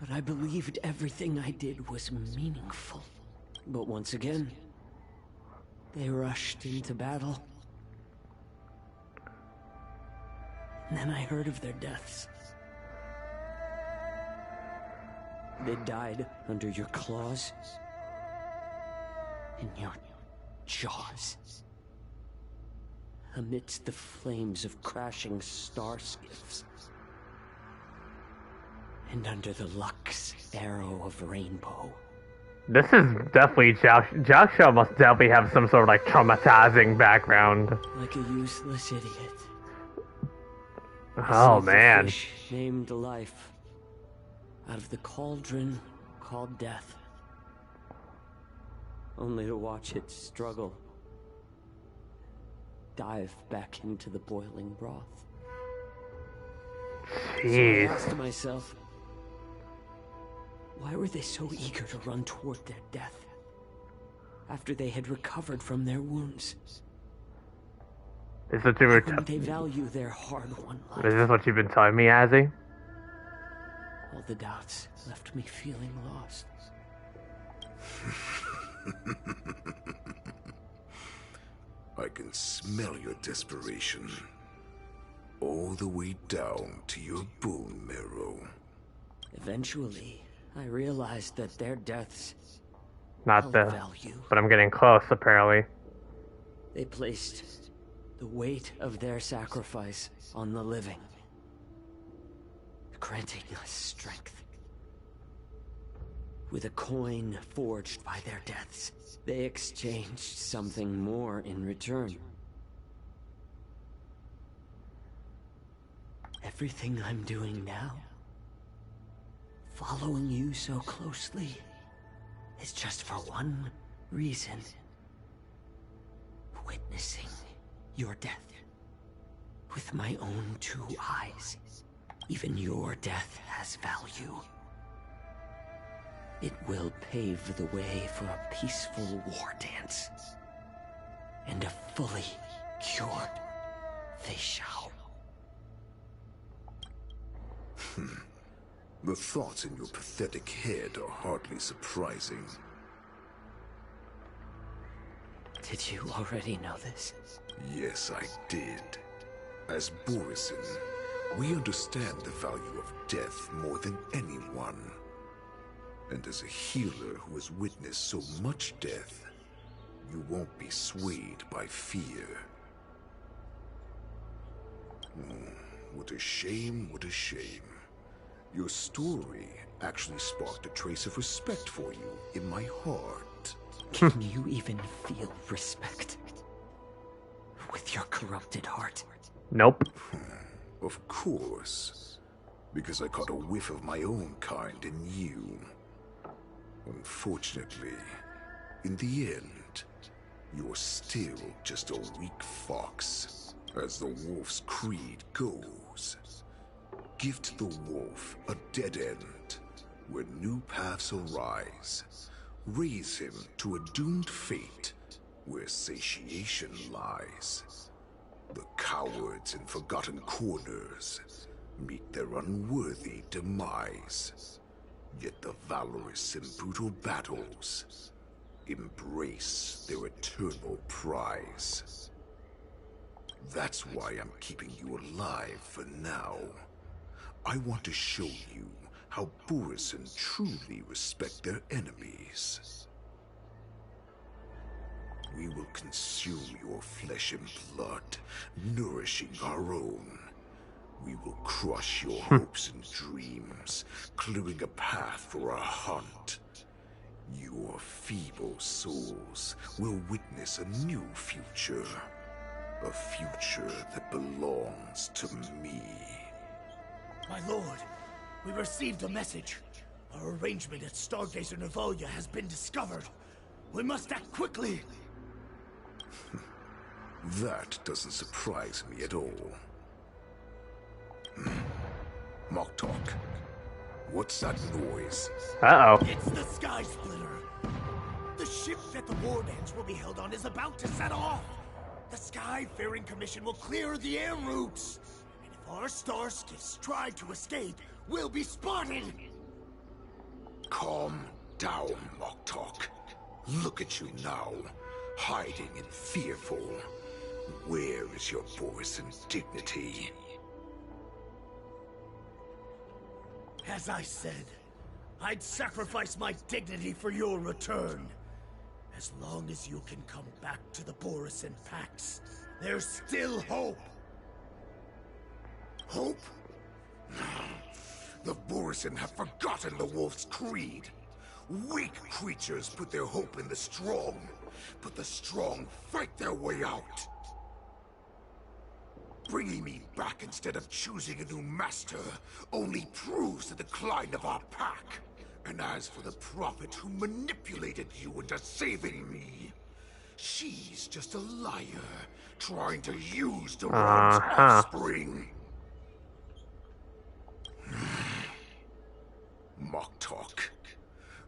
But I believed everything I did was meaningful. But once again, they rushed into battle. And then I heard of their deaths. They died under your claws, in your jaws, amidst the flames of crashing star skiffs, and under the Lux arrow of rainbow. This is definitely Xiao must definitely have some sort of like traumatizing background. Like a useless idiot. Oh man. The fish named life out of the cauldron called death, only to watch it struggle, dive back into the boiling broth. Jeez. So I asked myself, why were they so eager to run toward their death after they had recovered from their wounds? Is what you were Wouldn't they value their hard-won life? Is this what you've been telling me, Azzy? All the doubts left me feeling lost. I can smell your desperation. All the way down to your bone marrow. Eventually, I realized that their deaths Not held the value. but I'm getting close apparently. They placed the weight of their sacrifice on the living, granting us strength. With a coin forged by their deaths, they exchanged something more in return. Everything I'm doing now, following you so closely, is just for one reason. Witnessing your death with my own two eyes. Even your death has value. It will pave the way for a peaceful war dance and a fully cured Feixiao. The thoughts in your pathetic head are hardly surprising. Did you already know this? Yes, I did. As Borisin, we understand the value of death more than anyone. And as a healer who has witnessed so much death, you won't be swayed by fear. What a shame, what a shame. Your story actually sparked a trace of respect for you in my heart. Can you even feel respect with your corrupted heart? Nope. Of course. Because I caught a whiff of my own kind in you. Unfortunately, in the end, you're still just a weak fox, as the wolf's creed goes. Give to the wolf a dead end, where new paths arise. Raise him to a doomed fate, where satiation lies. The cowards in forgotten corners meet their unworthy demise. Yet the valorous in brutal battles embrace their eternal prize. That's why I'm keeping you alive for now. I want to show you how Borisin truly respect their enemies. We will consume your flesh and blood, nourishing our own. We will crush your hopes and dreams, clearing a path for our hunt. Your feeble souls will witness a new future. A future that belongs to me. My lord, we received a message. Our arrangement at Stargazer Navalia has been discovered. We must act quickly. That doesn't surprise me at all. Mock Talk. What's that noise? Uh-oh. It's the Sky Splitter. The ship that the war dance will be held on is about to set off. The Skyfaring Commission will clear the air routes. And if our starskiffs try to escape, we'll be spotted. Calm down, Moktok. Look at you now, hiding and fearful. Where is your Borisin dignity? As I said, I'd sacrifice my dignity for your return. As long as you can come back to the Borisin Pax, there's still hope. Hope? The Borisin have forgotten the Wolf's creed. Weak creatures put their hope in the strong, but the strong fight their way out. Bringing me back instead of choosing a new master only proves the decline of our pack. And as for the prophet who manipulated you into saving me, she's just a liar, trying to use the realm's offspring. Moktok,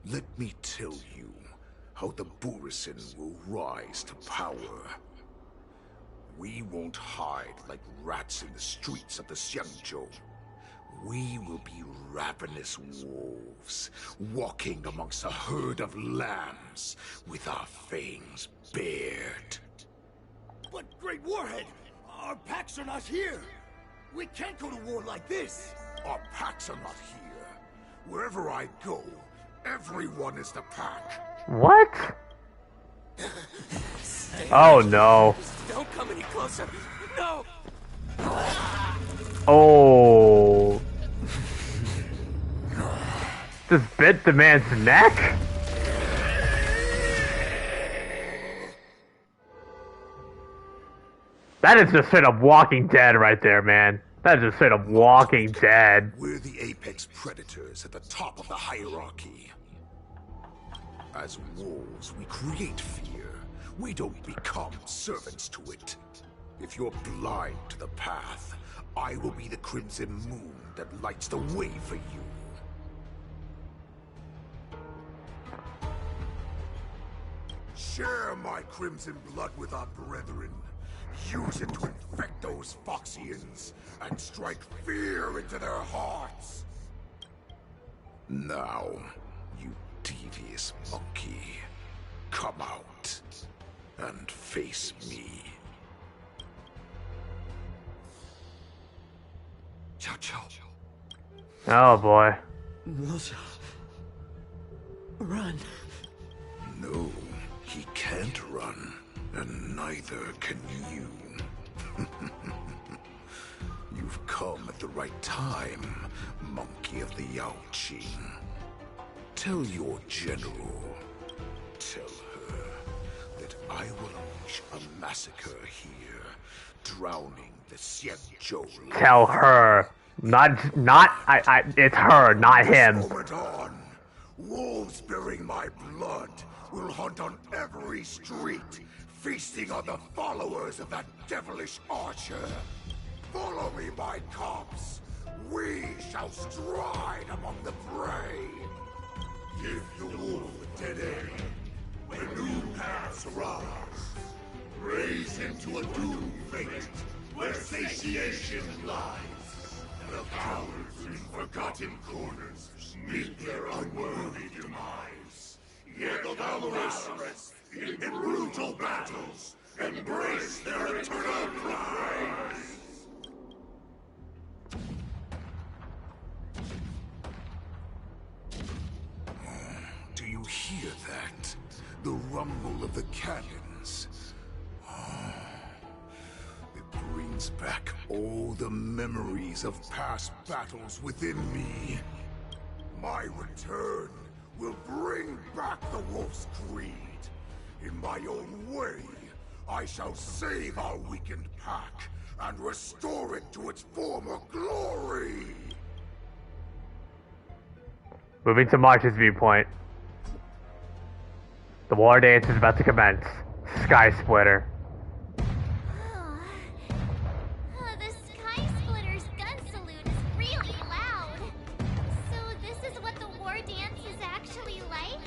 let me tell you how the Borisin will rise to power. We won't hide like rats in the streets of the Xiangzhou. We will be ravenous wolves, walking amongst a herd of lambs, with our fangs bared. But, Great Warhead, our packs are not here. We can't go to war like this. Our packs are not here. Wherever I go, everyone is the pack. What? Oh no. Don't come any closer. No. Oh. Just bit the man's neck? That is just straight up Walking Dead right there, man. That is just straight up Walking Dead. We're the apex predators at the top of the hierarchy. As wolves, we create fear. We don't become servants to it. If you're blind to the path, I will be the crimson moon that lights the way for you. Share my crimson blood with our brethren. Use it to infect those Foxians and strike fear into their hearts. Now, you devious monkey, come out and face me. Chow Chow. Oh boy. Milosha. Run. No, he can't run, and neither can you. You've come at the right time, monkey of the Yaoqing. Tell your general, tell her that I will unleash a massacre here, drowning the Xianzhou. Tell her. It's her, not him. Moment on, wolves bearing my blood will hunt on every street, feasting on the followers of that devilish archer. Follow me, my cops. We shall stride among the prey. Give the wolf a dead end. When new paths arise, raise him to a doomed fate, where satiation lies. The cowards in forgotten corners meet their unworthy demise. Yet the valorous, in brutal battles, embrace their eternal prize. Do you hear that? The rumble of the cannons. It brings back all the memories of past battles within me. My return will bring back the Wolf's Creed. In my own way, I shall save our weakened pack and restore it to its former glory. Moving to March's viewpoint. The war dance is about to commence. Sky Splitter. The Sky Splitter's gun salute is really loud. So this is what the war dance is actually like?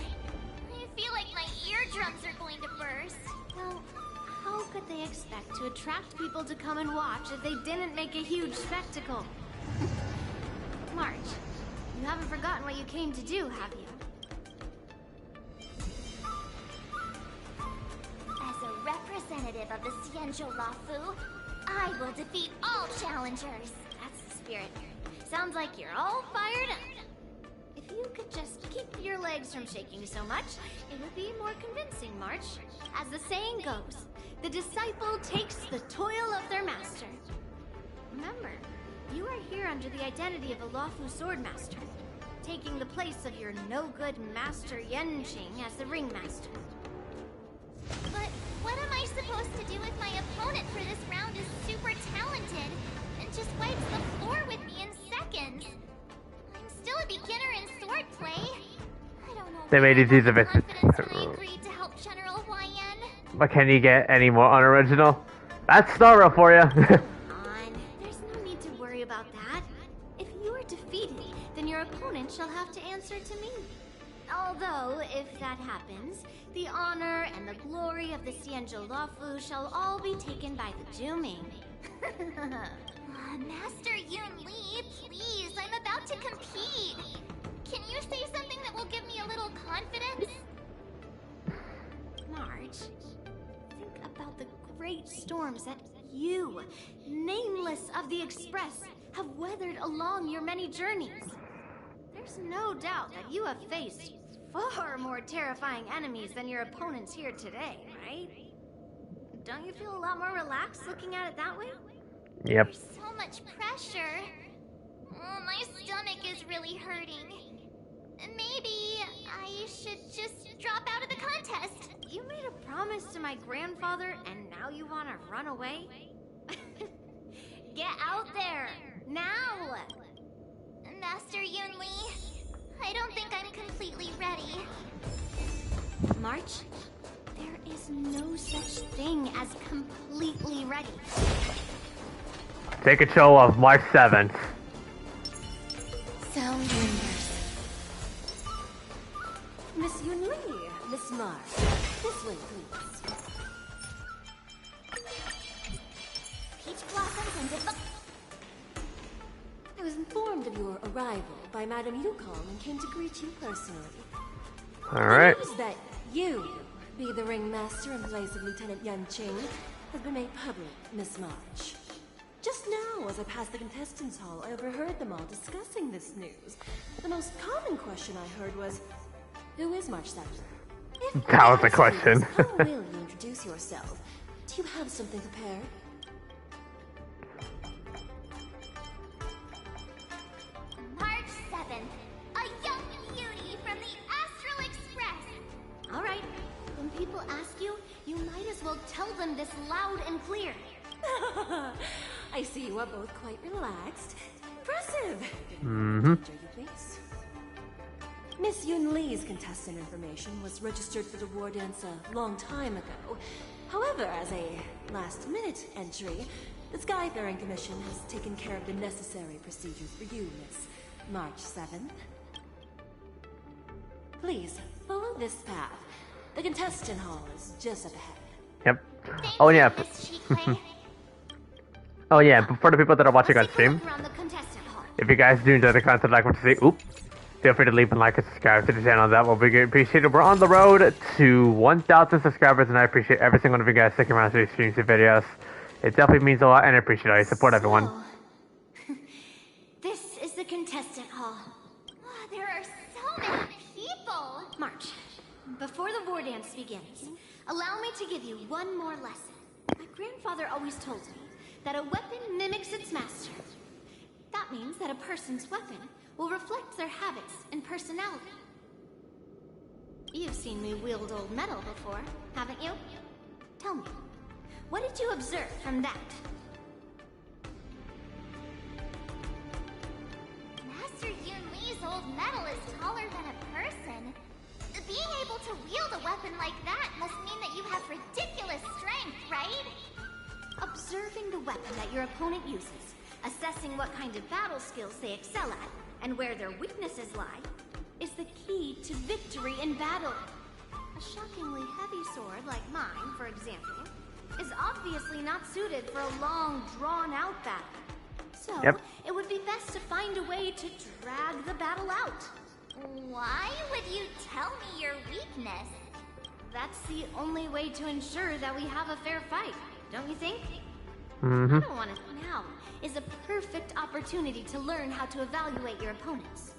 I feel like my eardrums are going to burst. Well, how could what they expect to attract people to come and watch if they didn't make a huge spectacle. March, you haven't forgotten what you came to do, have you? As a representative of the Xianzhou Lafu, I will defeat all challengers. That's the spirit. Sounds like you're all fired up. If you could just keep your legs from shaking so much, it would be more convincing, March. As the saying goes, the disciple takes the toil of their master. Remember, you are here under the identity of a Lafu Swordmaster, taking the place of your no-good Master Yenqing as the Ringmaster. But what am I supposed to do if my opponent for this round is super talented and just wipes the floor with me in seconds? I'm still a beginner in swordplay. I don't know. They made it easy of it. Agreed to help General YN. But can you get any more unoriginal? That's Starro for you. There's no need to worry about that. If you are defeated, then your opponent shall have to answer to me. Although, if that happens, the honor and the glory of the Xianzhou Lafu shall all be taken by the Juming. Master Yun Li, please, I'm about to compete. Can you say something that will give me a little confidence? March, think about the great storms that you, nameless of the Express, have weathered along your many journeys. There's no doubt that you have faced far more terrifying enemies than your opponents here today, right? Don't you feel a lot more relaxed looking at it that way? Yep. There's so much pressure. Oh, my stomach is really hurting. Maybe I should just drop out of the contest. You made a promise to my grandfather and now you want to run away? Get out there, now! Master Yun Li, I don't think I'm completely ready. March, there is no such thing as completely ready. Take a show of March 7th. Sound lingers. Miss Yun Li, Miss March, this way, please. Peach blossoms and I was informed of your arrival by Madame Yukong and came to greet you personally. Alright. The news that you be the ringmaster in place of Lieutenant Yenqing has been made public, Miss March. Just now, as I passed the contestants' hall, I overheard them all discussing this news. The most common question I heard was, who is March 7th? That was the question. How will you introduce yourself? Do you have something prepared? March 7th, a young beauty from the Astral Express. All right, when people ask you, you might as well tell them this loud and clear. I see you are both quite relaxed. Impressive. Please. Miss Yun Li's contestant information was registered for the war dance a long time ago. However, as a last-minute entry, the Skyfaring Commission has taken care of the necessary procedures for you, Miss March 7th. Please, follow this path. The contestant hall is just up ahead. Yep. Oh yeah. Oh yeah, but for the people that are watching on stream, if you guys do enjoy the content like what you see, feel free to leave a like and subscribe to the channel. That will be great. Appreciated. We're on the road to 1,000 subscribers, and I appreciate every single one of you guys sticking around to these streams and videos. It definitely means a lot, and I appreciate all your support, everyone. This is the contestant hall. Oh, there are so many people. March, before the war dance begins, allow me to give you one more lesson. My grandfather always told me that a weapon mimics its master. That means that a person's weapon will reflect their habits and personality. You've seen me wield old metal before, haven't you? Tell me, what did you observe from that? Master Yun Li's old metal is taller than a person. Being able to wield a weapon like that must mean that you have ridiculous strength, right? Observing the weapon that your opponent uses, assessing what kind of battle skills they excel at, and where their weaknesses lie, is the key to victory in battle. A shockingly heavy sword like mine, for example, is obviously not suited for a long, drawn-out battle. So, it would be best to find a way to drag the battle out. Why would you tell me your weakness? That's the only way to ensure that we have a fair fight, don't you think? Mm-hmm. I don't want to. Now is a perfect opportunity to learn how to evaluate your opponents.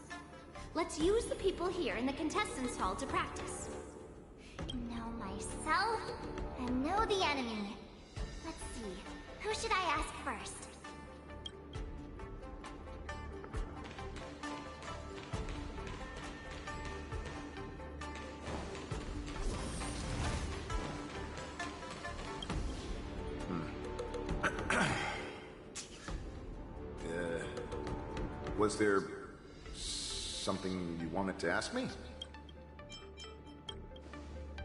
Let's use the people here in the contestants hall to practice. Know myself and know the enemy. Let's see, who should I ask first? Was there something you wanted to ask me?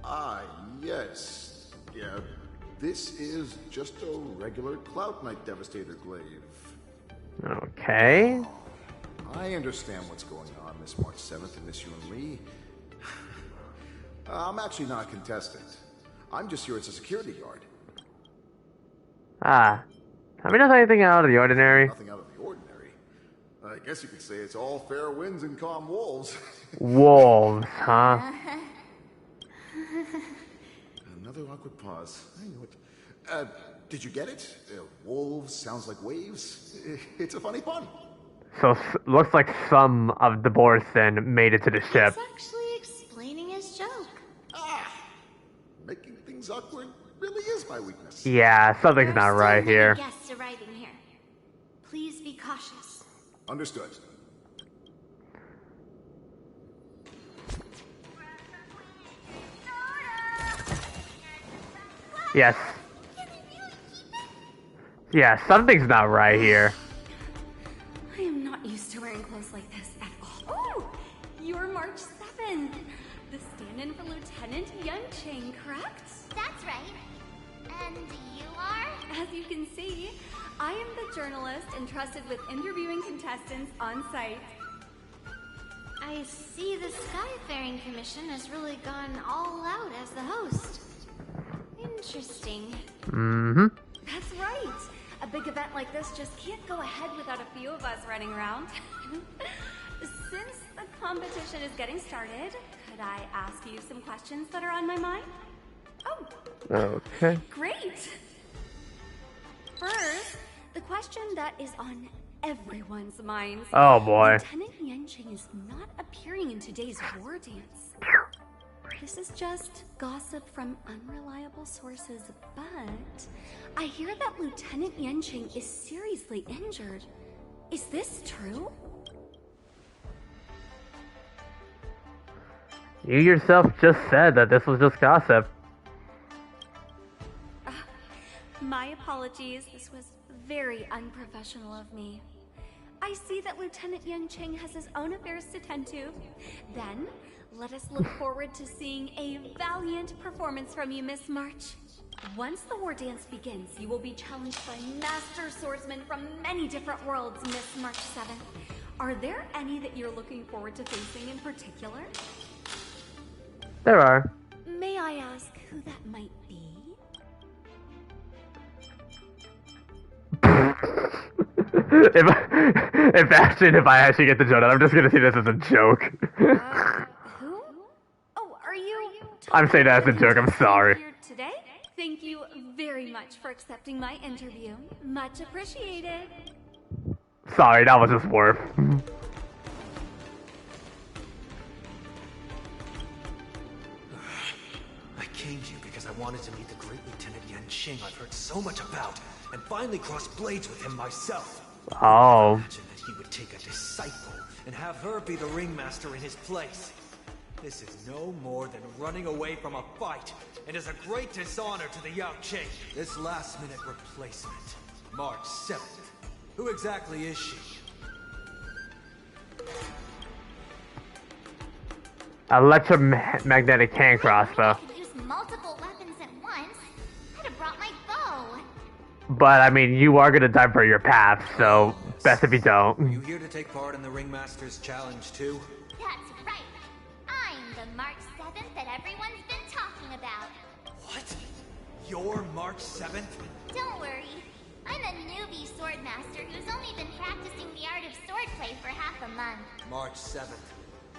Ah, yes. Yeah, this is just a regular Cloud Knight Devastator glaive. Okay. I understand what's going on, Miss March 7th and Miss Yun Li. I'm actually not a contestant. I'm just here as a security guard. Ah. I mean, not anything out of the ordinary. Nothing out of the ordinary. I guess you could say it's all fair winds and calm wolves. Wolves, huh? Another awkward pause. I knew it. Did you get it? Wolves sounds like waves. It's a funny pun. So, looks like some of the Borson made it to the ship. He's actually explaining his joke. Making things awkward really is my weakness. Yeah, something's not right here. Guests arriving here. Please be cautious. Understood. Yes. Yeah, something's not right here. I am not used to wearing clothes like this at all. Oh! You're March 7th. The stand-in for Lieutenant Yunqing, correct? That's right. And you are? As you can see, I am the journalist entrusted with interviewing contestants on site. I see the Skyfaring Commission has really gone all out as the host. Interesting. Mm-hmm. That's right. A big event like this just can't go ahead without a few of us running around. Since the competition is getting started, could I ask you some questions that are on my mind? Oh. Okay. Great. First, the question that is on everyone's minds. Oh boy. Lieutenant Yunqing is not appearing in today's war dance. This is just gossip from unreliable sources, but I hear that Lieutenant Yunqing is seriously injured. Is this true? You yourself just said that this was just gossip. My apologies. This was very unprofessional of me. I see that Lieutenant Yunqing has his own affairs to tend to. Then, let us look forward to seeing a valiant performance from you, Miss March. Once the war dance begins, you will be challenged by master swordsmen from many different worlds, Miss March 7th. Are there any that you're looking forward to facing in particular? There are. May I ask who that might be? if I actually get the joke, I'm just gonna see this as a joke. Who? Oh, are you? I'm saying that as a joke. I'm sorry. Here today? Thank you very much for accepting my interview. Much appreciated. Sorry, that was just worth. I came here because I wanted to meet the great Lieutenant Yunqing I've heard so much about, and finally cross blades with him myself. Oh. Imagine that he would take a disciple and have her be the ringmaster in his place. This is no more than running away from a fight, and is a great dishonor to the Yaoqing. This last-minute replacement, March 7th. Who exactly is she? Electromagnetic hand crossbow. I could use multiple weapons at once. I'd have brought my bow. But I mean, you are gonna divert your path, so best if you don't. Are you here to take part in the Ringmaster's challenge too? That's right. I'm the March 7th that everyone's been talking about. What? You're March March 7th? Don't worry. I'm a newbie swordmaster who's only been practicing the art of swordplay for half a month. March 7th.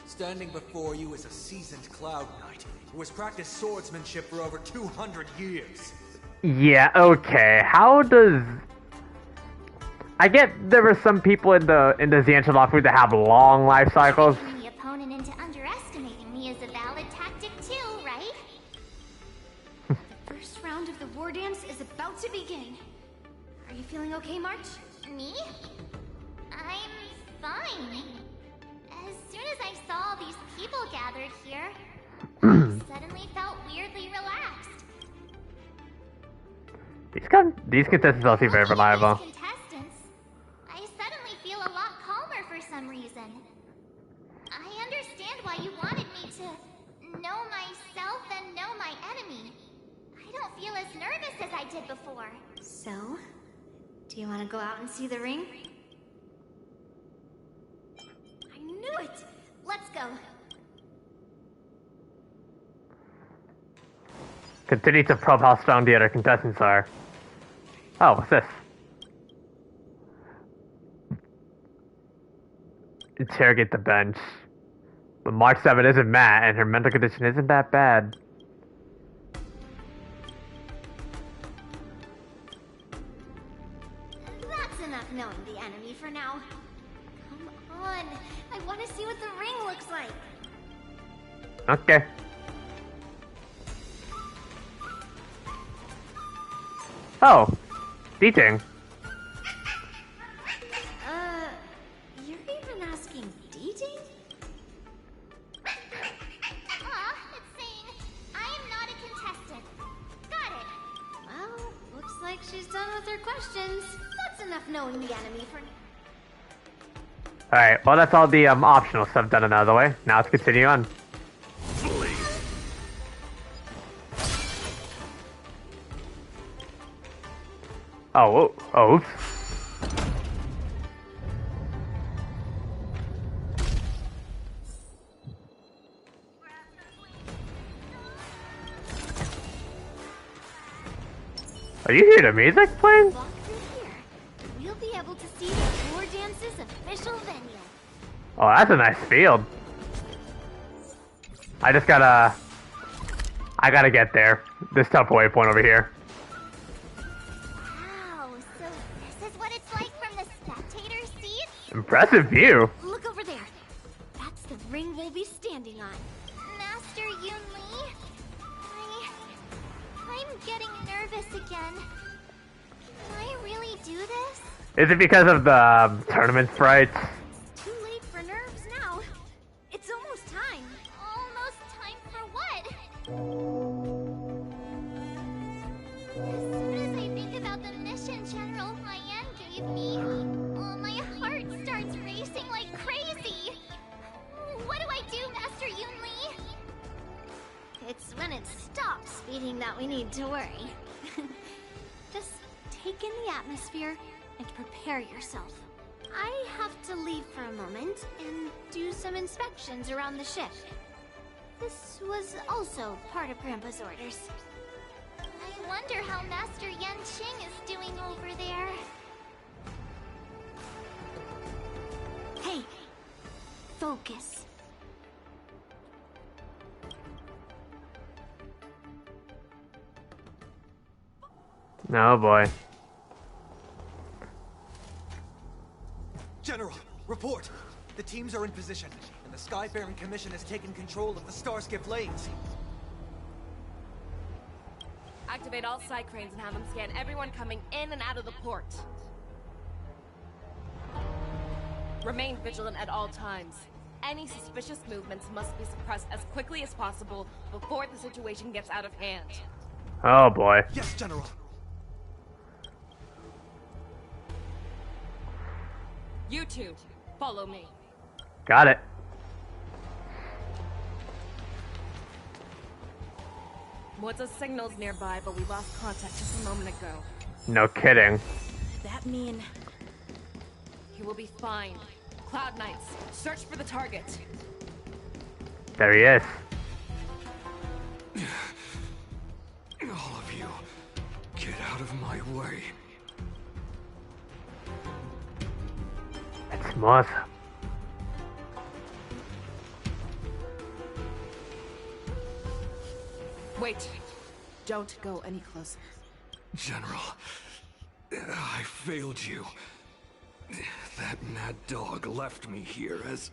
Standing before you is a seasoned Cloud Knight who has practiced swordsmanship for over 200 years. Yeah, okay. How does... I get there were some people in the Xianzhou Lawfu that have long life cycles. Tricking the opponent into underestimating me is a valid tactic too, right? The first round of the war dance is about to begin. Are you feeling okay, March? Me? I'm fine. As soon as I saw all these people gathered here, I suddenly felt weirdly relaxed. These contestants all seem very reliable. Contestants, I suddenly feel a lot calmer for some reason. I understand why you wanted me to know myself and know my enemy. I don't feel as nervous as I did before. So, do you want to go out and see the ring? I knew it! Let's go. Continue to probe how strong the other contestants are. Oh, what's this? Interrogate the bench. But March 7 isn't mad, and her mental condition isn't that bad. That's enough knowing the enemy for now. Come on, I want to see what the ring looks like. Okay. Oh, Deeting. You're even asking dating? It's saying, I am not a contestant. Got it. Well, looks like she's done with her questions. That's enough knowing the enemy for now. Alright, well that's all the optional stuff done and out of the way. Now let's continue on. Oh, oops. Are you hearing the music playing? Walk through here. We'll be able to see the war dance's official venue. Oh, that's a nice field. I gotta get there. This tough waypoint over here. Wow, so this is what it's like from the spectator seat? Impressive view. Look over there. That's the ring we'll be standing on. Master Yun Li? I'm getting nervous again. Can I really do this? Is it because of the tournament sprites? Too late for nerves now. It's almost time. Almost time for what? As soon as I think about the mission General Hyan gave me, my heart starts racing like crazy. What do I do, Master Yun Li? It's when it stops speeding that we need to worry. Just take in the atmosphere and prepare yourself. I have to leave for a moment and do some inspections around the ship. This was also part of Grandpa's orders. I wonder how Master Yan Qing is doing over there. Hey, focus. Oh boy. General, report! The teams are in position, and the Skyfaring Commission has taken control of the Starskiff lanes. Activate all side cranes and have them scan everyone coming in and out of the port. Remain vigilant at all times. Any suspicious movements must be suppressed as quickly as possible before the situation gets out of hand. Oh boy. Yes, General. You two, follow me. Got it. What's a signal's nearby, but we lost contact just a moment ago. No kidding. That mean... He will be fine. Cloud Knights, search for the target. There he is. All of you, can way. It's smooth. Wait. Don't go any closer. General, I failed you. That mad dog left me here as...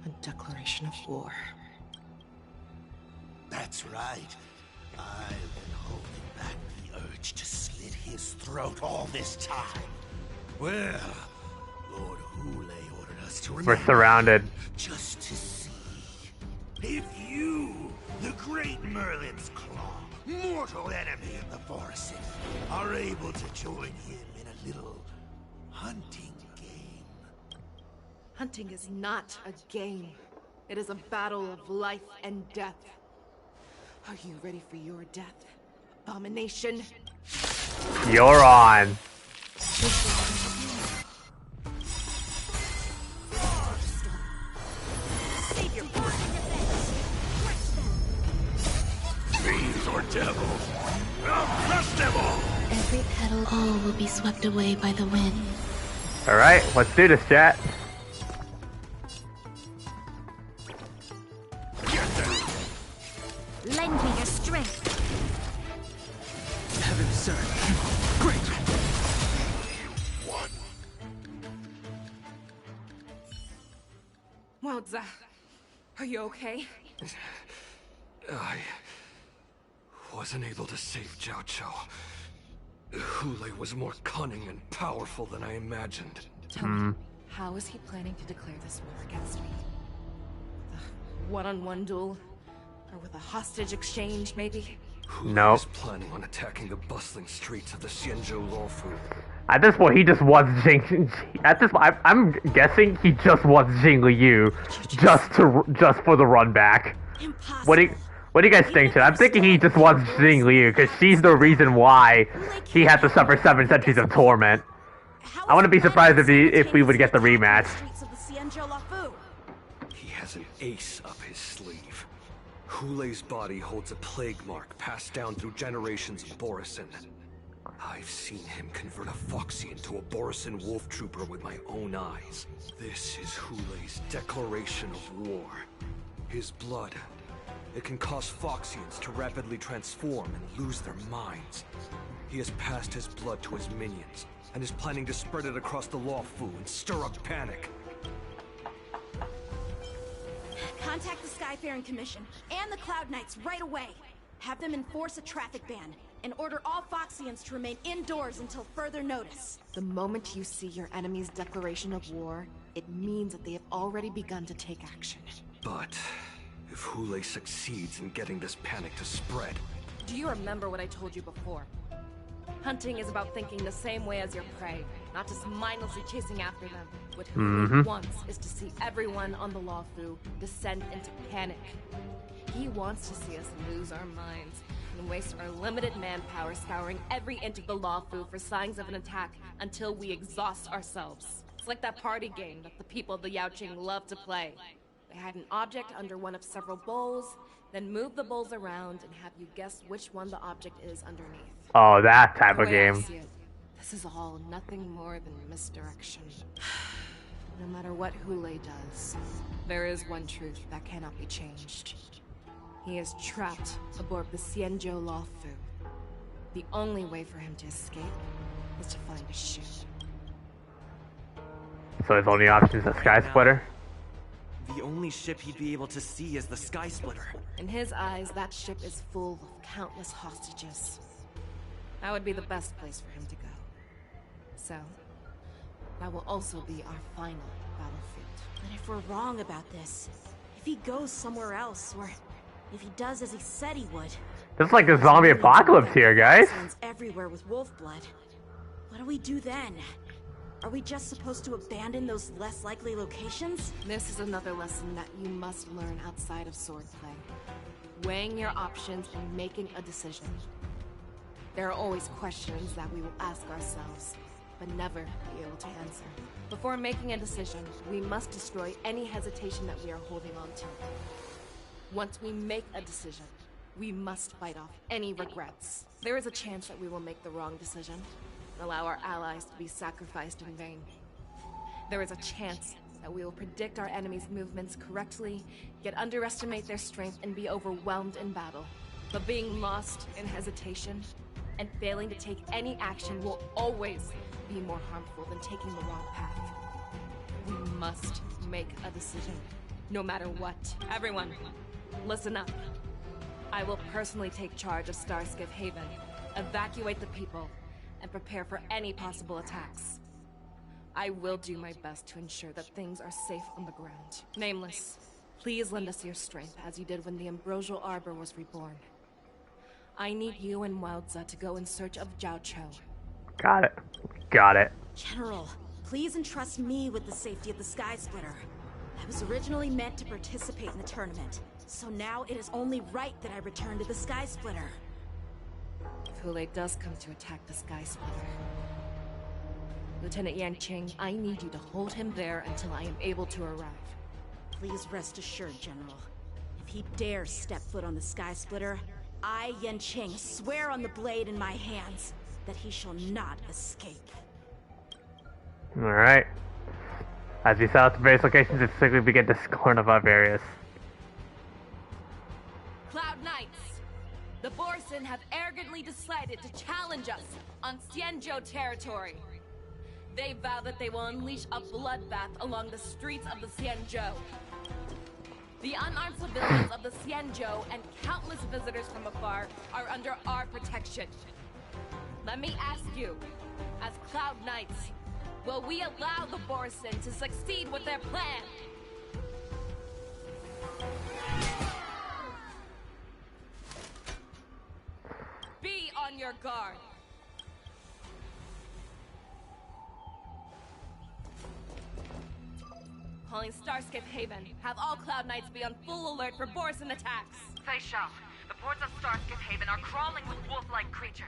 A declaration of war. That's right. I've been holding back the urge to slit his throat all this time. Well, Lord Hoolay ordered us to remember. We're surrounded. Just to see if you, the great Merlin's Claw, mortal enemy of the Borison, are able to join him in a little hunting game. Hunting is not a game. It is a battle of life and death. Are you ready for your death, Abomination? You're on. Fiends or devils, I'll crush them all! Every petal all will be swept away by the wind. Alright, let's do this, chat. Lend me your strength. Heaven, sir. Great. Wowza. Are you okay? I wasn't able to save Jiao Chou. Hoolay was more cunning and powerful than I imagined. Tell me, how is he planning to declare this war against me? With a one-on-one duel? Or with a hostage exchange, maybe? Hoolay is planning on attacking the bustling streets of the Xianzhou Lawfu. At this point, he just wants Jing. At this point, I'm guessing he just wants Jing Liu, just for the run back. What do you guys think, chat? I'm thinking he just wants Jing Liu because she's the reason why he had to suffer 7 centuries of torment. I wouldn't be surprised if we would get the rematch. He has an ace up his sleeve. Hoolay's body holds a plague mark passed down through generations of Borison. I've seen him convert a Foxy into a Borison wolf trooper with my own eyes. This is Hoolay's declaration of war. His blood, it can cause Foxians to rapidly transform and lose their minds. He has passed his blood to his minions, and is planning to spread it across the Lawfu and stir up panic. Contact the Skyfaring Commission and the Cloud Knights right away. Have them enforce a traffic ban and order all Foxians to remain indoors until further notice. The moment you see your enemy's declaration of war, it means that they have already begun to take action. But if Hoolay succeeds in getting this panic to spread... Do you remember what I told you before? Hunting is about thinking the same way as your prey, not just mindlessly chasing after them. What Hoolay wants is to see everyone on the Lawfu descend into panic. He wants to see us lose our minds and waste our limited manpower scouring every inch of the Lawfu for signs of an attack until we exhaust ourselves. It's like that party game that the people of the Yaoqing love to play. They hide an object under one of several bowls, then move the bowls around and have you guess which one the object is underneath. Oh, that type of game. This is all nothing more than misdirection. No matter what Hoolay does, there is one truth that cannot be changed. He is trapped aboard the Xianzhou Lawfu. The only way for him to escape is to find a ship. So his only option is a Sky Splitter? The only ship he'd be able to see is the Sky Splitter. In his eyes, that ship is full of countless hostages. That would be the best place for him to go. So, that will also be our final battlefield. But if we're wrong about this, if he goes somewhere else, or if he does as he said he would... This is like the zombie apocalypse here, guys. Everywhere with wolf blood. What do we do then? Are we just supposed to abandon those less likely locations? This is another lesson that you must learn outside of swordplay. Weighing your options and making a decision. There are always questions that we will ask ourselves, but never be able to answer. Before making a decision, we must destroy any hesitation that we are holding on to. Once we make a decision, We must fight off any regrets. There is a chance that we will make the wrong decision, allow our allies to be sacrificed in vain. There is a chance that we will predict our enemies' movements correctly, yet underestimate their strength and be overwhelmed in battle. But being lost in hesitation and failing to take any action will always be more harmful than taking the wrong path. We must make a decision, no matter what. Everyone, listen up. I will personally take charge of Starskiff Haven, evacuate the people, and prepare for any possible attacks. I will do my best to ensure that things are safe on the ground. Nameless, please lend us your strength as you did when the Ambrosial Arbor was reborn. I need you and Wildza to go in search of Jiao Cho. Got it. Got it. General, please entrust me with the safety of the Sky Splitter. I was originally meant to participate in the tournament, so now it is only right that I return to the Sky Splitter. If Hoolay does come to attack the Sky Splitter, Lieutenant Yanqing, I need you to hold him there until I am able to arrive. Please rest assured, General. If he dares step foot on the Sky Splitter, I, Yanqing, swear on the blade in my hands that he shall not escape. Alright. As we set out to various locations, it's quickly begin to scorn of our areas. Cloud Knights! The Borson have arrogantly decided to challenge us on Xianzhou territory. They vow that they will unleash a bloodbath along the streets of the Xianzhou. The unarmed civilians of the Xianzhou and countless visitors from afar are under our protection. Let me ask you, as Cloud Knights, will we allow the Borson to succeed with their plan? Be on your guard. Calling Starskiff Haven. Have all Cloud Knights be on full alert for Borson attacks. Feixiao, the ports of Starskiff Haven are crawling with wolf-like creatures.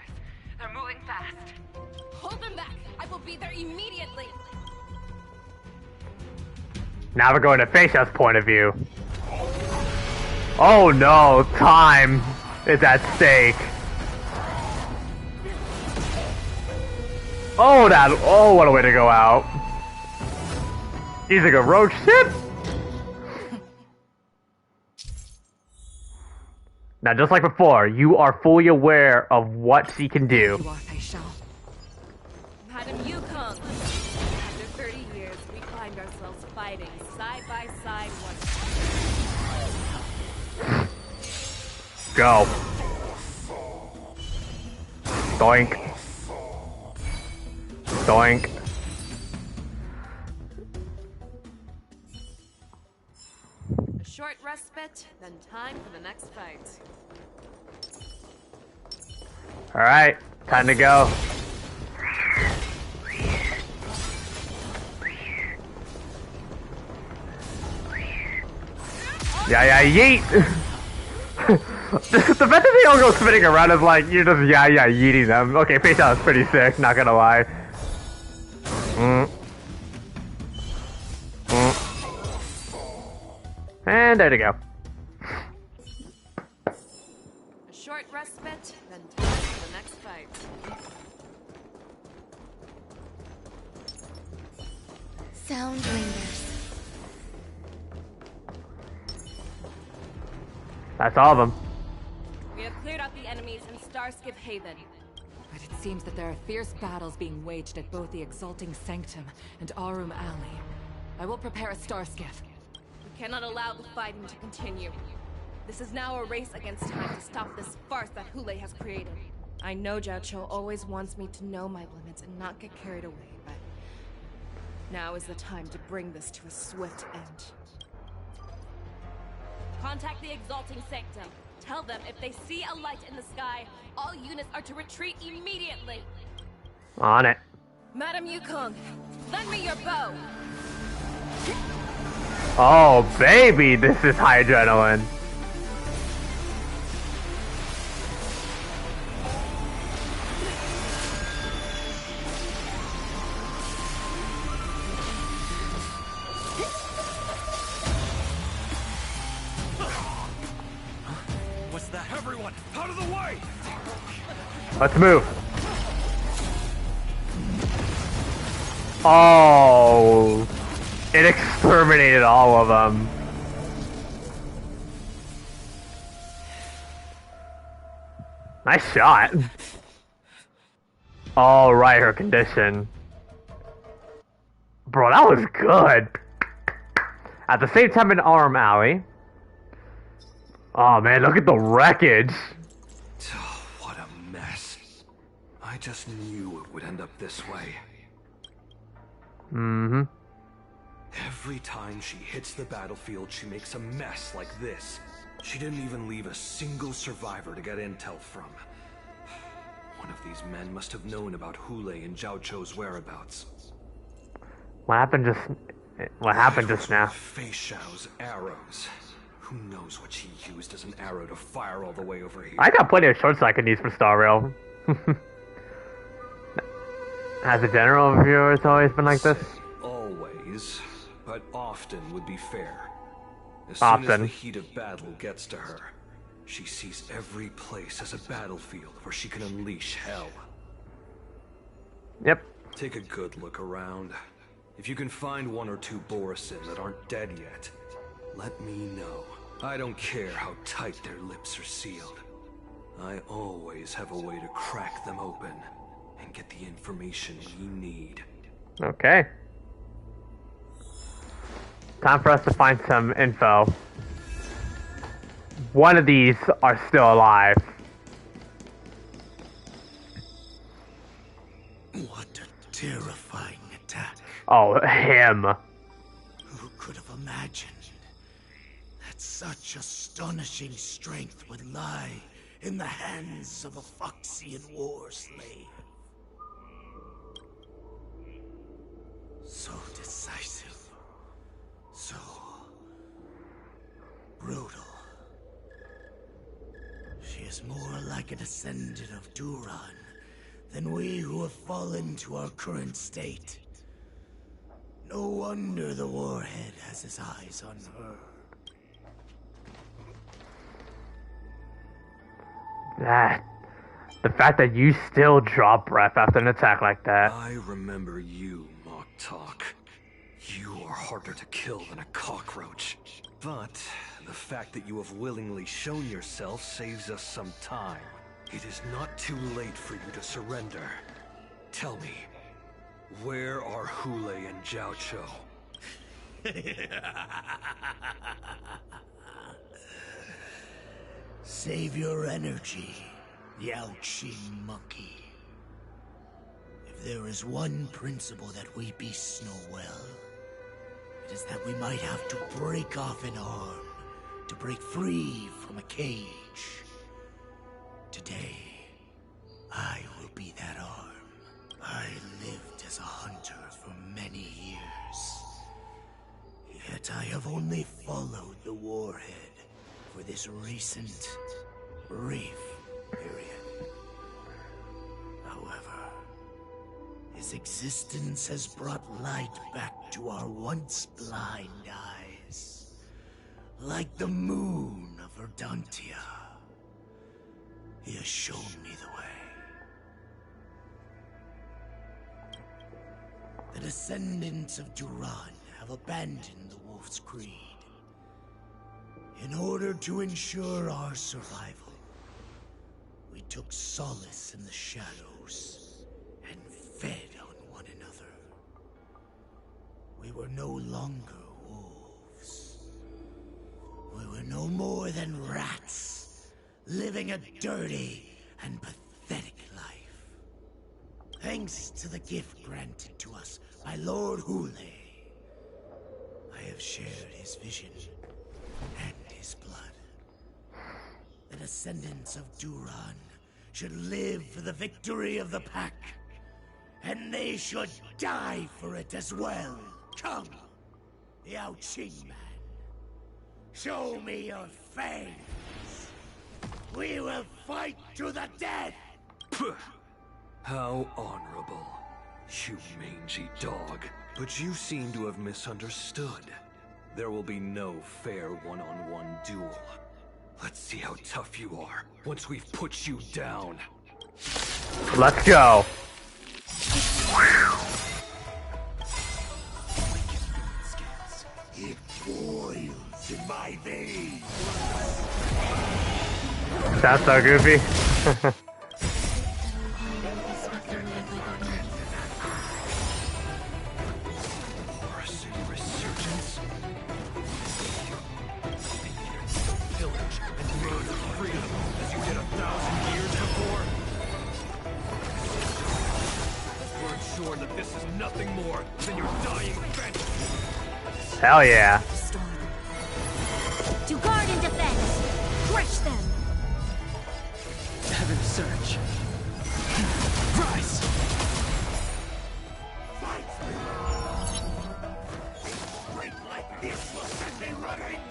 They're moving fast. Hold them back! I will be there immediately! Now we're going to Feixiao's point of view. Oh no, time is at stake. Oh, what a way to go out. He's like a rogue ship. Now, just like before, you are fully aware of what she can do. You are Feixiao. Madam Yukong. After 30 years, we find ourselves fighting side by side once. Go. Doink. Doink. A short respite, then time for the next fight. Alright, time to go. Yeah, yeet! The fact that they all go spinning around is like, you're just yeeting them. Okay, Feixiao is pretty sick, not gonna lie. And there we go. A short respite, then time for the next fight. Sound lingers. That's all of them. We have cleared out the enemies in Starskiff Haven. But it seems that there are fierce battles being waged at both the Exalting Sanctum and Arum Alley. I will prepare a Starskiff. We cannot allow the fighting to continue. This is now a race against time to stop this farce that Hoolay has created. I know Jiao Cho always wants me to know my limits and not get carried away, but now is the time to bring this to a swift end. Contact the Exalting Sanctum. Tell them if they see a light in the sky, all units are to retreat immediately. On it. Madam Yukong, lend me your bow. Oh, baby, this is high adrenaline. What's that? Everyone! out of the way! Let's move. Oh, it exterminated all of them. Nice shot. Oh, right, her condition. Bro, that was good. At the same time, an arm alley. Oh man, look at the wreckage. Oh, what a mess. I just knew it would end up this way. Mm-hmm. Every time she hits the battlefield, she makes a mess like this. She didn't even leave a single survivor to get intel from. One of these men must have known about Hoolay and Zhao Chou's whereabouts. What happened just now? Feixiao's arrows. Who knows what she used as an arrow to fire all the way over here? I got plenty of shorts I can use for Star Rail. Has the general of yours always been like this? Always, but often would be fair. As soon as the heat of battle gets to her, she sees every place as a battlefield where she can unleash hell. Yep. Take a good look around. If you can find one or two Borisin that aren't dead yet, let me know. I don't care how tight their lips are sealed. I always have a way to crack them open and get the information we need. Okay. Time for us to find some info. One of these are still alive. What a terrifying attack. Oh, him. Who could have imagined that such astonishing strength would lie in the hands of a Foxian war slave? So decisive. So brutal. She is more like a descendant of Duran than we who have fallen to our current state. No wonder the Warhead has his eyes on her. The fact that you still draw breath after an attack like that. I remember you, Mock Talk. You are harder to kill than a cockroach. But the fact that you have willingly shown yourself saves us some time. It is not too late for you to surrender. Tell me, where are Hoolay and Zhao Chou? Save your energy, Yao Qing monkey. If there is one principle that we beasts know well, it is that we might have to break off an arm to break free from a cage. Today, I will be that arm. I lived as a hunter for many years. Yet I have only followed the Warhead for this recent, brief period. However, his existence has brought light back to our once blind eyes, like the moon of Verdantia. He has shown me the way. The descendants of Duran have abandoned the Wolf's Creed. In order to ensure our survival, we took solace in the shadows and fed on one another. We were no longer wolves. We were no more than rats, living a dirty and pathetic life. Thanks to the gift granted to us by Lord Hoolay, I have shared his vision and his blood. The descendants of Duran should live for the victory of the Pack, and they should die for it as well. Come, Yao Qing man. Show me your fangs. We will fight to the death! How honorable, you mangy dog. But you seem to have misunderstood. There will be no fair one-on-one duel. Let's see how tough you are once we've put you down. Let's go. It boils in my veins. That's so goofy. That this is nothing more than your dying fantasy. Hell yeah. To guard and defend. Crush them. Heaven surge. Rise. Right like this will set me running.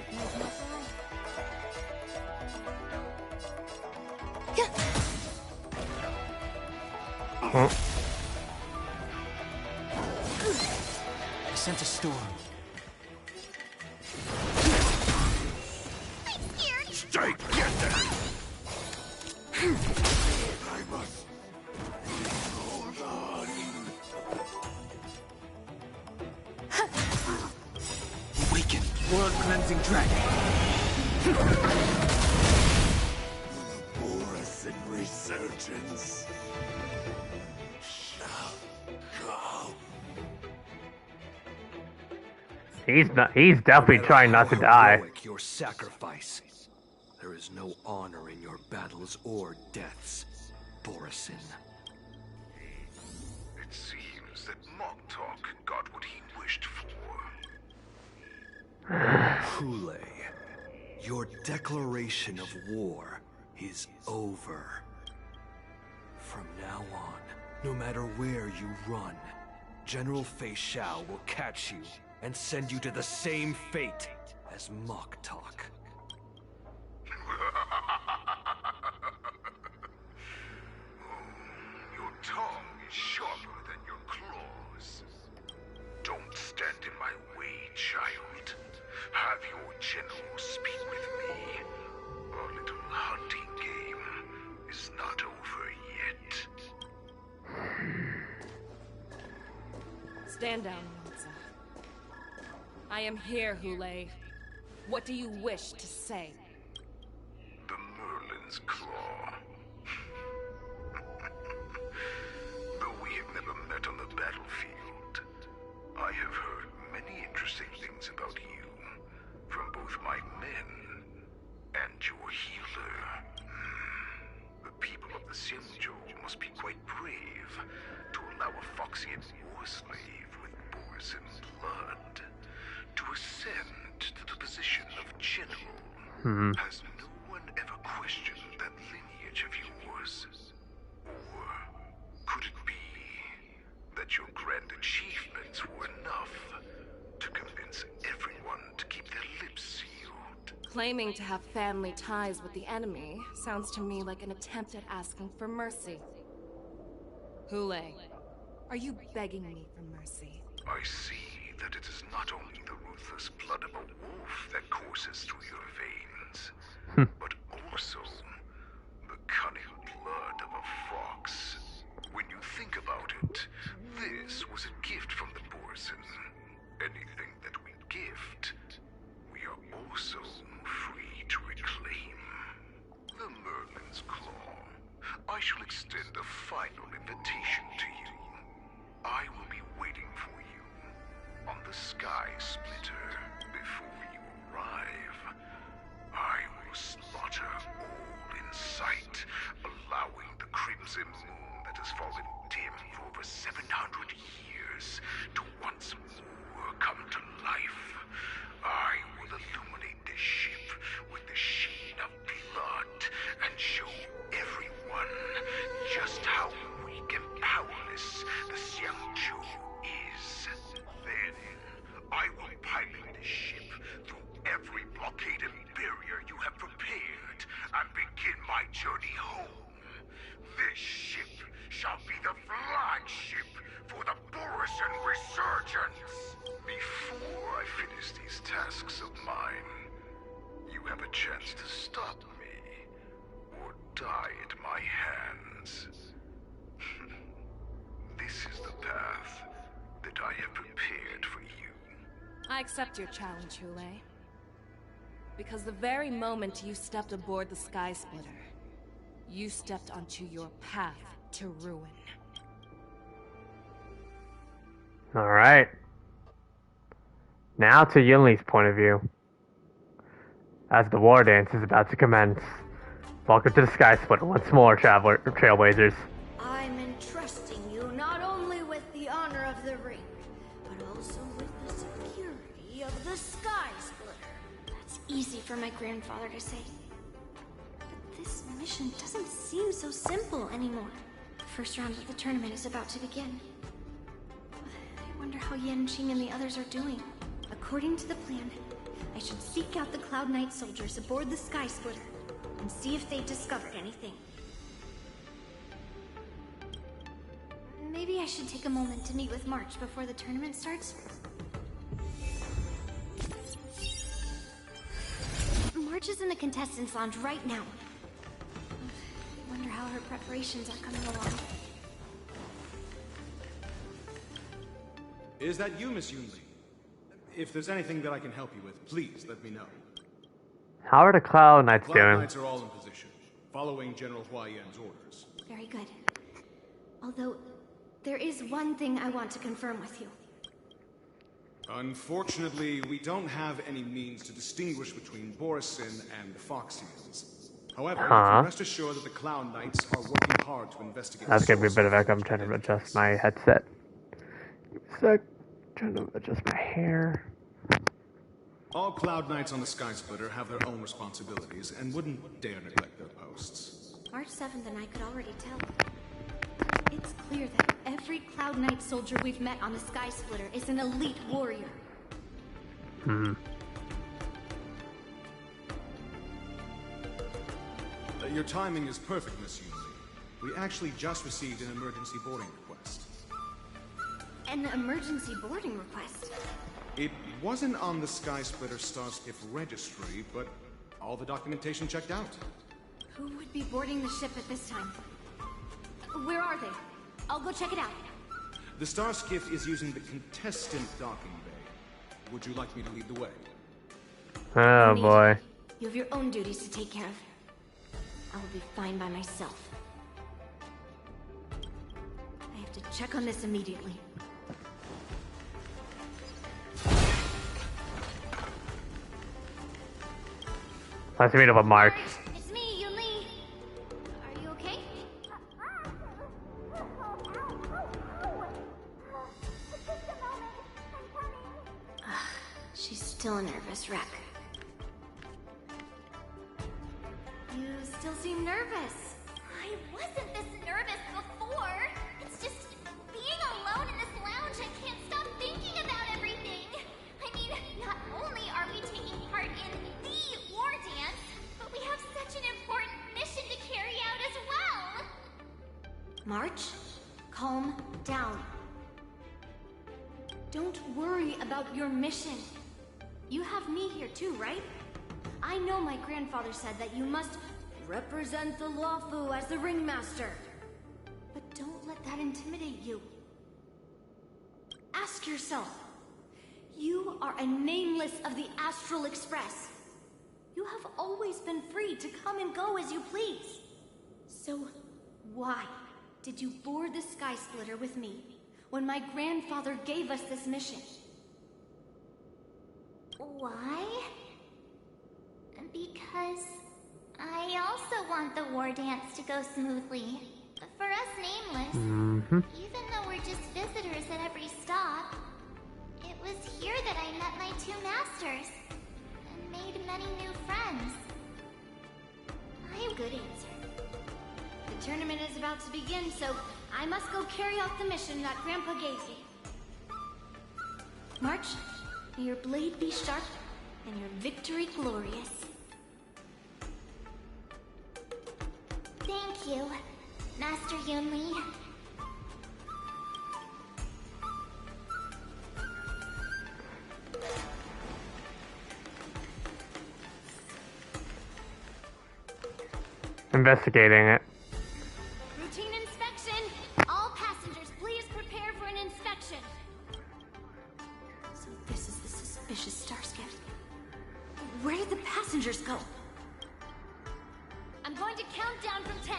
Huh. I sense a storm. Stay together. I must hold on. Awaken, world cleansing dragon. Boris and resurgence. Shall come. He's definitely trying not to die. Your sacrifice. There is no honor in your battles or deaths, Borisin. It seems that Moktok got what he wished for. Hoolay, your declaration of war is over. From now on, no matter where you run, General Feixiao will catch you and send you to the same fate as Moktok. Your tongue is sharper than your claws. Don't stand in my way, child. Have your general speak with me. Our little hunting game is not over yet. Stand down, Monza. I am here, Hoolay. What do you wish to say? The Merlin's Claw. Though we have never met on the battlefield, I have heard many interesting things about you from both my men and your healer. The people of the Xianzhou must be quite brave to allow a Foxian war slave with Borisin blood to ascend to the position of general. Has no one ever questioned that lineage of yours? Or could it be that your grand achievements were enough to convince everyone to keep their lips sealed? Claiming to have family ties with the enemy sounds to me like an attempt at asking for mercy. Hoolay, are you begging me for mercy? I see that it is not only the ruthless blood of a wolf that courses through your veins, but also the cunning blood of a fox. When you think about it, this was a gift from the Borisin. Anything that we gift, we are also free to reclaim. The Merlin's Claw. I shall extend a final invitation to you. I will be waiting for you on the Sky Splitter before you arrive. I will slaughter all in sight, allowing the crimson moon that has fallen dim for over 700 years to once more come to life. I will illuminate this ship with the sheen of blood and show everyone just how weak and powerless the Xianzhou is. Then, I will pilot this ship through every blockade and barrier you have prepared and begin my journey home. This ship shall be the flagship for the Borisin Resurgence. Before I finish these tasks of mine, you have a chance to stop me, or die at my hands. This is the path that I have prepared for you. I accept your challenge, Hoolay. Because the very moment you stepped aboard the Sky Splitter, you stepped onto your path to ruin. Alright. Now to Yunli's point of view. As the war dance is about to commence. Welcome to the Sky Splitter once more, Trailblazers. I'm entrusting you not only with the honor of the ring, but also with the security of the Sky Splitter. That's easy for my grandfather to say. But this mission doesn't seem so simple anymore. The first round of the tournament is about to begin. I wonder how Yanqing and the others are doing. According to the plan, I should seek out the Cloud Knight soldiers aboard the Sky Splitter and see if they've discovered anything. Maybe I should take a moment to meet with March before the tournament starts. March is in the contestants' lounge right now. I wonder how her preparations are coming along. Is that you, Miss Yunli? If there's anything that I can help you with, please let me know. How are the Cloud Knights doing? Cloud Knights are all in position, following General Hua Yan's orders. Very good. Although, there is one thing I want to confirm with you. Unfortunately, we don't have any means to distinguish between Borisin and the Foxians. However, you can rest assured that the Cloud Knights are working hard to investigate. That's gonna be a bit of echo. I'm trying to adjust my headset. So, trying to adjust my hair. All Cloud Knights on the Sky Splitter have their own responsibilities and wouldn't dare neglect their posts. March 7th and I could already tell. It's clear that every Cloud Knight soldier we've met on the Sky Splitter is an elite warrior. Your timing is perfect, Miss Yunli. We actually just received an emergency boarding request. An emergency boarding request? It wasn't on the Sky Splitter Starskiff registry, but all the documentation checked out. Who would be boarding the ship at this time? Where are they? I'll go check it out. The Starskiff is using the contestant docking bay. Would you like me to lead the way? Oh boy. You have your own duties to take care of. I will be fine by myself. I have to check on this immediately. Nice to meet up with March. It's me, Yunli. Are you okay? She's still a nervous wreck. You still seem nervous. I wasn't this nervous before. It's just being alone in this lounge, I can't stop thinking about everything. I mean, not only are we taking part in the war dance, but we have such an important mission to carry out as well. March, calm down. Don't worry about your mission. You have me here too, right? I know my grandfather said that you must represent the Lawfu as the ringmaster. But don't let that intimidate you. Ask yourself, you are a nameless of the Astral Express. You have always been free to come and go as you please. So why did you board the Sky Splitter with me when my grandfather gave us this mission? Why? Because I also want the war dance to go smoothly. For us nameless, even though we're just visitors at every stop, it was here that I met my two masters and made many new friends. Good answer. The tournament is about to begin, so I must go carry out the mission that Grandpa gave me. March, may your blade be sharp and your victory glorious. Thank you, Master Yunli. Investigating it. Routine inspection. All passengers, please prepare for an inspection. So this is the suspicious Starscape. Where did the passengers go? I'm going to count down from 10.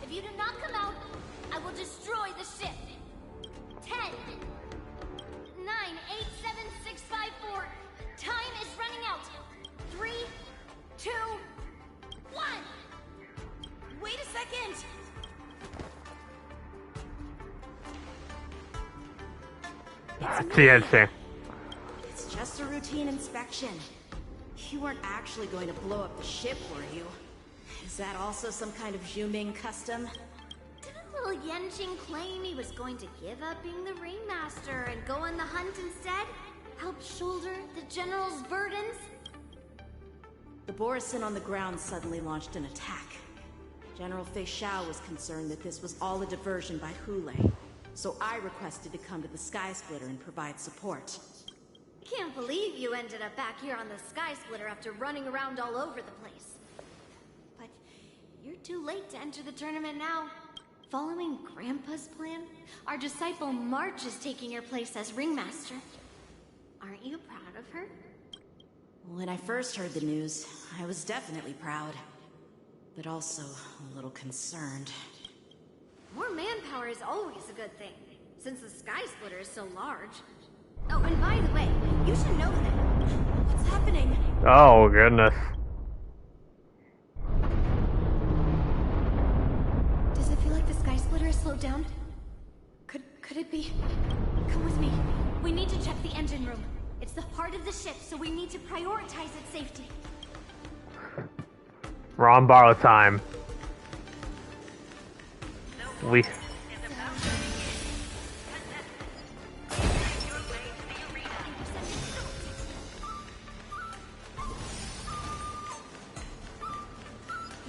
If you do not come out, I will destroy the ship. 10, 9, 8, 7, 6, 5, 4. Time is running out. 3, 2, 1. Wait a second. TNC. It's just a routine inspection. You weren't actually going to blow up the ship, were you? Is that also some kind of Zhuming custom? Didn't little Yenjing claim he was going to give up being the ringmaster and go on the hunt instead? Help shoulder the general's burdens? The Borisin on the ground suddenly launched an attack. General Feixiao was concerned that this was all a diversion by Hoolay, so I requested to come to the Sky Splitter and provide support. Can't believe you ended up back here on the Sky Splitter after running around all over the place. But you're too late to enter the tournament now. Following Grandpa's plan, our disciple March is taking your place as ringmaster. Aren't you proud of her? When I first heard the news, I was definitely proud, but also a little concerned. More manpower is always a good thing, since the Sky Splitter is so large. Oh, and by the way, you should know that. What's happening? Oh, goodness. Does it feel like the Sky Splitter has slowed down? Could it be? Come with me. We need to check the engine room. It's the heart of the ship, so we need to prioritize its safety. We're on borrow time. We... The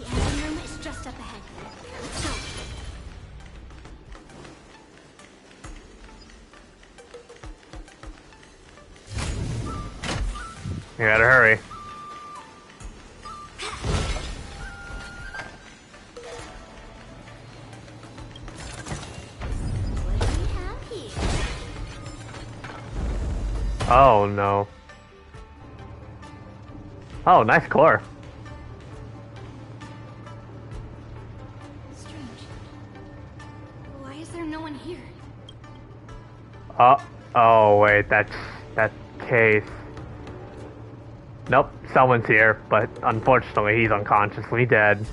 engine room is just up ahead. Let's go. You gotta hurry. Oh no. Oh, nice core. Strange. Why is there no one here? Oh wait, that's Case. Nope, someone's here, but unfortunately he's unconsciously dead.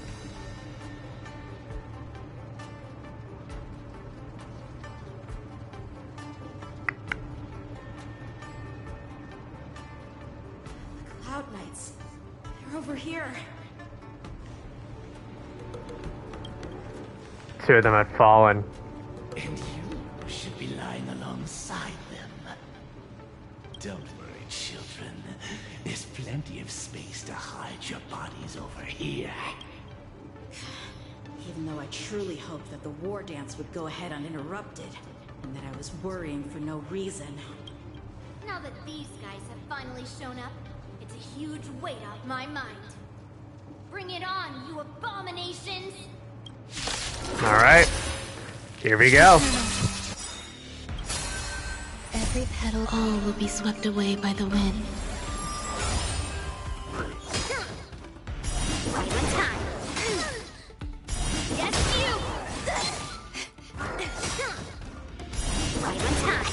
Cloud Knights. They're over here. Two of them had fallen. And you should be lying alongside them. Don't worry, children. There's plenty of space to hide your bodies over here. Even though I truly hoped that the war dance would go ahead uninterrupted, and that I was worrying for no reason. Now that these guys have finally shown up, it's a huge weight off my mind. Bring it on, you abominations! Alright. Here we go. Every petal, all will be swept away by the wind. Right on time. Yes, you! Right on time.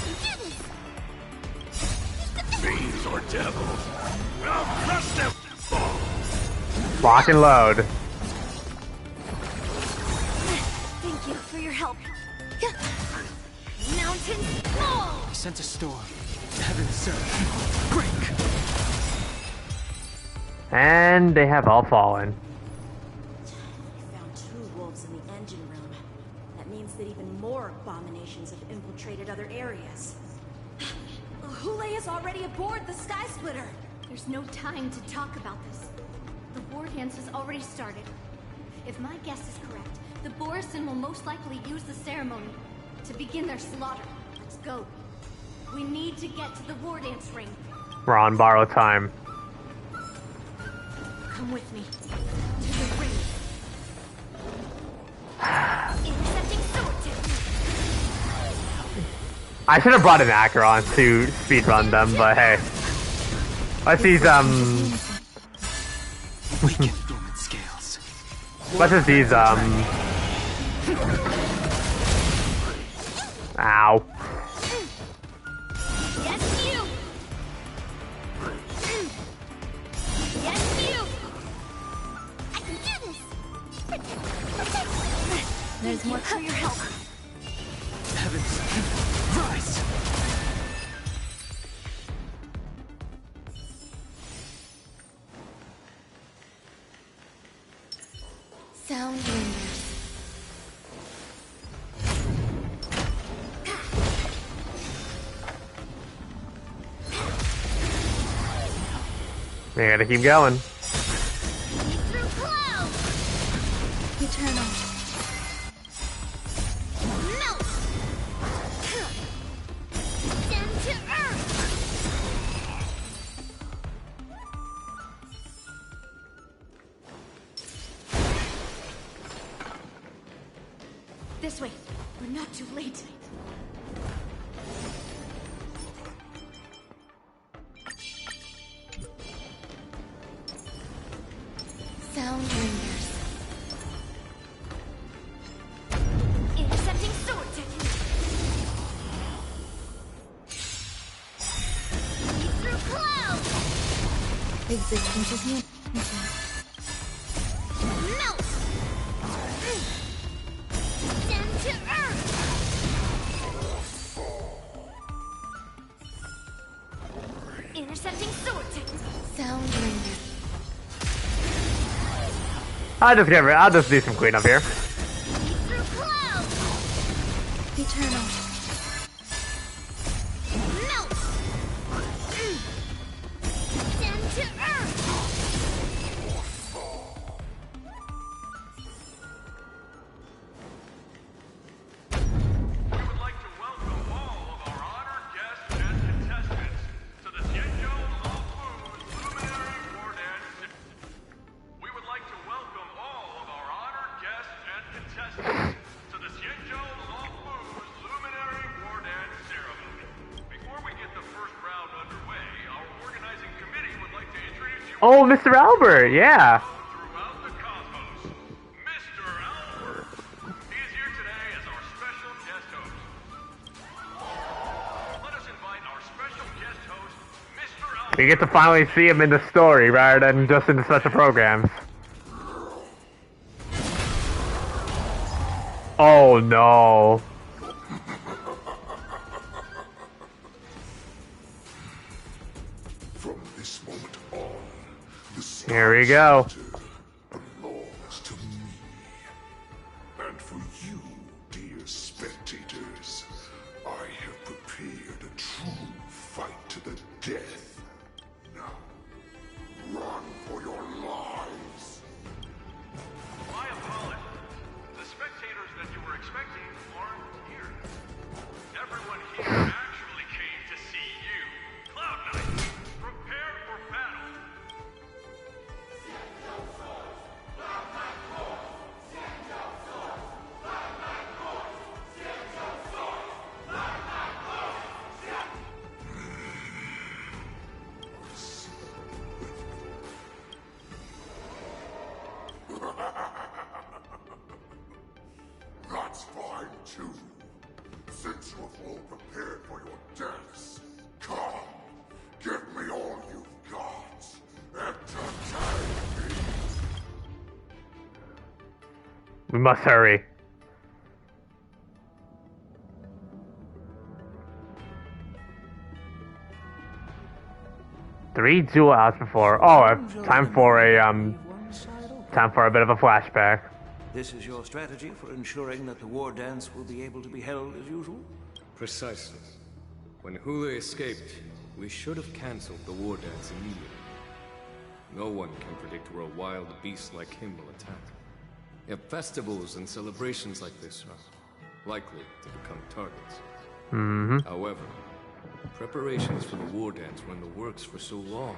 Fiends or devils, I'll crush them! Lock and load. Thank you for your help. Mountain fall! I sense a storm. The heavens surge. Break! And they have all fallen. We found 2 wolves in the engine room. That means that even more abominations have infiltrated other areas. Hoolay is already aboard the Sky Splitter! There's no time to talk about this. The war dance has already started. If my guess is correct, the Borisin will most likely use the ceremony to begin their slaughter. Let's go. We need to get to the war dance ring. We're on borrow time. Come with me. To the ring. I should have brought an Acheron to speedrun them, but hey. Let's use, let's just use, ow. Yes, you! Yes, you! I can do this! There's more for your help. Heavens, rise! Sound lingers. We gotta keep going. Through clouds! Eternal. Melt! Down to earth! This way. We're not too late. Sound lingers. Intercepting sword technique! Through clouds! Existence is new. Melt! Down to earth! Intercepting sword technique! Sound lingers. I'll just do some cleanup here. Through clouds! Eternal. Melt! Down to earth! Oh, Mr. Albert, yeah. We get to finally see him in the story rather than just in the special programs. Oh no. From this moment on, the Here we go. belongs to me. And for you, dear spectators, I have prepared a true fight to the death. Now, run for your lives. My apologies. The spectators that you were expecting aren't here. Everyone here actually came to see you. Cloud Knight, prepare for battle. That's fine too. Since you have all prepared for your deaths, come, give me all you've got. Entertain me. We must hurry. Three dual hours before. Oh, time for a bit of a flashback. This is your strategy for ensuring that the war dance will be able to be held as usual? Precisely. When Hoolay escaped, we should have cancelled the war dance immediately. No one can predict where a wild beast like him will attack. Yet festivals and celebrations like this are likely to become targets. However, preparations for the war dance were in the works for so long,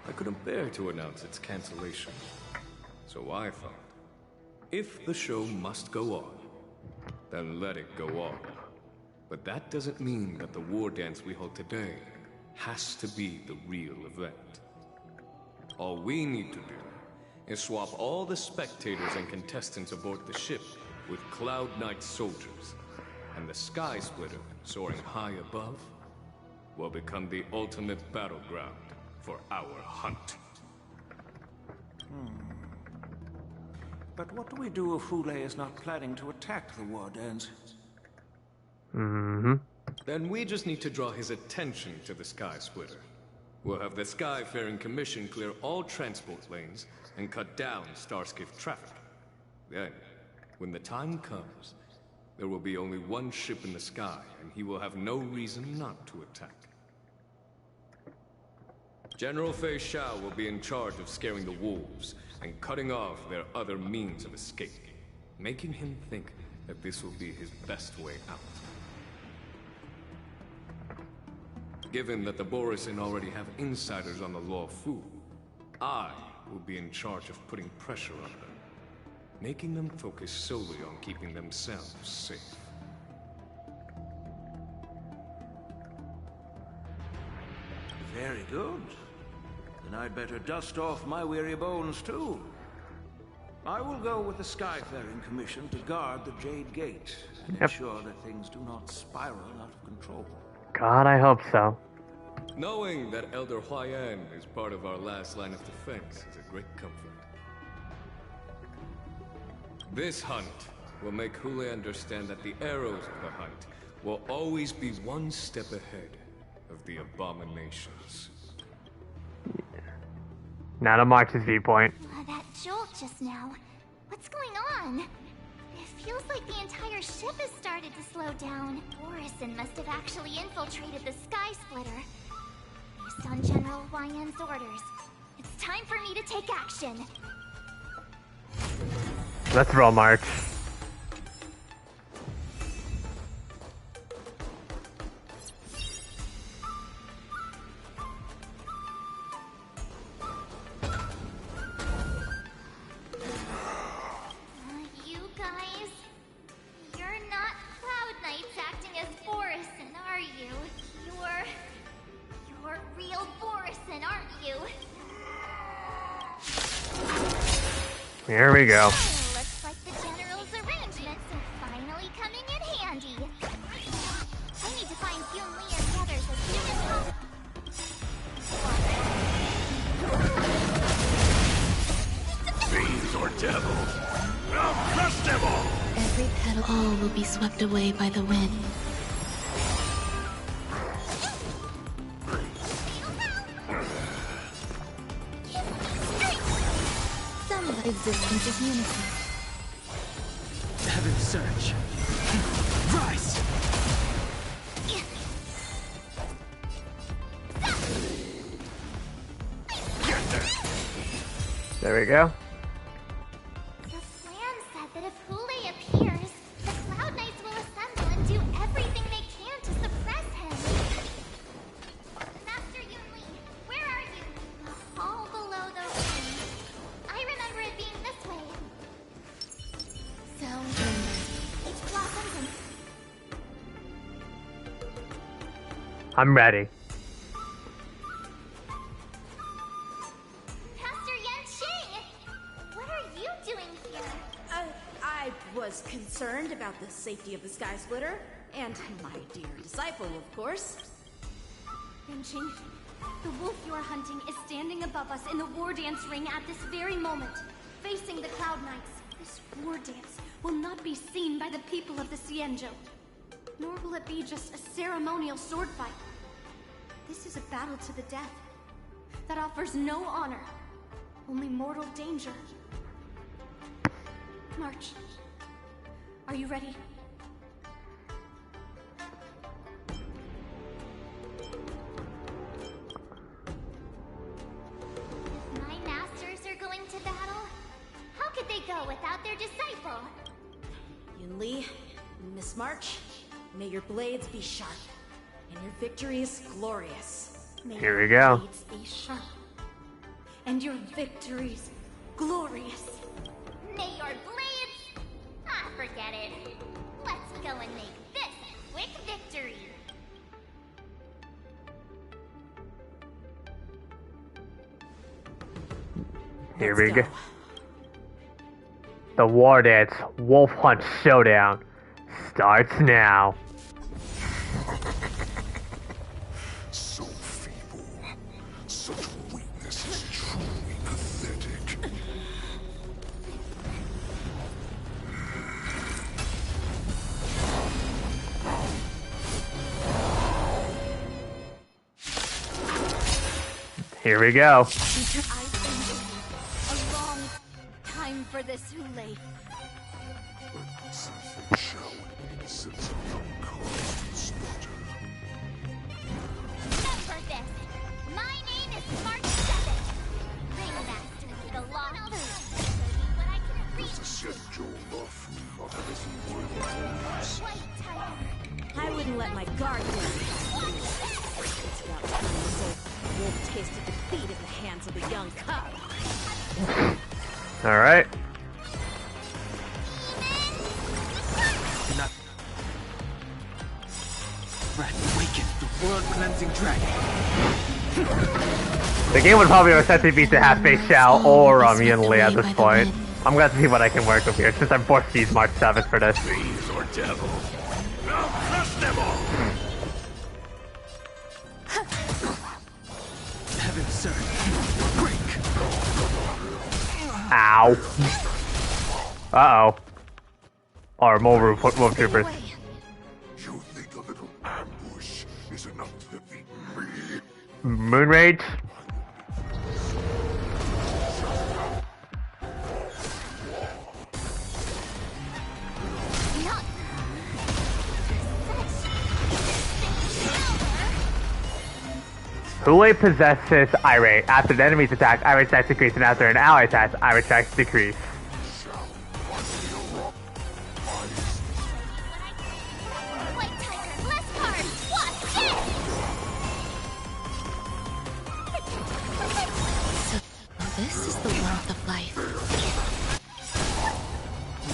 I couldn't bear to announce its cancellation. So I thought, if the show must go on, then let it go on. But that doesn't mean that the war dance we hold today has to be the real event. All we need to do is swap all the spectators and contestants aboard the ship with Cloud Knight soldiers, and the Sky Splitter, soaring high above, will become the ultimate battleground for our hunt. But what do we do if Hoolay is not planning to attack the war dance? Then we just need to draw his attention to the Sky Splitter. We'll have the Skyfaring Commission clear all transport lanes and cut down Starskiff traffic. Then, when the time comes, there will be only one ship in the sky, and he will have no reason not to attack. General Feixiao will be in charge of scaring the wolves and cutting off their other means of escape, making him think that this will be his best way out. Given that the Borisin already have insiders on the Law Fu, I will be in charge of putting pressure on them, making them focus solely on keeping themselves safe. Very good. Then I'd better dust off my weary bones too. I will go with the Skyfaring Commission to guard the Jade Gate and ensure that things do not spiral out of control. God, I hope so. Knowing that Elder Huayan is part of our last line of defense is a great comfort. This hunt will make Hoolay understand that the arrows of the hunt will always be one step ahead of the abominations. Now to March's viewpoint. That jolt just now. What's going on? It feels like the entire ship has started to slow down. Borisin must have actually infiltrated the Sky Splitter. Based on General Huayan's orders, it's time for me to take action. Let's roll, March. You guys, you're not Cloud Knights acting as Borisin, are you? You're real Borisin, aren't you? Here we go. Looks like the General's arrangements are finally coming in handy. I need to find Yun Li and the others as soon as possible. Fiends or devils, I'll crush them all! Every petal will be swept away by the wind. Existence is unity. Heaven surge. Rise! There we go. The plan said that if Hoolay appears, the Cloud Knights will assemble and do everything they can to suppress him. Master Yun Li, where are you? The hall below the ring. I remember it being this way. So, each blossoms and I'm ready. Pastor Yanqing! What are you doing here? I was concerned about the safety of the Sky Splitter, and my dear disciple, of course. Yanqing, the wolf you are hunting is standing above us in the war dance ring at this very moment, facing the Cloud Knights. This war dance will not be seen by the people of the Xianzhou, nor will it be just a ceremonial sword fight. This is a battle to the death that offers no honor, only mortal danger. March, are you ready? If my masters are going to battle, how could they go without their disciple? Yun Li, Miss March, may your blades be sharp, and your victories glorious. May Here we your go. blades be sharp, and your victories glorious. May your blades... Ah, forget it. Let's go and make this quick victory. Here we go. The War Dance Wolf Hunt Showdown starts now. So feeble. Such weakness is truly pathetic. Here we go. I've been waiting a long time for this, Hoolay. Feixiao sits a young cause to slaughter. Remember this. My name is Mark 7. Ringmaster to the law. But I can reach. Zhenjiu Luofu not anything worthy to use. White Tiger. I wouldn't let my guard down. It's about time this old wolf tasted defeat at the hands of the young cub. All right. Awaken the world-cleansing dragon. The game would probably essentially be to have Feixiao or Yunli at this point. I'm gonna have to see what I can work with here, since I'm forced to use March 7 for this. These are devils. Now crush them all! Heaven, sir. Break. Ow. Uh-oh. Or more wolf troopers. You think a little ambush is enough to defeat me? Moon Rage? Hoolay possesses Irate. After the enemy's attack, Irate attacks decrease, and after an ally attacks, Irate attacks decrease. White Tiger, less hard. Watch So this is the warmth of life.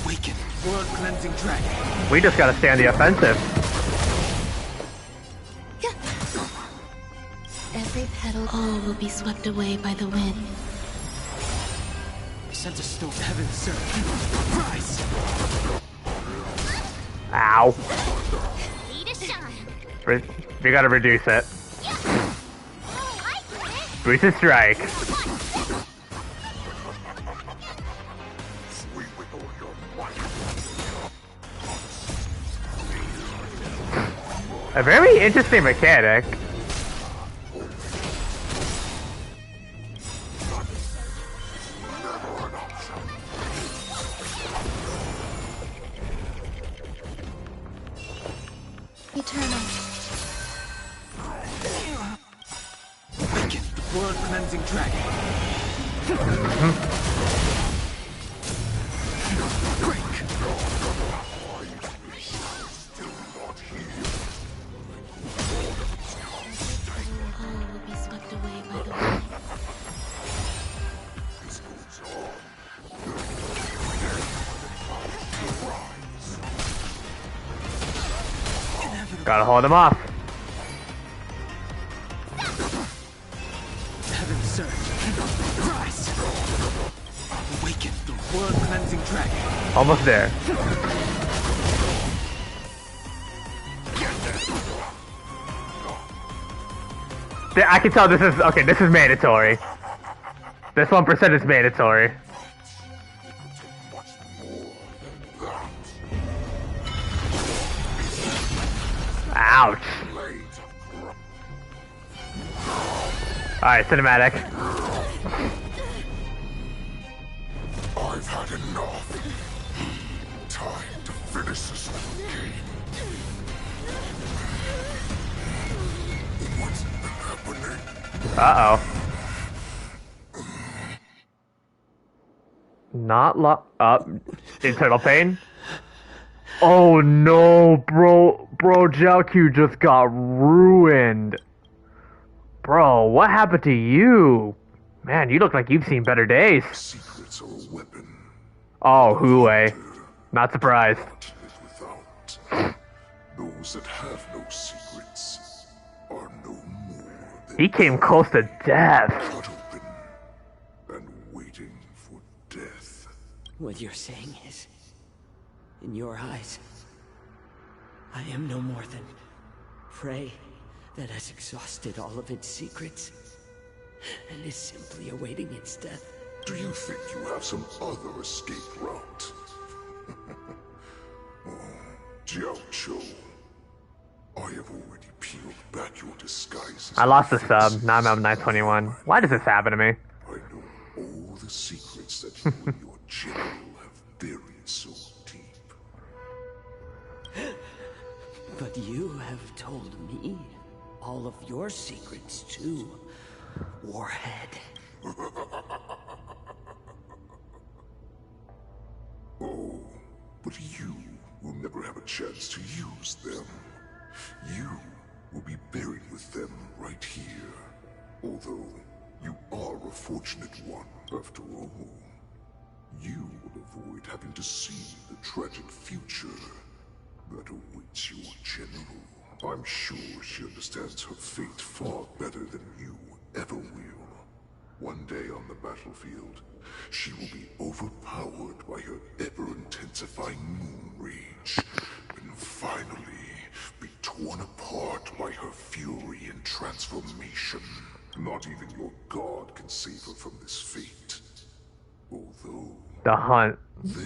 Awaken world-cleansing dragon. We just gotta stay on the offensive. Every petal, all will be swept away by the wind. Sent a stone to heaven, sir. Rise. Ow. Need a shine. We gotta reduce it. Boosted strike. A very interesting mechanic. Eternal. Awaken the world-cleansing dragon. Break. All will be swept away by the wind. Gotta hold him off. Heaven surge. Rise. Awaken the world-cleansing dragon. Almost there. I can tell this is okay. This is mandatory. This 1% is mandatory. Ouch. Alright, cinematic. I've had enough. Time to finish this game. What's happening? Uh-oh. Not up. Internal pain? Oh no, bro, Jiaoqiu just got ruined. Bro, what happened to you? Man, you look like you've seen better days. Secrets are a weapon. Oh, Hoolay. Not surprised. Those that have no secrets are no more than He came close to death. cut open and waiting for death. What you're saying is, in your eyes, I am no more than prey that has exhausted all of its secrets and is simply awaiting its death. Do you think you have some other escape route? Jiao Cho, I have already peeled back your disguises. I lost the sub. Now I'm at 921. Why does this happen to me? I know all the secrets that you and your general have buried so deep. But you have told me all of your secrets too, Warhead. Oh, but you will never have a chance to use them. You will be buried with them right here. Although, you are a fortunate one, after all. You will avoid having to see the tragic future that awaits your general. I'm sure she understands her fate far better than you ever will. One day on the battlefield, she will be overpowered by her ever-intensifying moon rage, and finally be torn apart by her fury and transformation. Not even your god can save her from this fate. Although... The hunt.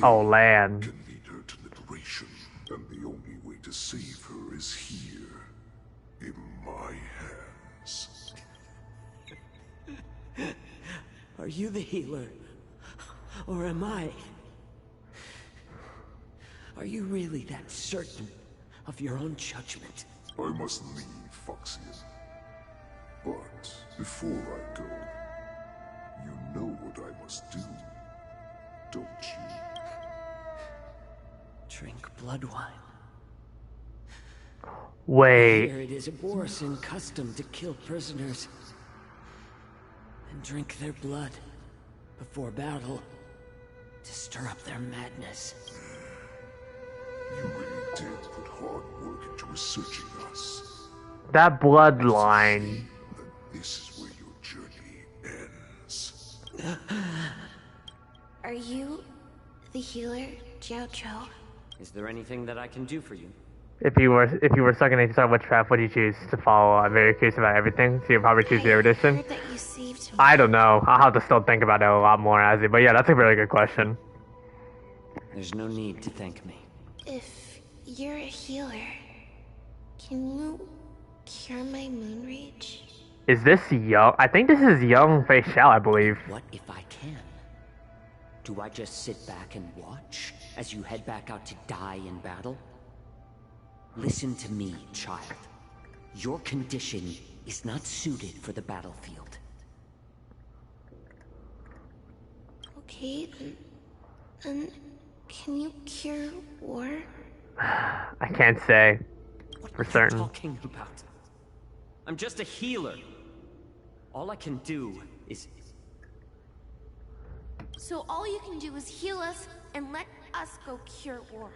Oh, land. ...can lead her to liberation, and the only way to save her is here, in my hands. Are you the healer? Or am I? Are you really that certain of your own judgment? I must leave, Feixiao. But before I go, you know what I must do, don't you? Drink blood wine. Wait. Here it is a Borisin custom to kill prisoners and drink their blood before battle to stir up their madness. You really did put hard work into researching us. That bloodline. This is where your journey ends. Are you the healer, Jiao Cho? Is there anything that I can do for you? If you were stuck in a start, which path would you choose to follow? I'm very curious about everything, so you'll probably choose the Erudition. That you saved me. I don't know. I'll have to still think about it a lot more, Azzy. But yeah, that's a really good question. There's no need to thank me. If you're a healer, can you cure my moon rage? Is this young? I think this is young Feixiao, I believe. What if I can? Do I just sit back and watch as you head back out to die in battle? Listen to me, child. Your condition is not suited for the battlefield. Okay, then can you cure war? I can't say for certain. What are you talking about? I'm just a healer. All I can do is... So all you can do is heal us and let us go cure war.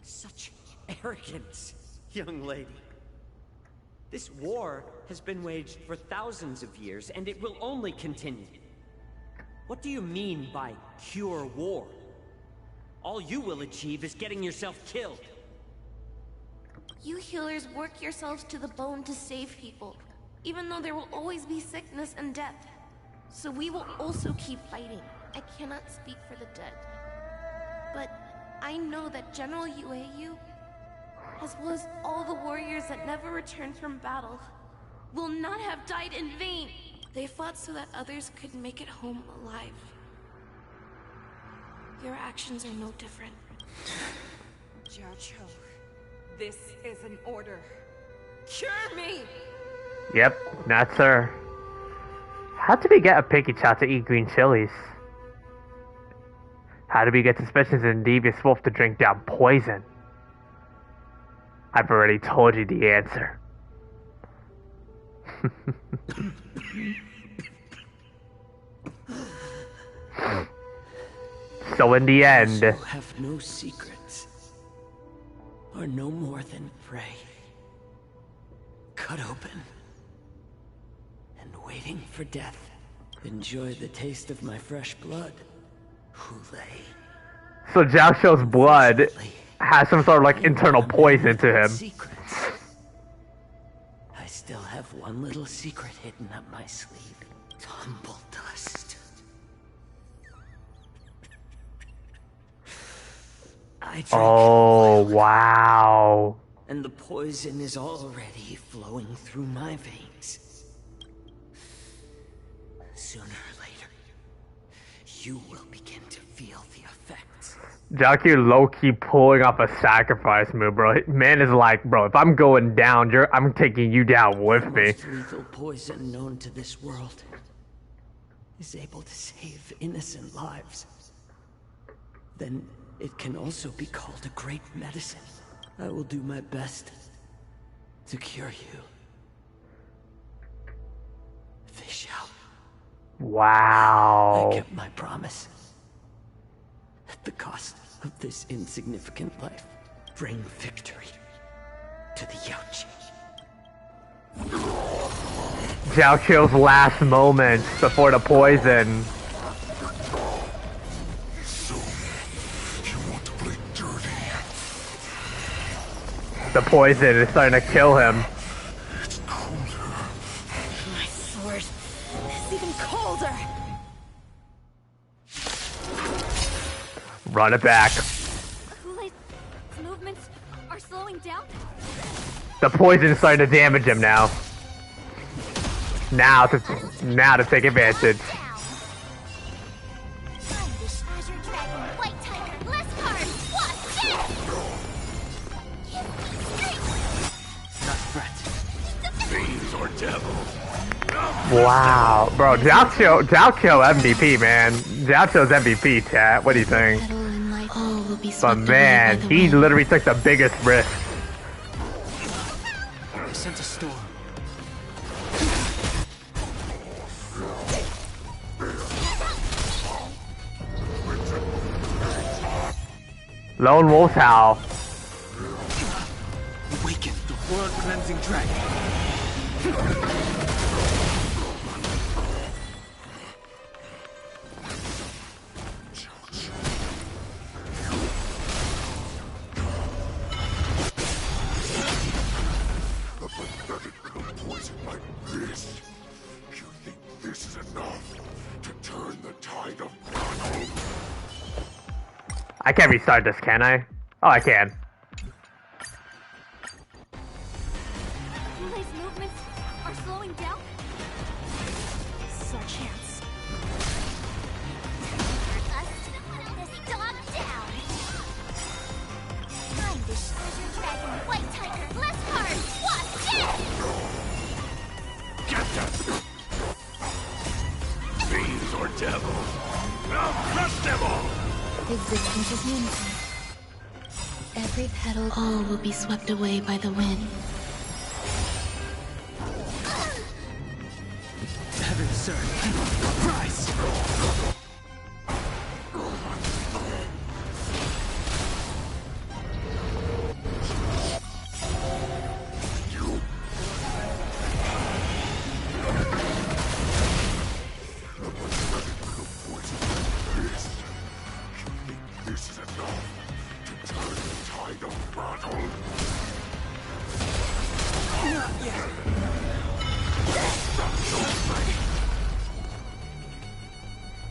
Such arrogance, young lady. This war has been waged for thousands of years, and it will only continue. What do you mean by cure war? All you will achieve is getting yourself killed. You healers work yourselves to the bone to save people, even though there will always be sickness and death. So we will also keep fighting. I cannot speak for the dead, but I know that General Yueyu, as well as all the warriors that never returned from battle, will not have died in vain. They fought so that others could make it home alive. Your actions are no different. Jiao Cho, this is an order. Cure me! Yep, that's her. How did we get a picky child to eat green chilies? How did we get suspicions of a devious wolf to drink down poison? I've already told you the answer. So in the end... You have no secrets. are no more than prey. Cut open and waiting for death. Enjoy the taste of my fresh blood, Hoolay. So Jiaoqiu's blood has some sort of like internal poison to him. I still have one little secret hidden up my sleeve. Tumble dust. Oh, wow. And the poison is already flowing through my veins. Sooner or later, you will begin to feel the effects. Jiaoqiu low-key pulling off a sacrifice move, bro. Man is like, bro, if I'm going down, I'm taking you down with me. The most lethal poison known to this world is able to save innocent lives. Then it can also be called a great medicine. I will do my best to cure you. Feixiao. Wow. I kept my promise. At the cost of this insignificant life, bring victory to the Yaoqi. Jiaoqiu's last moments before the poison. The poison is starting to kill him. My sword is even colder. Run it back. Hoolay's movements are slowing down. The poison is starting to damage him now. Now to take advantage. Wow, bro, Jiaoqiu MVP, man. Jiaoqiu's MVP, chat. What do you think? But man, he literally took the biggest risk. I sense a storm. Lone Wolf's howl. Awaken the world-cleansing dragon. I can't restart this, can I? Oh, I can. Hulay's movements are slowing down. This is our chance. For us to put this dog down. Time to Azure Dragon, White Tiger, less hard. Watch it! Get them! Fiends or devils? I'll crush them all! Existence is unity. Every petal, all will be swept away by the wind. Heaven, sir. Rise!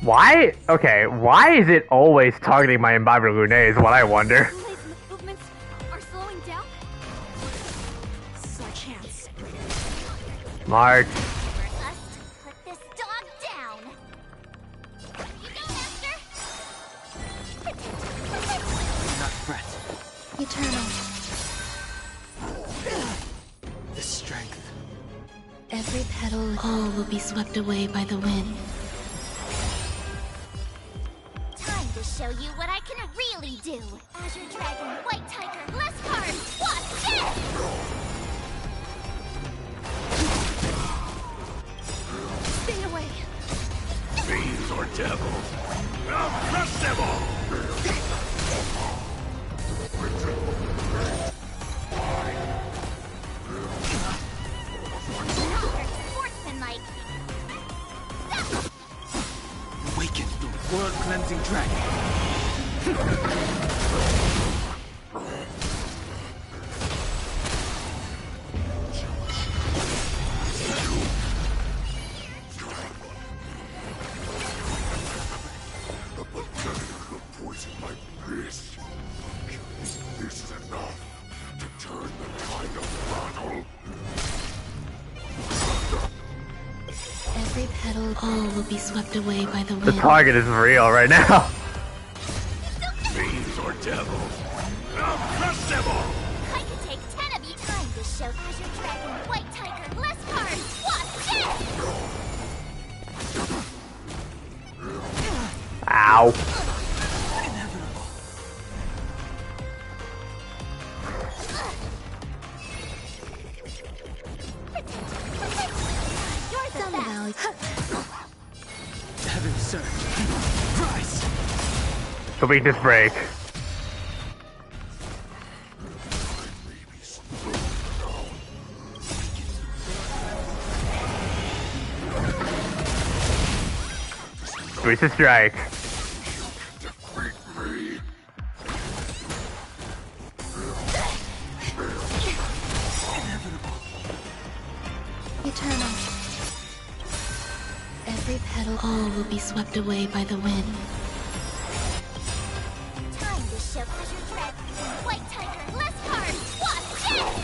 Why? Okay, why is it always targeting my Imbibed Lunay is what I wonder. Hulay's movements are slowing down. This is our chance. Mark. For us to put this dog down. You go, Master! Not fret. Eternal. The strength. Every petal, all will be swept away by the wind. Time to show you what I can really do. Azure Dragon, White Tiger, less hard. Watch it! Stay away. Fiends or devils? I'll crush them all! world-cleansing dragon. Every petal, all will be swept away by the wind. The target is real right now. Fiends or devils, I'll crush them all! I could take 10 of you time to show Azure Dragon, White Tiger, less cards. Watch this! Ow. Heaven surge. Rise! The weakness break. Boost strike. Eternal. Every petal, all will be swept away by the wind. Time to show Azure Dragon, White Tiger, less cards. Watch this!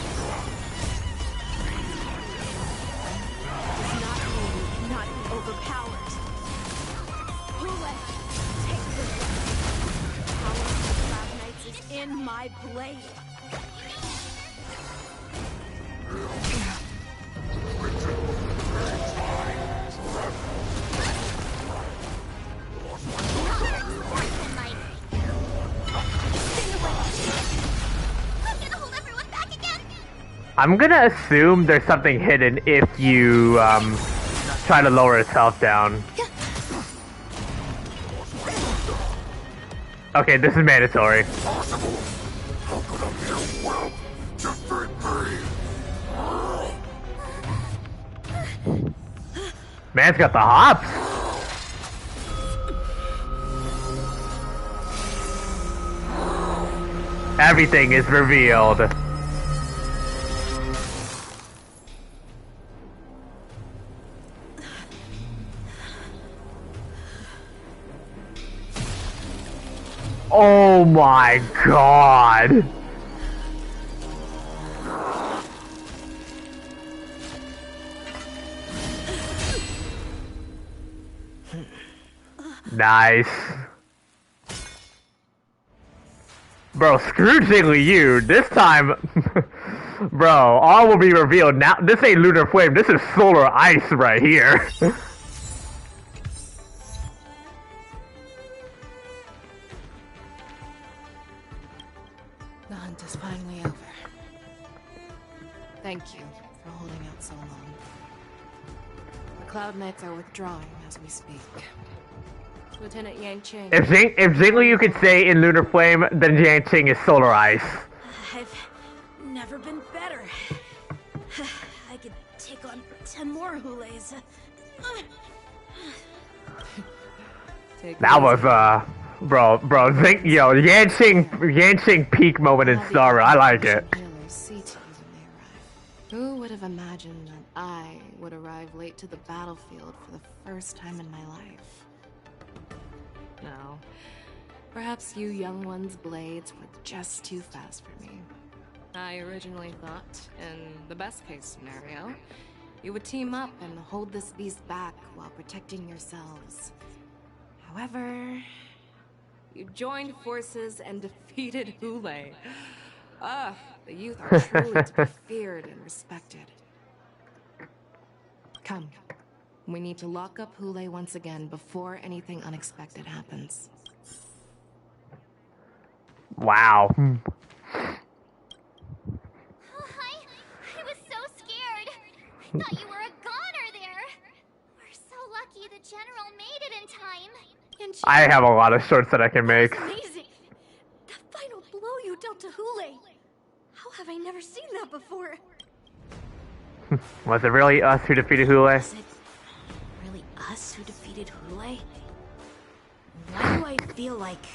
It's not me who cannot be overpowered. Hoolay, take this. The power of the Cloud Knights is in my blade. I'm gonna assume there's something hidden if you try to lower his health down. Okay, this is mandatory. Man's got the hops. Everything is revealed. Oh my god! Nice. Bro, screw Jiggly you. This time, bro, all will be revealed. Now, this ain't Lunar Flame, this is Solar Ice right here. The hunt is finally over. Thank you for holding out so long. The Cloud Knights are withdrawing as we speak. Lieutenant Yang Cheng. If Jiggly you could say in Lunar Flame, then Yang Cheng is Solar Ice. I've never been better. I could take on 10 more Hoolays. That was bro, Yang Cheng peak moment in Star. I like it. Who would have imagined that I would arrive late to the battlefield for the first time in my life? No. Perhaps you young ones' blades were just too fast for me. I originally thought, in the best-case scenario, you would team up and hold this beast back while protecting yourselves. However, you joined forces and defeated Hoolay. Ah, the youth are truly to be feared and respected. Come. We need to lock up Hoolay once again before anything unexpected happens. Wow. I was so scared. I thought you were a goner there. We're so lucky the General made it in time. And I have a lot of shorts that I can make. Amazing. That final blow you dealt to Hoolay. How have I never seen that before? Was it really us who defeated Hoolay? Really us who defeated Hoolay? I feel like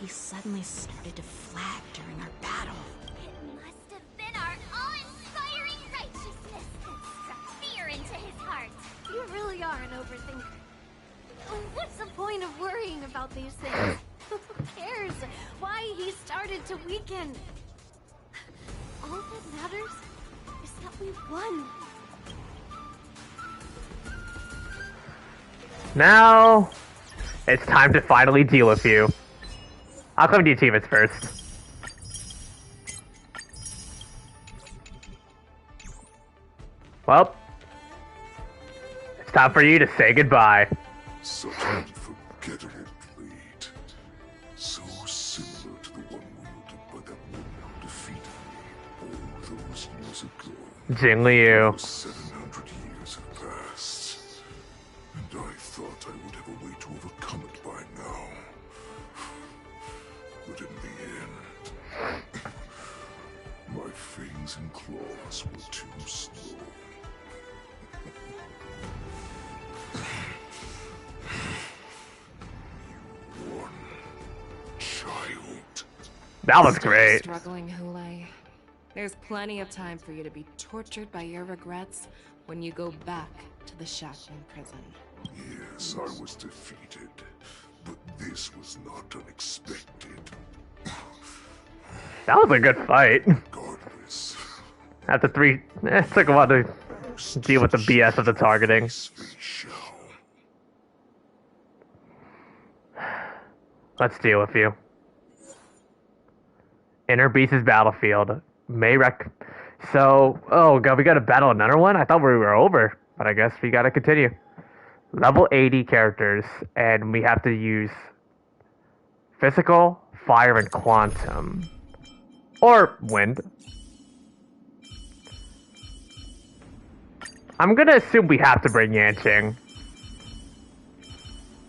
he suddenly started to flag during our battle. It must have been our awe-inspiring righteousness that struck fear into his heart. You really are an overthinker. What's the point of worrying about these things? Who cares why he started to weaken? All that matters is that we won. Now, it's time to finally deal with you. I'll come to achievements first. Well, it's time for you to say goodbye. Such an unforgettable blade. So similar to the one wielded by that woman who defeated me all those years ago. Jing Liu. 700 years have passed, and I thought I would have a way to overcome it by now. But in the end, my fangs and claws were too slow. You won, child. That was great. Struggling, Hoolay. There's plenty of time for you to be tortured by your regrets when you go back to the Shackling prison. Yes, I was defeated, but this was not unexpected. That was a good fight. Regardless, After 3, it took a while to deal with the BS of the targeting. Feixiao. Let's deal with you. Inner Beast's battlefield. So, oh god, we gotta battle another one? I thought we were over, but I guess we gotta continue. Level 80 characters, and we have to use physical, fire, and quantum. Or wind. I'm gonna assume we have to bring Yanqing.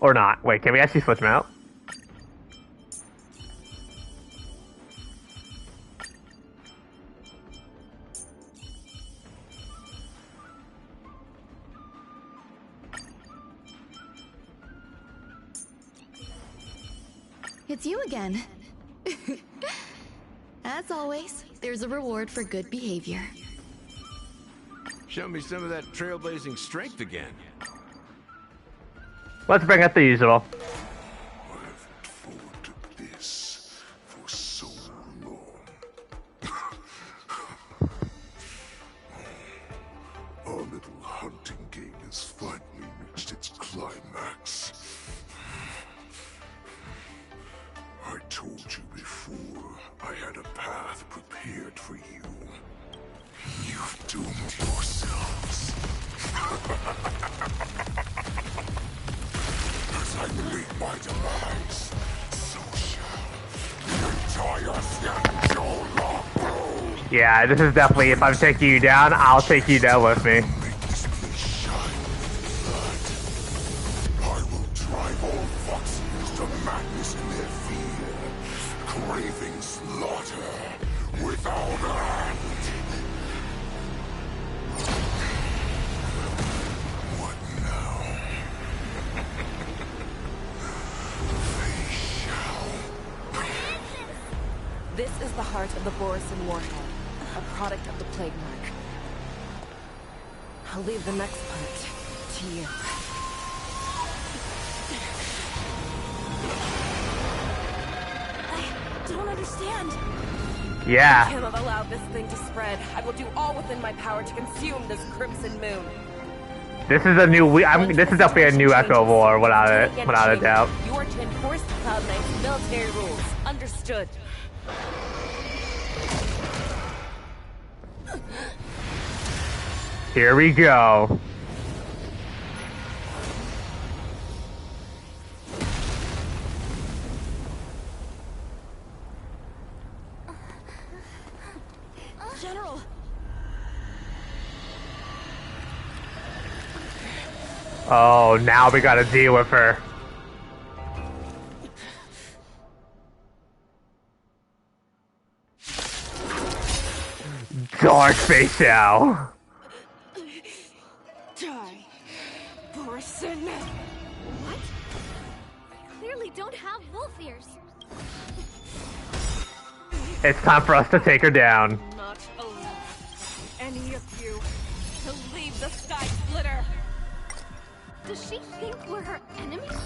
Or not. Wait, can we actually switch them out? It's you again. As always, there's a reward for good behavior. Show me some of that trailblazing strength again. Let's bring up the usual. I looked forward to this for so long. Our little hunting game has finally reached its climax. I told you before, I had a path prepared for you. You've doomed yourselves. As I meet my demise, so shall the entire Xianzhou Longbow. Yeah, this is definitely, if I'm taking you down, I'll take you down with me. I will drive all Foxians to madness in their fear, craving slaughter without end. What now? Feixiao. This is the heart of the Borisin warhead, a product of the plague mark. I'll leave the next part to you. I don't understand. Yeah. I cannot allow this thing to spread. I will do all within my power to consume this crimson moon. This is a new. This is definitely a new Echo War, without a doubt. You are to enforce the Cloud Knight's military rules. Understood. Here we go. General. Oh, now we gotta deal with her. Dark Feixiao. Die, Borisin. What? clearly don't have wolf ears. It's time for us to take her down. Not allow any of you to leave the Sky Splitter. Does she think we're her enemies?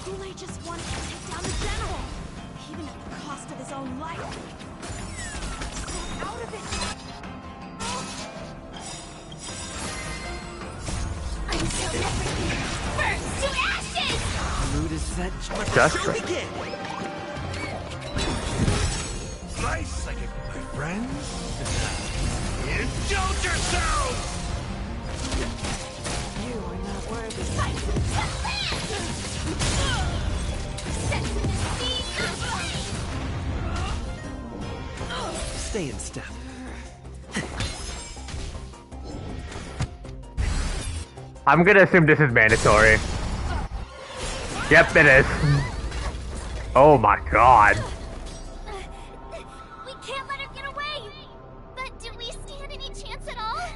Hoolay just wanted to take down the general, even at the cost of his own life. Snap out of it! Until everything burns to ashes! Mood is set. Just begin. Slice like it, my friends. Indulge yourselves! You are not worthy. Stay in step. I'm gonna assume this is mandatory. Yep, it is. Oh my god. We can't let her get away! But do we stand any chance at all?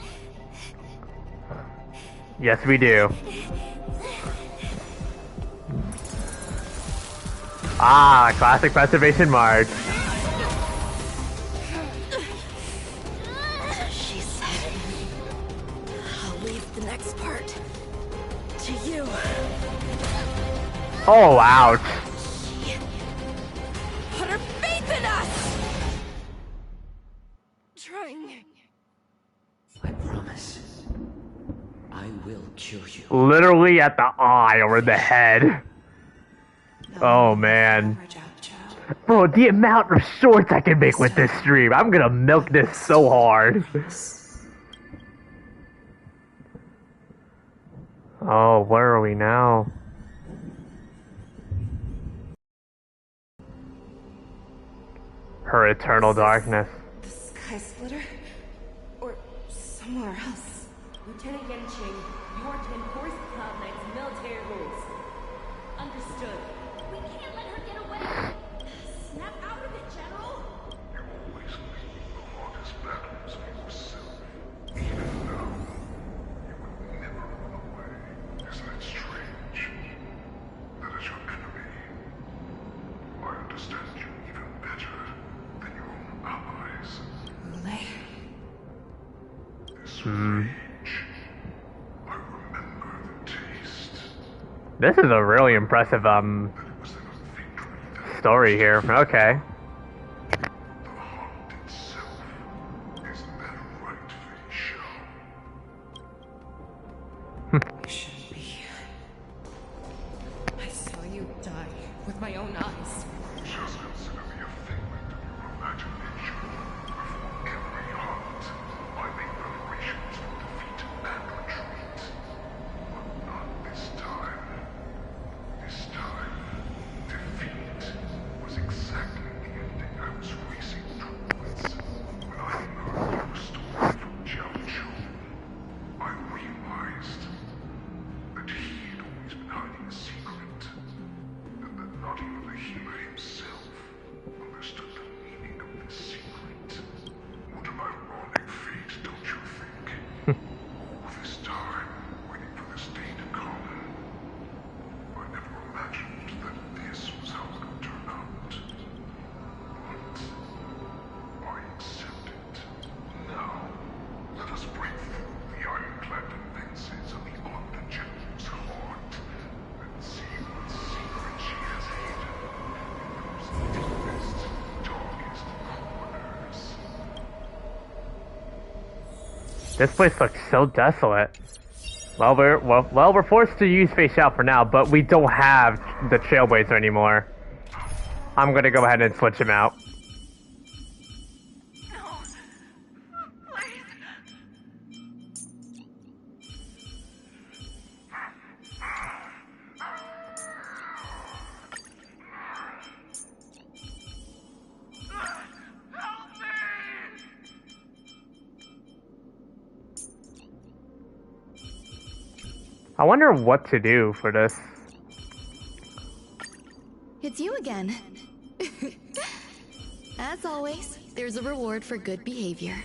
Yes, we do. Ah, classic preservation march. She said, I'll leave the next part to you. Oh, ouch. Put her faith in us! Trying. I promise. I will cure you. Literally at the eye or the head. Oh man. Bro, the amount of shorts I can make with this stream. I'm gonna milk this so hard. Oh, where are we now? Her eternal darkness. The Sky Splitter? Or somewhere else? Lieutenant Yenching, you are to enforce the Cloud Knight's military rules. Understood. We can't let her get away! Snap out of it, General! You always lead the hardest battles for yourself. Even now, you would never run away. Isn't it strange? That is your enemy. I understand you even better than your own allies. Hoolay. This rage, I remember the taste. This is a really impressive story here. Okay. The heart itself. Isn't that right, Feixiao? You shouldn't be here. I saw you die with my own eyes. Just consider me a figment of your imagination. Before every hunt, I make preparations for defeat and retreat. But not this time. This time, defeat was exactly the ending I was racing towards. When I learned your story from Jiaochu, I realized that he had always been hiding a secret, and that not even the healer himself understood the meaning of this secret. What an ironic fate, don't you think? All this time, waiting for this day to come. I never imagined that this was how it would turn out. But I accept it. Now, let us break through the ironclad defenses of the Arctic General's heart and see what secret she has hidden in those deepest, darkest corners. This place looks so desolate. Well, we're forced to use Feixiao for now, but we don't have the Trailblaze anymore. I'm gonna go ahead and switch him out. I wonder what to do for this. It's you again. As always, there's a reward for good behavior.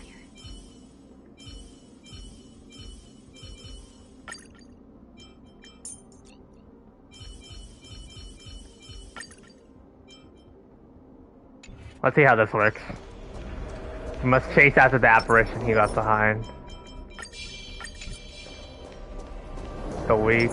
Let's see how this works. You must chase after the apparition he left behind. The weak.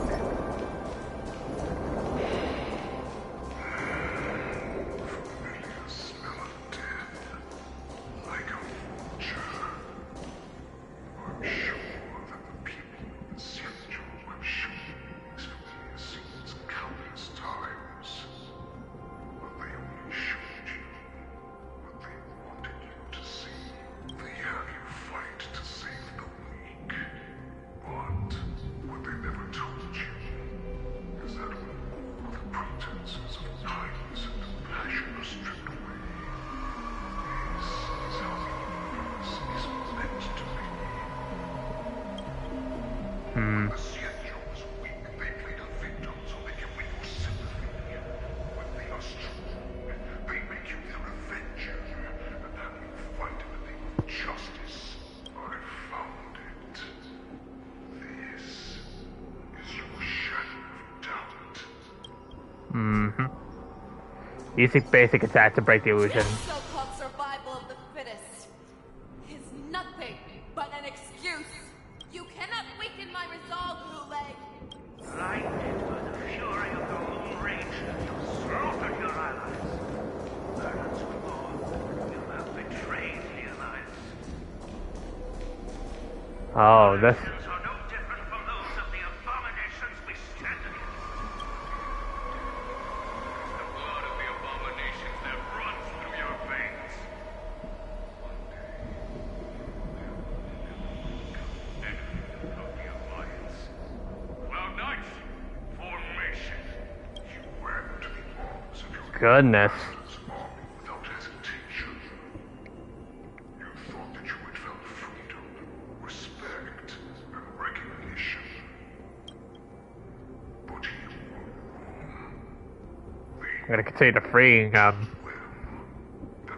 Using basic attack to break the illusion. This so-called survival of the fittest is nothing but an excuse. You cannot weaken my resolve, Hoolay. Blinded by the fury of your own rage, you slaughtered your allies. Burns of war, you have betrayed the alliance. Oh, this. Are no different from those of the abominations we stand against. The blood of the abominations that runs through your veins. Enemy of the alliance. Cloud Knights, formation. You went to the arms of your Goodness. without hesitation. You thought that you had found freedom, respect, and recognition. But you were wrong. I'm gonna continue to free That a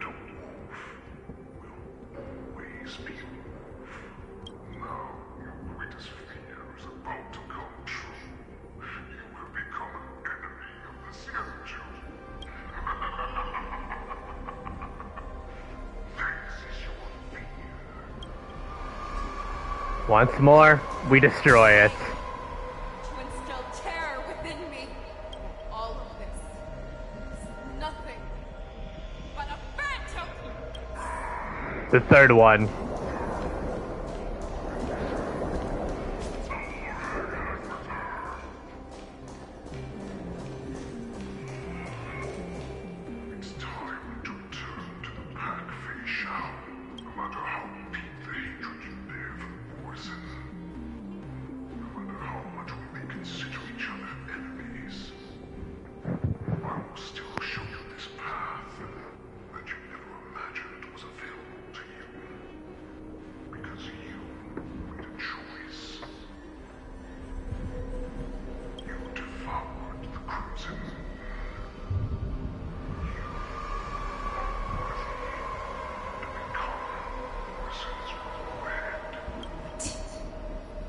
wolf will always be a wolf. Now your greatest fear is about to come true. You will become an enemy of the Xianzhou. This is your fear. Once more, we destroy it. To instill terror within me. All of this is nothing but a phantom. The third one. It's time to return to the pack, Feixiao. No matter how deep the hatred you bear for the Borson. No matter how much we may consider each other enemies. I will still show you this path that you never imagined was available to you. Because you made a choice. You devoured the Crimson.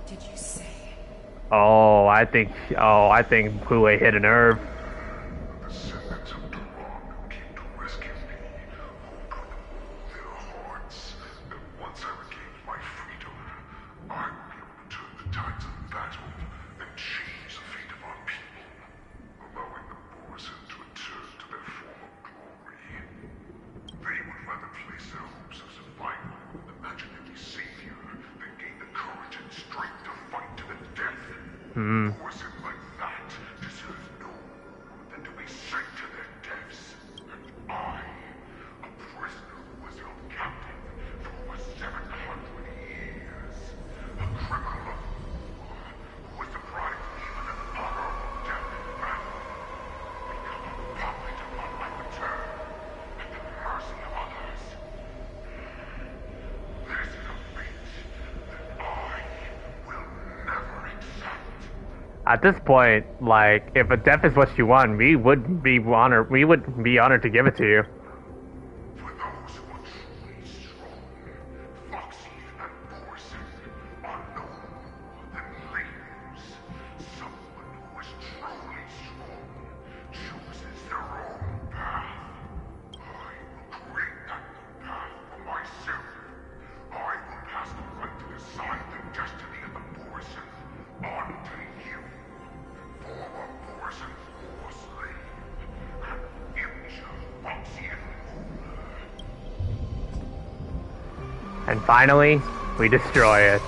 Did you say? I think Hoolay hit a nerve. The descendants of Duran who came to rescue me hold with all their hearts that once I regained my freedom, I will be able to turn the tides of battle and change the fate of our people, allowing the Borson to return to their former glory. They would rather place their hopes of survival with an imaginary savior than gain the courage and strength to fight to the death. Borson like that deserves no more than to be sent to their deaths. And I, a prisoner who was held captive for over 700 years, a criminal of war, who was deprived even an honorable death in battle, become a puppet upon my return at the mercy of others. This is a fate that I will never accept. At this point, like, if a death is what you want, we would be honored to give it to you. For those who are truly strong, Foxy and Borson are no more than leaders. Someone who is truly strong chooses their own path. I will And finally, we destroy it.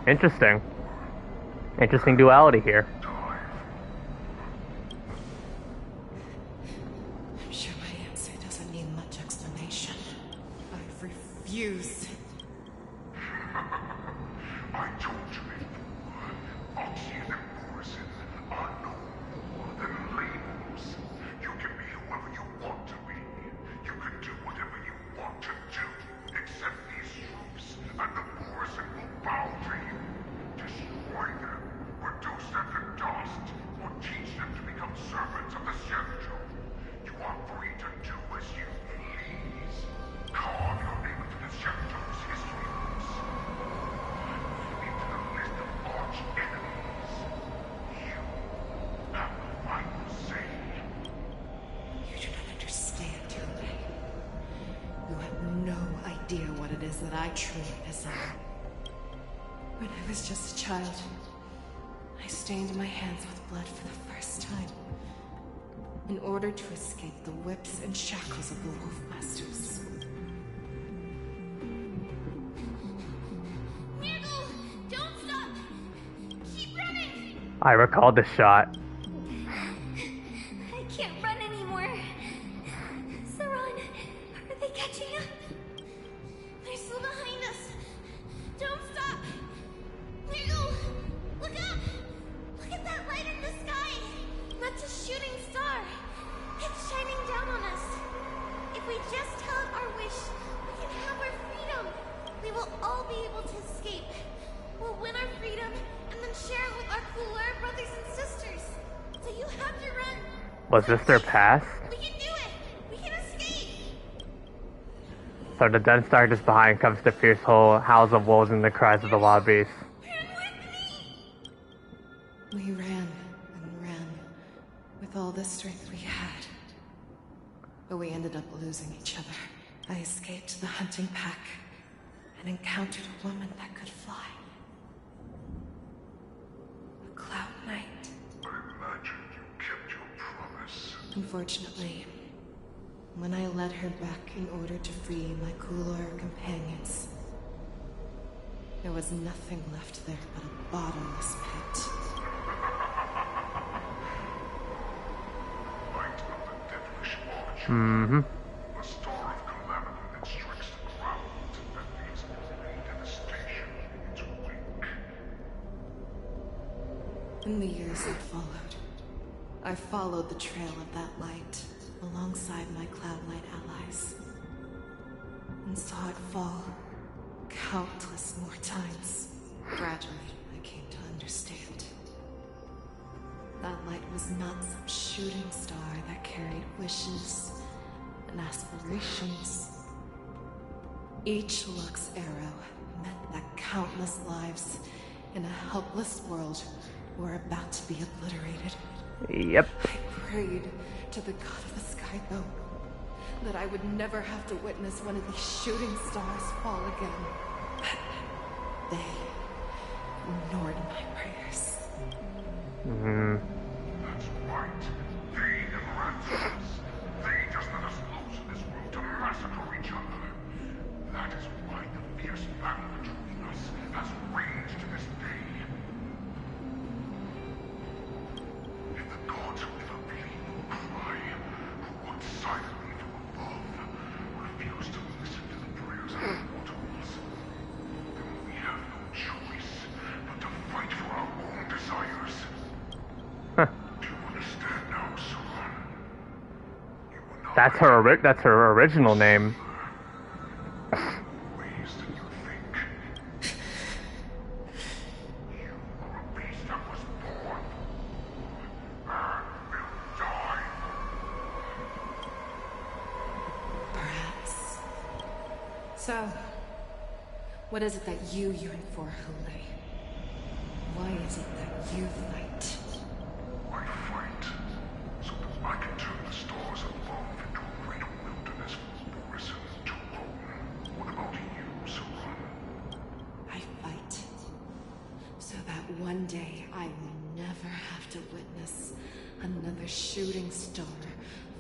Interesting. Interesting duality here. I'm sure my answer doesn't need much explanation. I refuse. I told you before, Foxian and Borison are no more than labels. You can be whoever you want to be. You can do whatever you want to do, except these troops, and the Borison will bow to you. Destroy them, reduce them to dust, or teach them to become servants of the Shenzhou. You are free to do as you please. Carve your name into the Shenzhou's history books. Into the list of arch enemies. You have the final say. You do not understand, Hoolay. You have no idea what it is that I truly desire. When I was just a child, I stained my hands with blood for the first time, in order to escape the whips and shackles of the Wolfmasters. Don't stop! Keep running! I recall this shot. I can't run anymore. Saran, are they catching up? They're still behind us. Don't stop! Mirgo, look up! Look at that light in the sky! That's a shooting star. It's shining down on us. If we just tell it our wish, we can have our freedom. We will all be able to escape. We'll win our freedom and then share it with our cooler brothers and sisters. So you have to run. Was this their past? We can do it. We can escape. So the dense darkness behind comes the fierce howls of wolves and the cries of the wild beasts. We ran and ran with all the strength we had. But we ended up losing each other. I escaped the hunting pack and encountered a woman that could fly. A Cloud Knight. I imagine you kept your promise. Unfortunately, when I led her back in order to free my cooler companions, there was nothing left there but a bottomless pit. Mm-hmm. A star of calamity that strikes the ground and leaves only devastation in its wake. In the years that followed, I followed the trail of that light alongside my Cloud Knight allies, and saw it fall countless more times. Gradually, I came to understand. That light was not some shooting star that carried wishes and aspirations. Each Lux arrow meant that countless lives in a helpless world were about to be obliterated. Yep. I prayed to the god of the sky though, that I would never have to witness one of these shooting stars fall again. But they ignored my prayers. Mm-hmm. That's right. They never answered us. They just let us loose in this world to massacre each other. That is why the fierce battle between us has raged to this day. If the gods will ever plead or cry, who would silence That's her original name. Perhaps. So, what is it that you yearn for, Hoolay? Why is it that you fight? I fight so that I can turn the stars above into a great wilderness for Borison to roam. What about you, Saran? I fight so that one day I will never have to witness another shooting star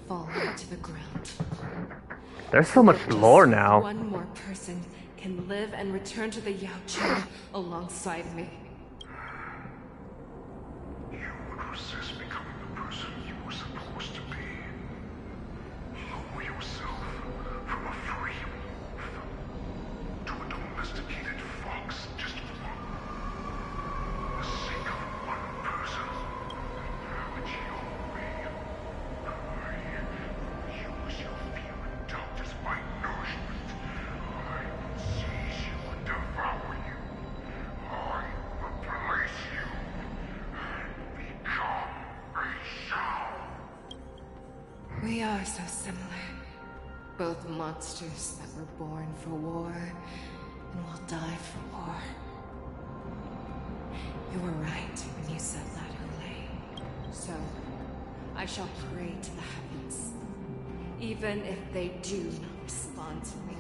falling to the ground. There's so much lore now. One more person can live and return to the Yaoqiu alongside me. You would resist becoming the person you were supposed to be. Lower yourself from a free wolf to a domesticated fox just for the sake of one person. Which your way. I use your fear and doubt as my nourishment. I will seize you and devour you. I will replace you and become Feixiao. We are so similar. Both monsters that were born for war and will die for war. You were right when you said that, Hoolay. So, I shall pray to the heavens. Even if they do not respond to me,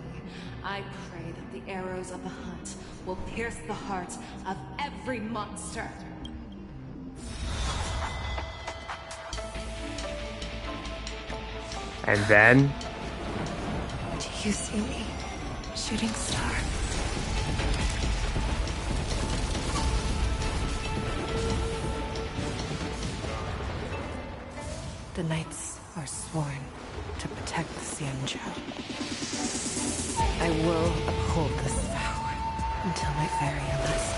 I pray that the arrows of the hunt will pierce the heart of every monster. And then... Do you see me, shooting star? The knights are sworn to protect the Xianzhou. I will uphold this vow until my very last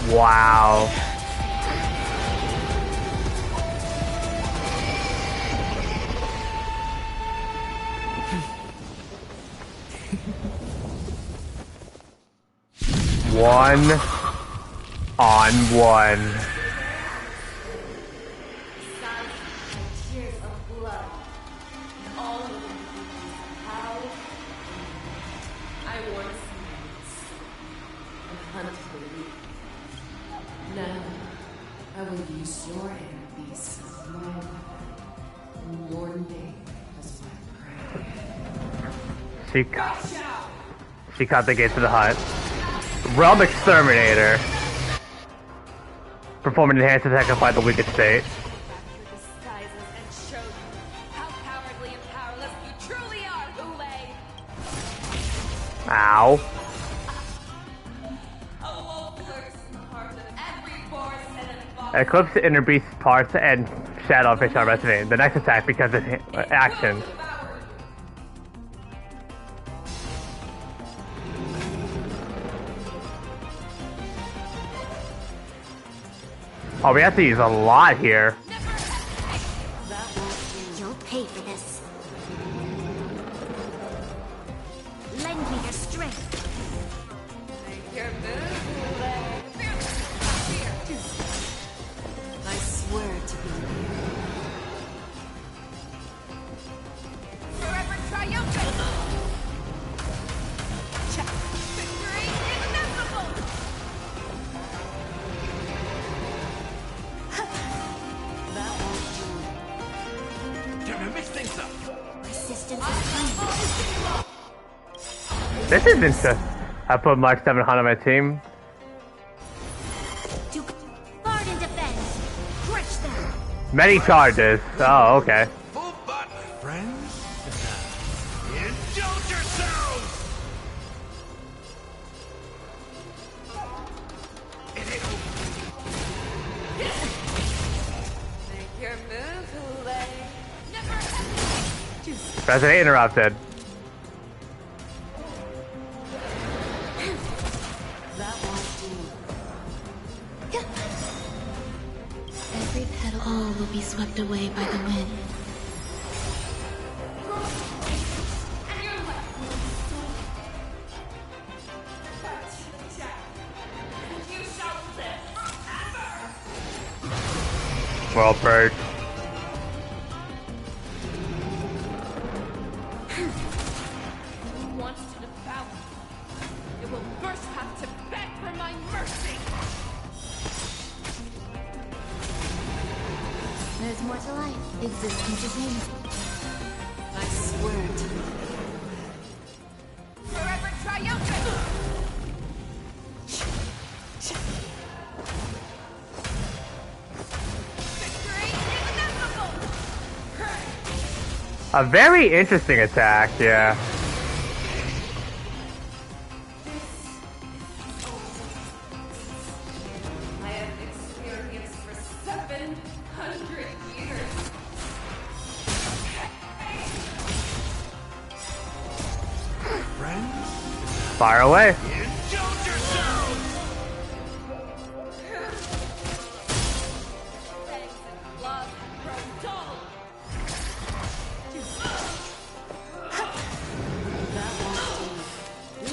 day. Wow. One on one. Tears of blood. All of them. How? I once and hunted the weak. Now, I will use your inner beast as my weapon, and your name as my prey. She caught the gate to the hut. Realm Exterminator. Perform an enhanced attack and fight the weakest state. Ow. Eclipse the inner beast parts and shadow fish on resonate. The next attack because of action. Oh, we have to use a lot here. You'll pay for this. Lend me your strength. I swear to be Forever triumphant! Check. Victory is inevitable! Damn it, mix things up. Resistance is This is interesting. I put Mark 700 on my team. to guard and defend. Crush them. Many charges. Oh, okay. Full butt, friends. Indulge yourselves! Make your move, Hoolay. President interrupted. Every will be swept away by the wind. Well played. Who wants to devour? It will first have to beg for my mercy. There's more to life. Existence is meaningful. I swear to you. Forever triumphant! A very interesting attack, yeah. I have experienced for 700 years. Fire away.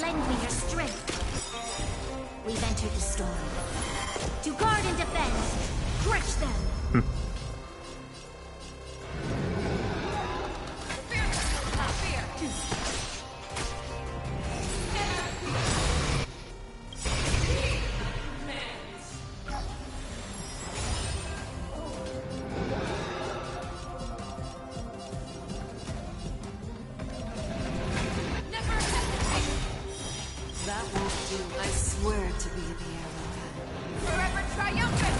Lend me your strength. We've entered the storm. To guard and defend. Crush them. That won't do. I swear to be the arrowhead. Forever triumphant!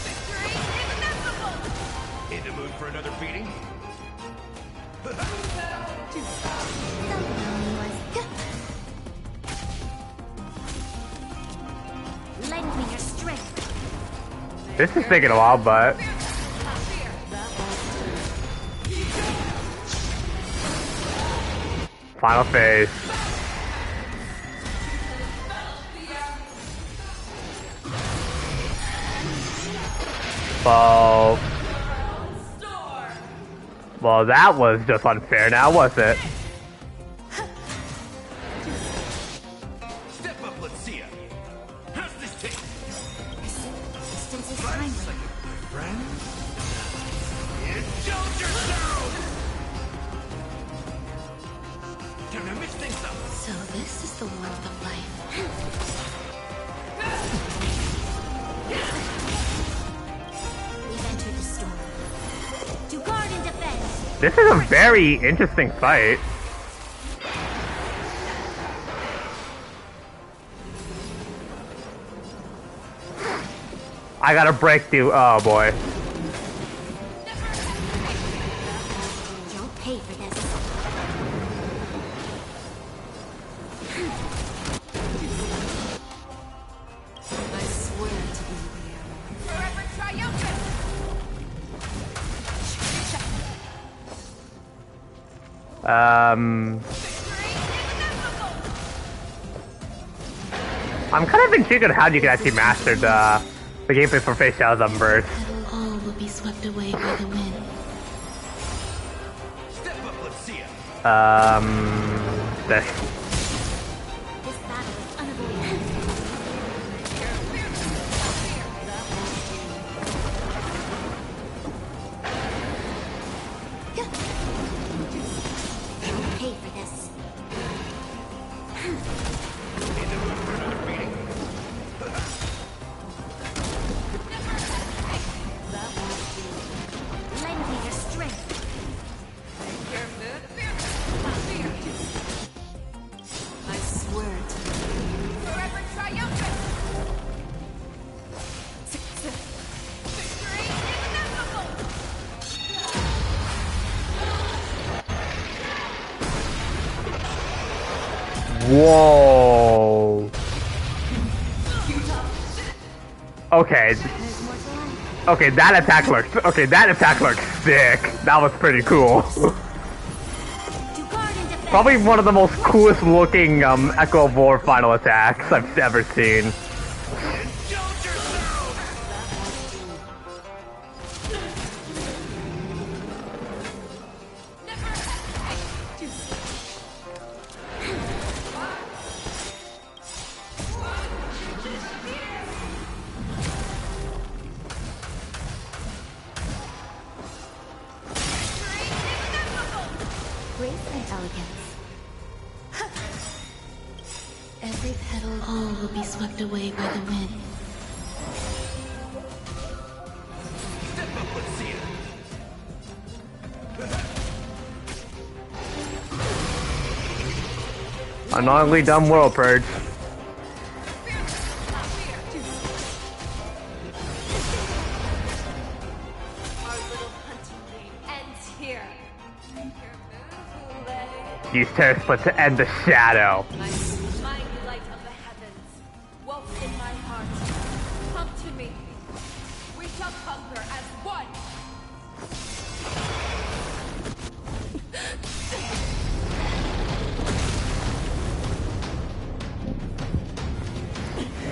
Victory inevitable! In the mood for another beating? Lend me your strength. This is taking a while, but final phase. Well, that was just unfair now, was it? Step up, let's see ya. How's this taste? Distance is time. Friend? Indulge yourself! Gonna mix things up. So this is the warmth of life. We've entered the storm. To guard and defend. This is a very interesting fight. I gotta break through. Oh boy. You'll pay for this. I swear to be the arrowhead. Forever triumphant! I'm kind of intrigued on how you can actually master the gameplay for Feixiao's Umbrers. All will be swept away by the wind. Step up, let's see ya. This. This battle is unavoidable. You'll pay for this. In the mood for another beating? Lend me your strength. I swear to Forever triumphant! Victory inevitable! Whoa. Okay. Okay, that attack looks. Okay, that attack looks sick. That was pretty cool. Probably one of the most coolest looking Echo of War final attacks I've ever seen. and elegance. Every petal, all will be swept away by the wind. Annoyingly dumb world purge. Use terror split to end the shadow. Mighty light of the heavens, walk in my heart. Come to me. We shall conquer as one.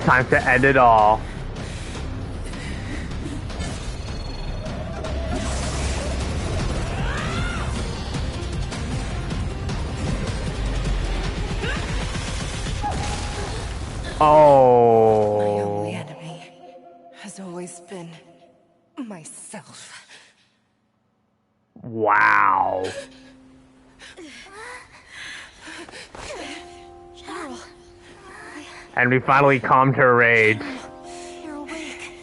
Time to end it all. Oh. My only enemy has always been myself. Wow. General. And we finally calmed her rage. You're awake.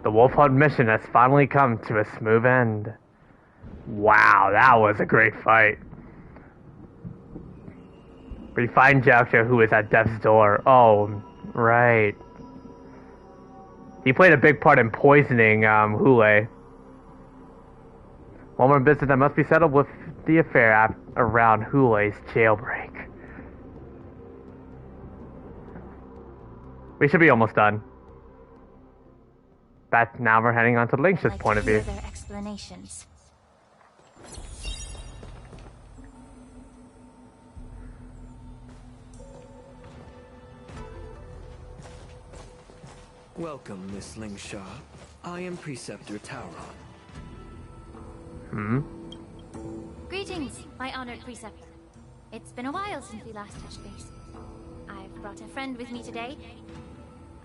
The Wolf Hunt mission has finally come to a smooth end. Wow, that was a great fight. We find Jiaoxiao, who is at death's door. Oh, right. He played a big part in poisoning Hoolay. One more business that must be settled with the affair around Hoolay's jailbreak. We should be almost done. But now we're heading on to Link's point of view. Their explanations. Welcome, Miss Lingsha. I am Preceptor Tauron. Greetings, my honored preceptor. It's been a while since we last touched base. I've brought a friend with me today.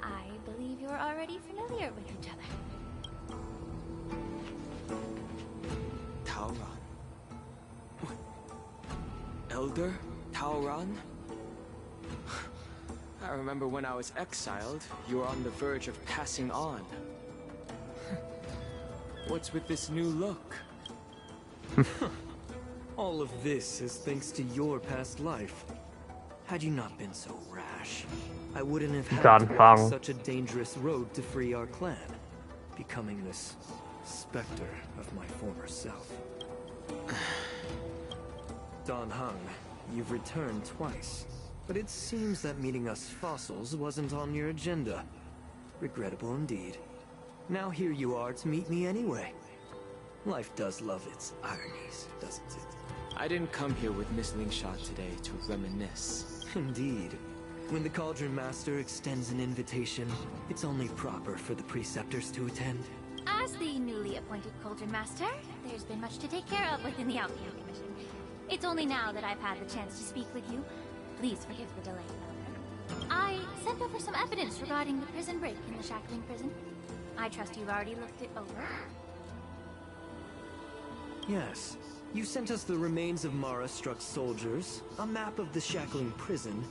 I believe you're already familiar with each other. Tauron? What? Elder Tauron? I remember when I was exiled, you were on the verge of passing on. What's with this new look? All of this is thanks to your past life. Had you not been so rash, I wouldn't have had to walk such a dangerous road to free our clan, becoming this specter of my former self. Dan Heng, you've returned twice, but it seems that meeting us fossils wasn't on your agenda. Regrettable indeed. Now here you are to meet me anyway. Life does love its ironies, doesn't it? I didn't come here with Miss Lingsha today to reminisce. Indeed. When the Cauldron Master extends an invitation, it's only proper for the Preceptors to attend. As the newly appointed Cauldron Master, there's been much to take care of within the Alchemy Commission. It's only now that I've had the chance to speak with you. Please forgive the delay, Elder. I sent over some evidence regarding the prison break in the Shackling prison. I trust you've already looked it over. Yes. You sent us the remains of Mara-struck soldiers, a map of the Shackling prison,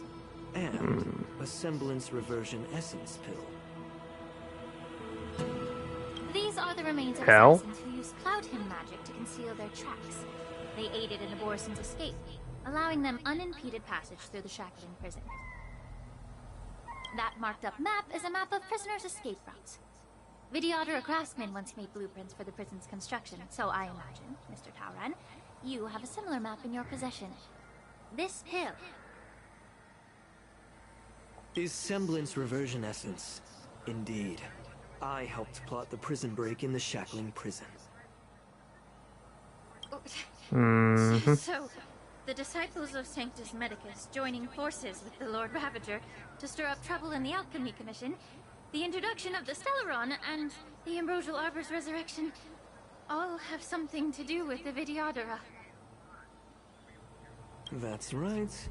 and a semblance reversion essence pill. These are the remains of assassins who used Cloud Hymn magic to conceal their tracks. They aided in the Borison's escape, allowing them unimpeded passage through the Shackling prison. That marked-up map is a map of prisoners' escape routes. Videodora craftsmen once made blueprints for the prison's construction, so I imagine, Mr. Tauron, you have a similar map in your possession. This pill is semblance reversion essence. Indeed. I helped plot the prison break in the Shackling prison. So, the disciples of Sanctus Medicus joining forces with the Lord Ravager to stir up trouble in the Alchemy Commission, the introduction of the Stellaron, and the Ambrosial Arbor's resurrection all have something to do with the Videodora. That's right.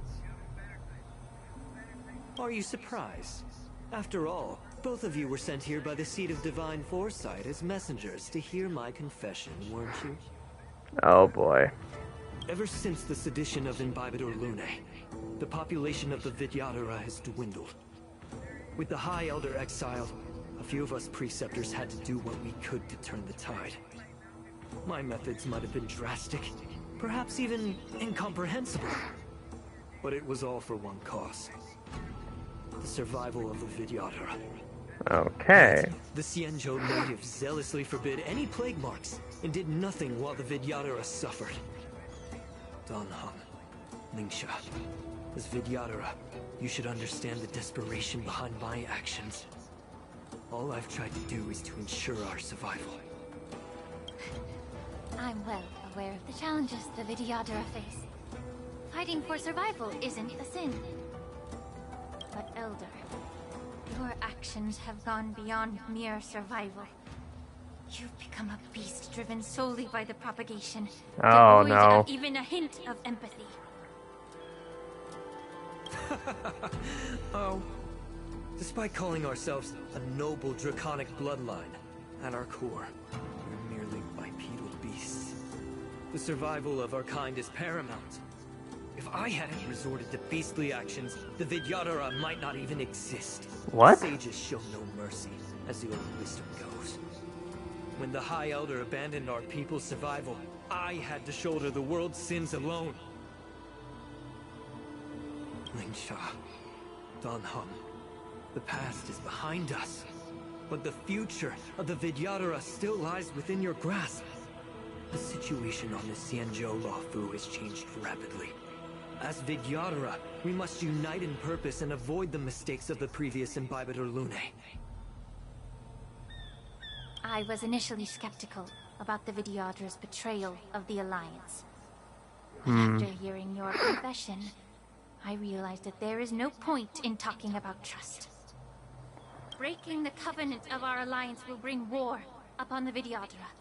Are you surprised? After all, both of you were sent here by the seat of divine foresight as messengers to hear my confession, weren't you? Oh boy. Ever since the sedition of Imbibitor Lunae, the population of the Vidyadhara has dwindled. With the High Elder exiled, a few of us preceptors had to do what we could to turn the tide. My methods might have been drastic, perhaps even incomprehensible. But it was all for one cause. The survival of the Vidyadhara. Okay. Yet, the Xianzhou natives zealously forbid any plague marks and did nothing while the Vidyadhara suffered. Danheng, Lingsha, as Vidyadhara, you should understand the desperation behind my actions. All I've tried to do is to ensure our survival. I'm well aware of the challenges the Vidyadhara face. Fighting for survival isn't a sin. But Elder, your actions have gone beyond mere survival. You've become a beast driven solely by the propagation, devoid of even a hint of empathy. Oh. Despite calling ourselves a noble draconic bloodline, at our core, we're merely bipedal beasts. The survival of our kind is paramount. If I hadn't resorted to beastly actions, the Vidyadhara might not even exist. What? Sages show no mercy, as the old wisdom goes. When the High Elder abandoned our people's survival, I had to shoulder the world's sins alone. Lingsha, Danheng, the past is behind us, but the future of the Vidyadhara still lies within your grasp. The situation on the Xianzhou Luofu has changed rapidly. As Vidyadhara, we must unite in purpose and avoid the mistakes of the previous Imbibitor Lunae. I was initially skeptical about the Vidyadhara's betrayal of the Alliance. But after hearing your confession, I realized that there is no point in talking about trust. Breaking the covenant of our alliance will bring war upon the Vidyadhara.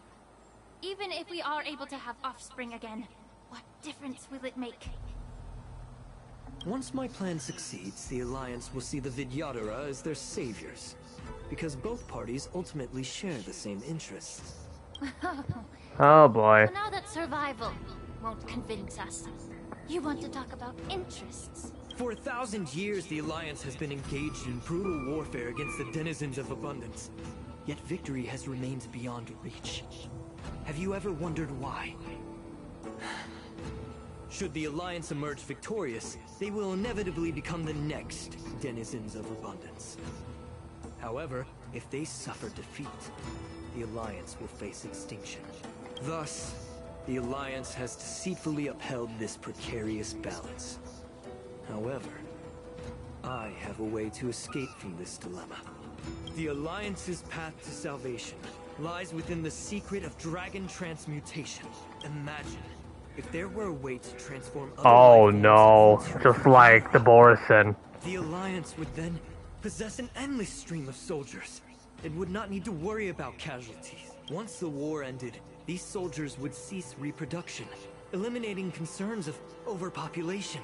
Even if we are able to have offspring again, what difference will it make? Once my plan succeeds, the Alliance will see the Vidyadhara as their saviors, because both parties ultimately share the same interests. Oh boy. So now that survival won't convince us, you want to talk about interests? For 1,000 years, the Alliance has been engaged in brutal warfare against the denizens of abundance. Yet victory has remained beyond reach. Have you ever wondered why? Should the Alliance emerge victorious, they will inevitably become the next denizens of abundance. However, if they suffer defeat, the Alliance will face extinction. Thus, the Alliance has deceitfully upheld this precarious balance. However, I have a way to escape from this dilemma. The Alliance's path to salvation lies within the secret of dragon transmutation. Imagine if there were a way to transform other Oh no, just like the Borison. The Alliance would then possess an endless stream of soldiers. It would not need to worry about casualties. Once the war ended, these soldiers would cease reproduction, eliminating concerns of overpopulation.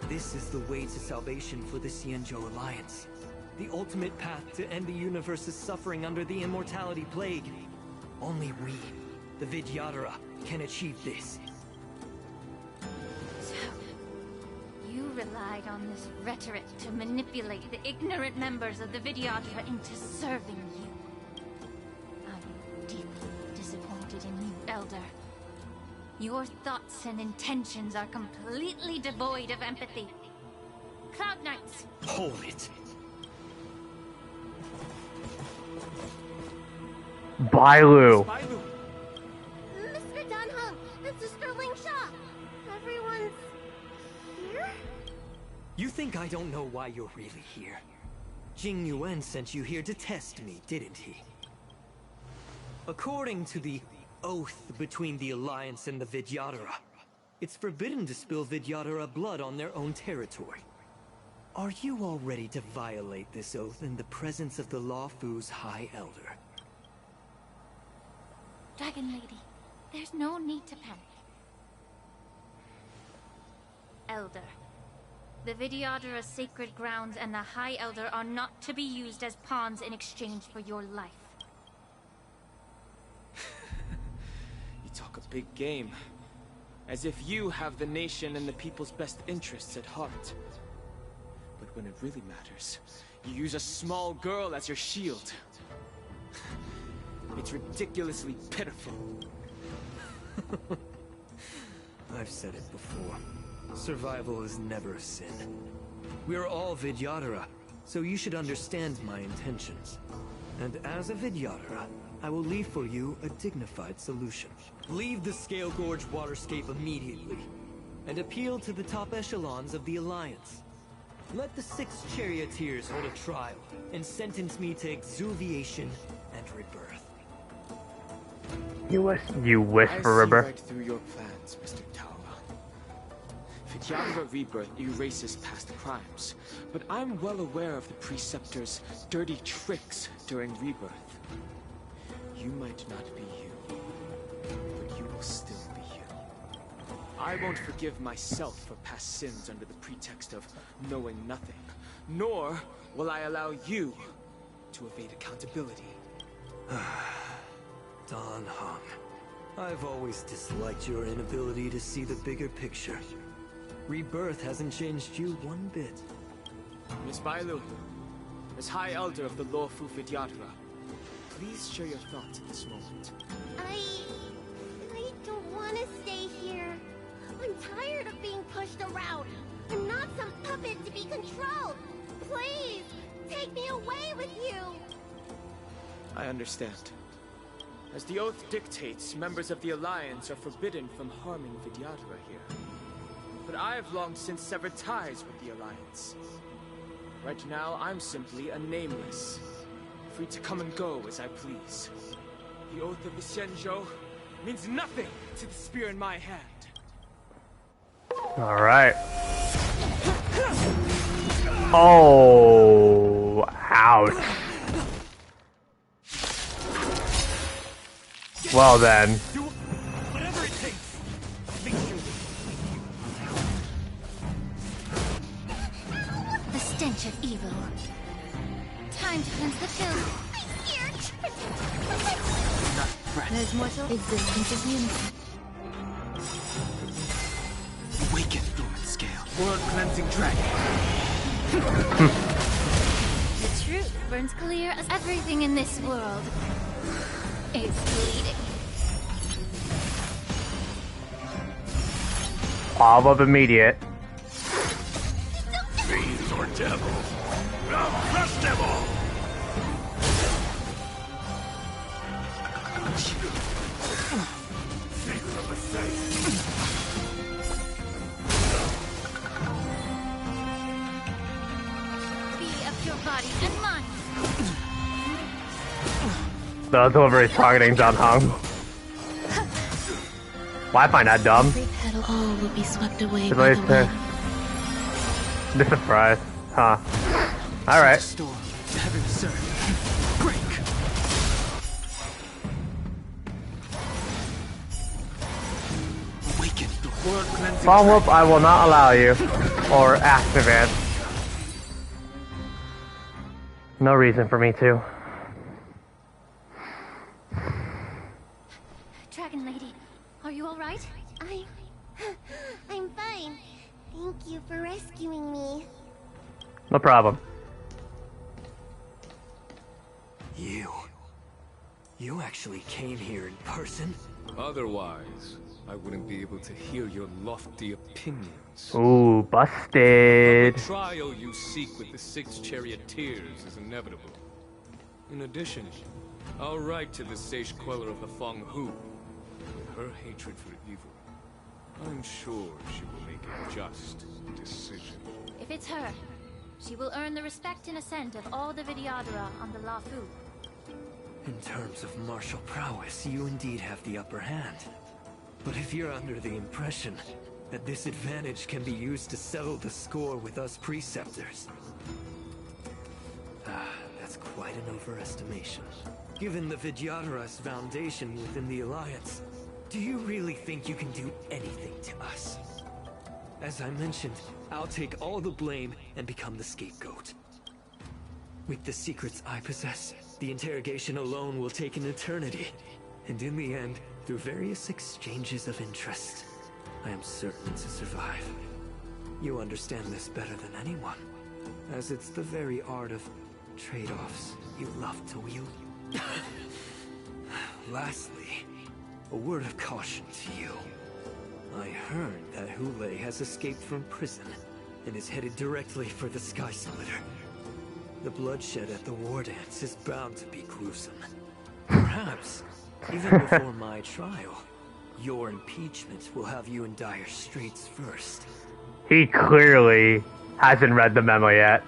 This is the way to salvation for the Xianzhou Alliance. The ultimate path to end the universe's suffering under the immortality plague. Only we, the Vidyadhara, can achieve this. So, you relied on this rhetoric to manipulate the ignorant members of the Vidyadhara into serving you. I'm deeply disappointed in you, Elder. Your thoughts and intentions are completely devoid of empathy. Cloud Knights! Hold it! Bailu. Mr. Danheng, this is Lingsha. Everyone's here? You think I don't know why you're really here? Jing Yuan sent you here to test me, didn't he? According to the oath between the Alliance and the Vidyadhara, it's forbidden to spill Vidyadhara blood on their own territory. Are you all ready to violate this oath in the presence of the Luofu's High Elder? Dragon Lady, there's no need to panic. Elder, The Vidyadhara's sacred grounds and the High Elder are not to be used as pawns in exchange for your life. You talk a big game. As if you have the nation and the people's best interests at heart. But when it really matters, you use a small girl as your shield. It's ridiculously pitiful. I've said it before. Survival is never a sin. We're all Vidyadhara, so you should understand my intentions. And as a Vidyadhara, I will leave for you a dignified solution. Leave the Scale Gorge waterscape immediately, and appeal to the top echelons of the Alliance. Let the 6 charioteers hold a trial, and sentence me to exuviation and rebirth. You wish for I rebirth. see right through your plans, Mr. Tawa. Vidyadhara rebirth erases past crimes, but I'm well aware of the Preceptor's dirty tricks during rebirth. You might not be you, but you will still be you. I won't forgive myself for past sins under the pretext of knowing nothing, nor will I allow you to evade accountability. Dan Heng, I've always disliked your inability to see the bigger picture. Rebirth hasn't changed you one bit. Miss Bailu, as High Elder of the lawful Vidyadhara, please share your thoughts at this moment. I don't want to stay here. I'm tired of being pushed around. I'm not some puppet to be controlled. Please, take me away with you. I understand. As the oath dictates, members of the Alliance are forbidden from harming Vidyadhara here. But I have long since severed ties with the Alliance. Right now, I'm simply a nameless, free to come and go as I please. The oath of the Xianzhou means nothing to the spear in my hand. Alright. Oh, ouch. Well then. Whatever it takes. The stench of evil. Time to cleanse the filth. I'm scared. There's more to existence is unity. Awaken, dormant scale. World-cleansing dragon. The truth burns clear as everything in this world is bleeding. All of immediate. Fiends or devils? I'll crush them all! Secret of the safe. Be of your body and mind. The delivery is targeting Dan Heng. Well, I find that dumb. Every petal, all will be swept away by the wind. The surprise. Huh. Alright. Storm, the heavens surge. Break. Awaken, the world-cleansing Bomb whoop, I will not allow you. Or activate. No reason for me to. Dragon Lady, are you alright? I'm fine. Thank you for rescuing me. No problem. You actually came here in person? Otherwise, I wouldn't be able to hear your lofty opinions. Ooh, busted. The trial you seek with the 6 charioteers is inevitable. In addition, I'll write to the sage queller of the Feng Hu. With her hatred for evil, I'm sure she will make a just decision. If it's her, she will earn the respect and assent of all the Vidyadhara on the Lafu. In terms of martial prowess, you indeed have the upper hand. But if you're under the impression that this advantage can be used to settle the score with us Preceptors, that's quite an overestimation. Given the Vidyadhara's foundation within the Alliance, do you really think you can do anything to us? As I mentioned, I'll take all the blame and become the scapegoat. With the secrets I possess, the interrogation alone will take an eternity. And in the end, through various exchanges of interest, I am certain to survive. You understand this better than anyone, as it's the very art of trade-offs you love to wield. Lastly, a word of caution to you. I heard that Hoolay has escaped from prison and is headed directly for the Sky Splitter. The bloodshed at the war dance is bound to be gruesome. Perhaps, even before my trial, your impeachment will have you in dire straits first. He clearly hasn't read the memo yet.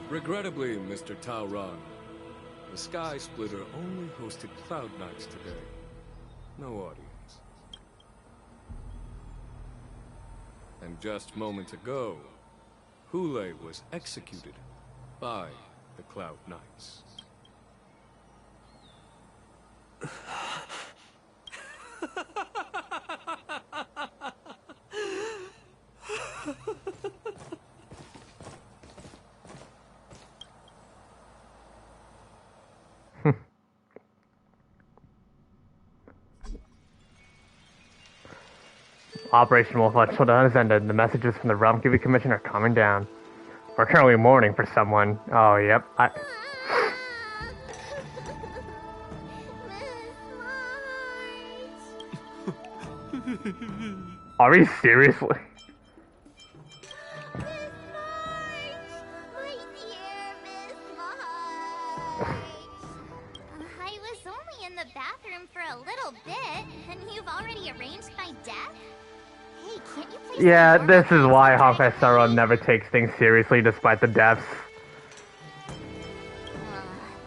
Regrettably, Mr. Taoran, the Sky Splitter only hosted Cloud Knights today. No audience. And just moments ago, Hoolay was executed by the Cloud Knights. Operation Wolfwatch Showdown has ended. The messages from the Realm TV Commission are coming down. We're currently mourning for someone. Oh, yep. Are we seriously? I was only in the bathroom for a little bit, and you've already arranged my death? Hey, can't you please... Yeah, this is why Honkai Star Rail never takes things seriously despite the deaths.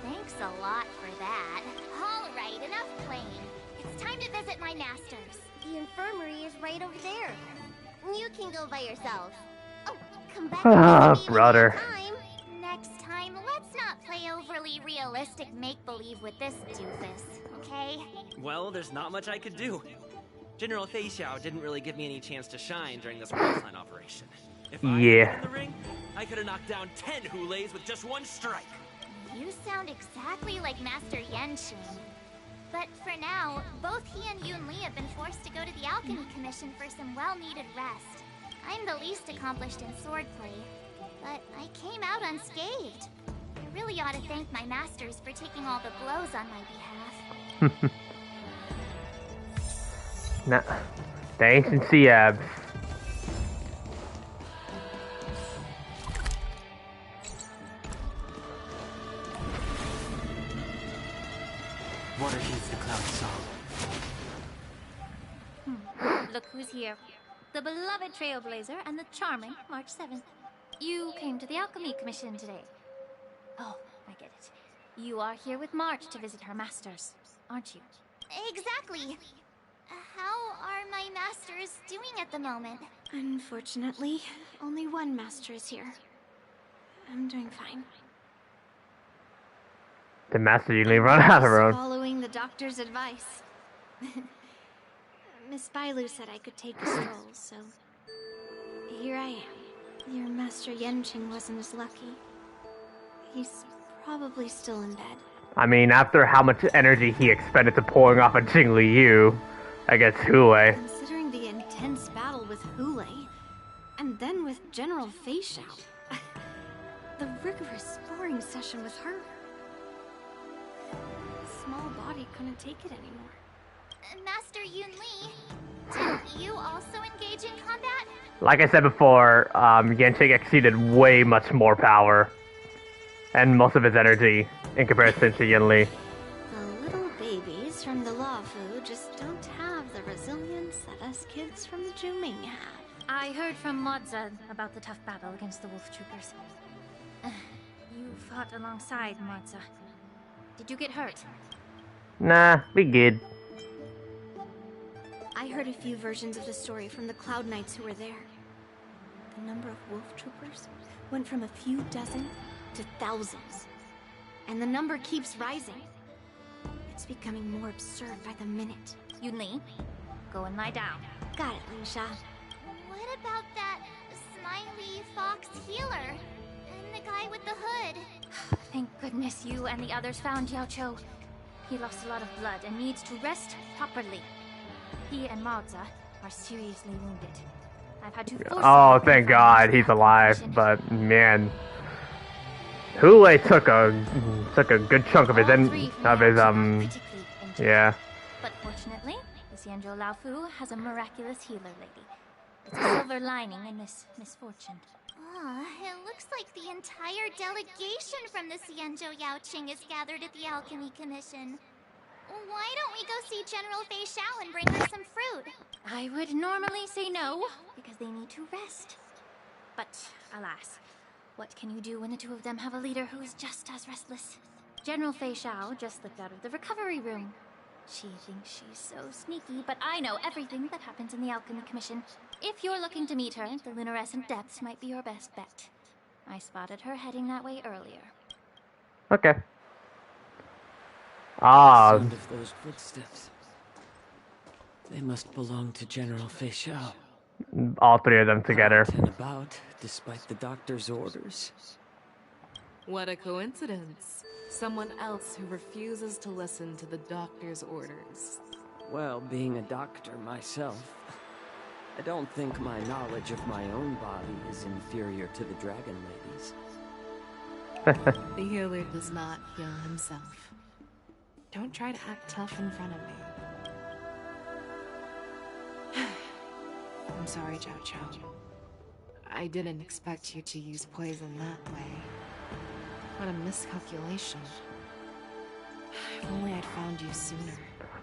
Thanks a lot for that. Alright, enough playing. It's time to visit my masters. The infirmary is right over there. You can go by yourself. Oh, come back Ah, brother. Next time, let's not play overly realistic make-believe with this doofus, okay? Well, there's not much I could do. General Feixiao didn't really give me any chance to shine during this line operation. If I Yeah. was in the ring, I could have knocked down 10 Hoolays with just one strike. You sound exactly like Master Yenqing. But for now, both he and Yun Li have been forced to go to the Alchemy Commission for some well-needed rest. I'm the least accomplished in swordplay, but I came out unscathed. I really ought to thank my masters for taking all the blows on my behalf. Nah, the ancient sea abs. Water heats the cloud song. Look who's here. The beloved Trailblazer and the charming March 7th. You came to the Alchemy Commission today. Oh, I get it. You are here with March to visit her masters, aren't you? Exactly. How are my masters doing at the moment? Unfortunately, only one master is here. I'm doing fine. The master usually run out of the road. Following the doctor's advice. Miss Bailu said I could take a stroll, so here I am. Your Master Yenqing wasn't as lucky. He's probably still in bed. I mean, after how much energy he expended to pulling off a Jing Liu against Hoolay. Considering the intense battle with Hoolay, and then with General Feixiao, the rigorous sparring session with her. The small body couldn't take it anymore. Master Yun Li, didn't you also engage in combat? Like I said before, Yenqing exceeded way much more power and most of his energy in comparison to Yun Li. The little babies from the Luofu just don't have the resilience that us kids from the Zhuming have. I heard from Modza about the tough battle against the Wolf Troopers. You fought alongside Modza. Did you get hurt? Nah, we good. I heard a few versions of the story from the Cloud Knights who were there. The number of Wolf Troopers went from a few dozen to thousands. And the number keeps rising. It's becoming more absurd by the minute. Yunli, go and lie down. Got it, Lucia. What about that smiley fox healer? And the guy with the hood? Thank goodness you and the others found Yao Cho. He lost a lot of blood and needs to rest properly. He and Maoza are seriously wounded. I've had to force Oh, thank God he's alive. But man, Hoolay took a good chunk of his yeah. But fortunately, the Xianzhou Laofu has a miraculous healer lady. It's a silver lining in this misfortune. It looks like the entire delegation from the Xianzhou Yaoqing is gathered at the Alchemy Commission. Why don't we go see General Feixiao and bring her some fruit? I would normally say no, because they need to rest. But, alas, what can you do when the two of them have a leader who is just as restless? General Feixiao just slipped out of the recovery room. She thinks she's so sneaky, but I know everything that happens in the Alchemy Commission. If you're looking to meet her, the luminescent depths might be your best bet. I spotted her heading that way earlier. Okay. The sound of those footsteps. They must belong to General Feixiao. All three of them together. Out and about, despite the doctor's orders. What a coincidence. Someone else who refuses to listen to the doctor's orders. Well, being a doctor myself, I don't think my knowledge of my own body is inferior to the Dragon Lady's. The healer does not heal himself. Don't try to act tough in front of me. I'm sorry, Zhao Cho. I didn't expect you to use poison that way. What a miscalculation. If only I'd found you sooner.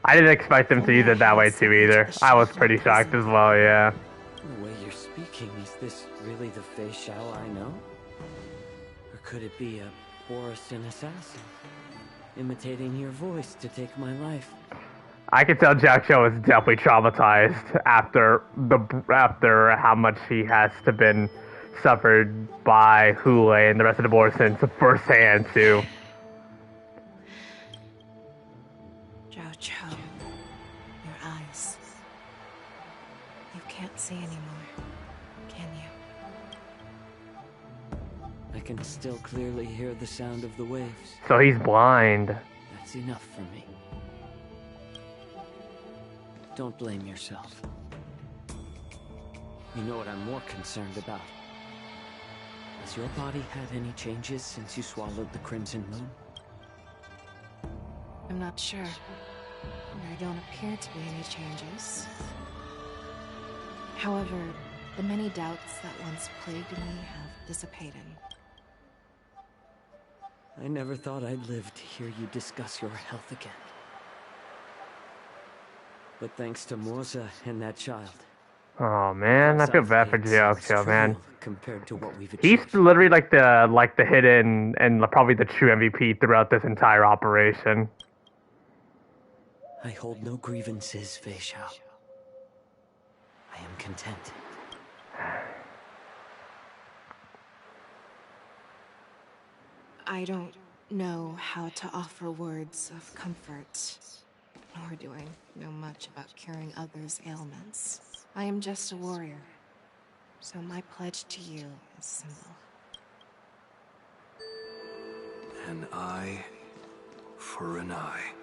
I didn't expect them to use it that way too either. I was pretty shocked as well, yeah. The way you're speaking, is this really the Feixiao I know? Or could it be a Borisin assassin? Imitating your voice to take my life. I can tell Zhao Cho is definitely traumatized after how much he has to been suffered by Hoolay and the rest of the Borisons firsthand too. Zhao Cho, your eyes. You can't see anymore, can you? I can still clearly hear the sound of the waves. So he's blind. That's enough for me. Don't blame yourself. You know what I'm more concerned about? Has your body had any changes since you swallowed the Crimson Moon? I'm not sure. There don't appear to be any changes. However, the many doubts that once plagued me have dissipated. I never thought I'd live to hear you discuss your health again. But thanks to Moza and that child. Oh man, I feel bad for Zhao Cho, man. Compared to what we've He's literally like the hidden and probably the true MVP throughout this entire operation. I hold no grievances, Feixiao. I am content. I don't know how to offer words of comfort, nor do I know much about curing others' ailments. I am just a warrior, so my pledge to you is simple. An eye for an eye.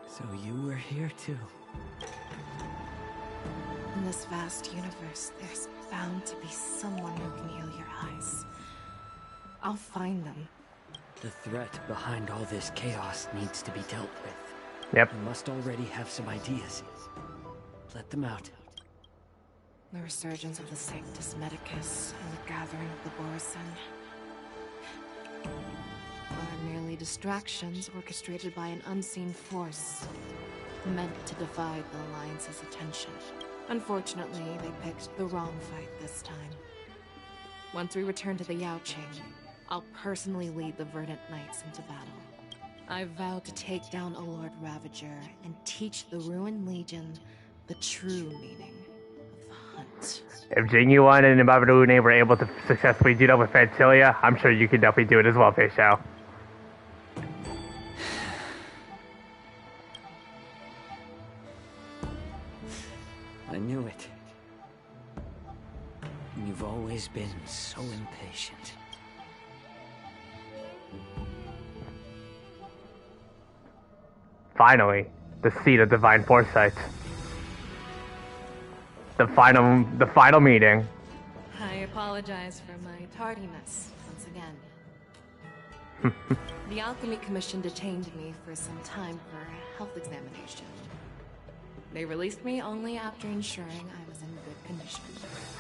So you were here too. In this vast universe, there's bound to be someone who can heal your eyes. I'll find them. The threat behind all this chaos needs to be dealt with. Yep. You must already have some ideas. Let them out. The resurgence of the Sanctus Medicus and the gathering of the Borisin are merely distractions orchestrated by an unseen force, meant to divide the Alliance's attention. Unfortunately, they picked the wrong fight this time. Once we return to the Yaoqing, I'll personally lead the Verdant Knights into battle. I vow to take down a Lord Ravager and teach the Ruined Legion the true meaning of the hunt. If Jingyuan and Mbabarune were able to successfully do that with Fantilia, I'm sure you can definitely do it as well, Feixiao. You've always been so impatient. Finally, the seat of divine foresight. The final meeting. I apologize for my tardiness once again. The Alchemy Commission detained me for some time for a health examination. They released me only after ensuring I was in good condition.